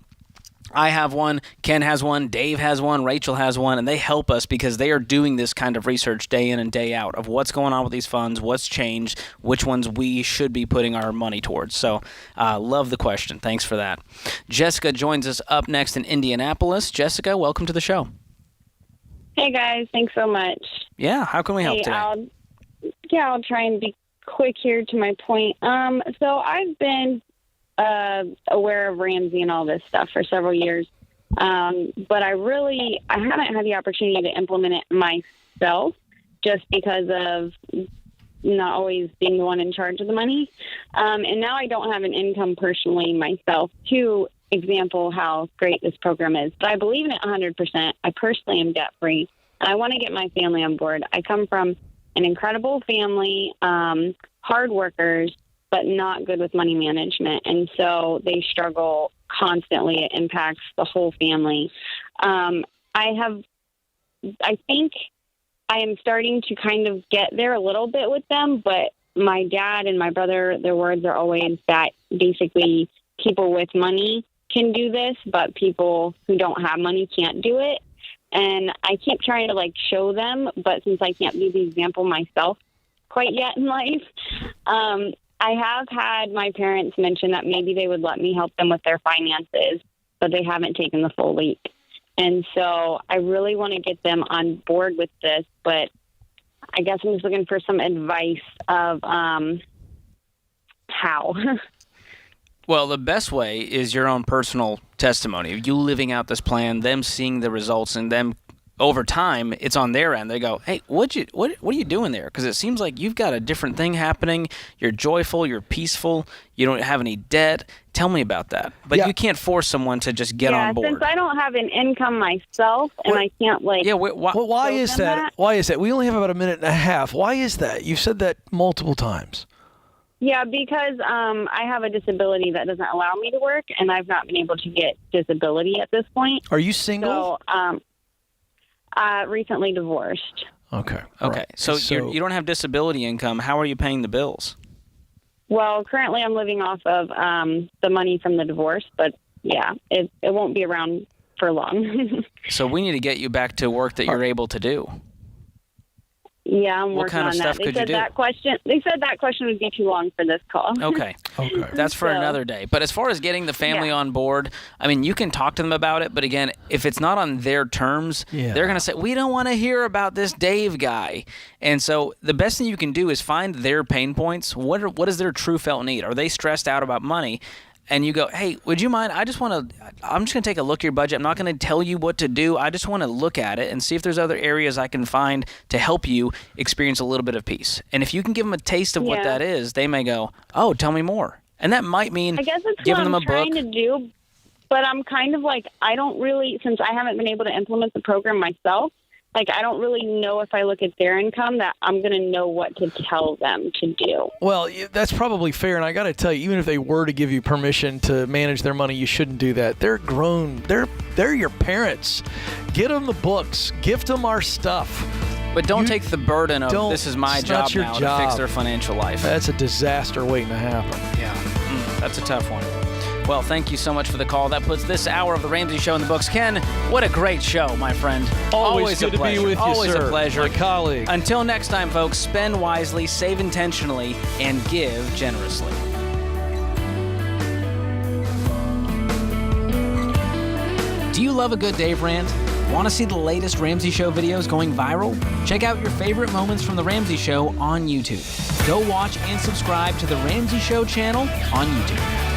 I have one, Ken has one, Dave has one, Rachel has one, and they help us because they are doing this kind of research day in and day out of what's going on with these funds, what's changed, which ones we should be putting our money towards. So love the question. Thanks for that. Jessica joins us up next in Indianapolis. Jessica, welcome to the show. Hey, guys. Thanks so much. Yeah, how can we help today? I'll try and be quick here to my point. So I've been aware of Ramsey and all this stuff for several years. But I haven't had the opportunity to implement it myself just because of not always being the one in charge of the money. And now I don't have an income personally myself to example how great this program is. But I believe in it 100%. I personally am debt-free, and I want to get my family on board. I come from an incredible family, hard workers, but not good with money management. And so they struggle constantly. It impacts the whole family. I think I am starting to kind of get there a little bit with them, but my dad and my brother, their words are always that basically people with money can do this, but people who don't have money can't do it. And I keep trying to like show them, but since I can't be the example myself quite yet in life, I have had my parents mention that maybe they would let me help them with their finances, but they haven't taken the full leap. And so I really want to get them on board with this, but I guess I'm just looking for some advice of how. Well, the best way is your own personal testimony. You living out this plan, them seeing the results, and them over time, it's on their end. They go, hey, what are you doing there? Because it seems like you've got a different thing happening. You're joyful. You're peaceful. You don't have any debt. Tell me about that. But you can't force someone to just get on board. Since I don't have an income myself, and I can't like. Yeah, why is that? Why is that? We only have about a minute and a half. Why is that? You've said that multiple times. Yeah, because I have a disability that doesn't allow me to work, and I've not been able to get disability at this point. Are you single? So, recently divorced. Okay. Okay. So you don't have disability income. How are you paying the bills? Well, currently I'm living off of the money from the divorce, but yeah, it won't be around for long. So we need to get you back to work that you're able to do. Yeah, I'm what working kind on of stuff that. could you do? They said that question would be too long for this call. Okay. That's for another day. But as far as getting the family on board, I mean, you can talk to them about it, but again, if it's not on their terms, they're going to say, we don't want to hear about this Dave guy. And so the best thing you can do is find their pain points. What is their true felt need? Are they stressed out about money? And you go, hey, would you mind? I'm just going to take a look at your budget. I'm not going to tell you what to do. I just want to look at it and see if there's other areas I can find to help you experience a little bit of peace. And if you can give them a taste of what that is, they may go, oh, tell me more. And that might mean I guess it's giving them a what I'm book. trying to do, but I'm kind of like, I don't really, since I haven't been able to implement the program myself, like, I don't really know if I look at their income that I'm going to know what to tell them to do. Well, that's probably fair. And I got to tell you, even if they were to give you permission to manage their money, you shouldn't do that. They're grown. They're your parents. Get them the books. Gift them our stuff. But don't take the burden of this is my job now to fix their financial life. That's a disaster waiting to happen. Yeah, that's a tough one. Well, thank you so much for the call. That puts this hour of the Ramsey Show in the books. Ken, what a great show, my friend. Always good a to be with you, Always sir. a pleasure. My colleague. Until next time, folks, spend wisely, save intentionally, and give generously. Do you love a good Dave Rant? Want to see the latest Ramsey Show videos going viral? Check out your favorite moments from The Ramsey Show on YouTube. Go watch and subscribe to The Ramsey Show channel on YouTube.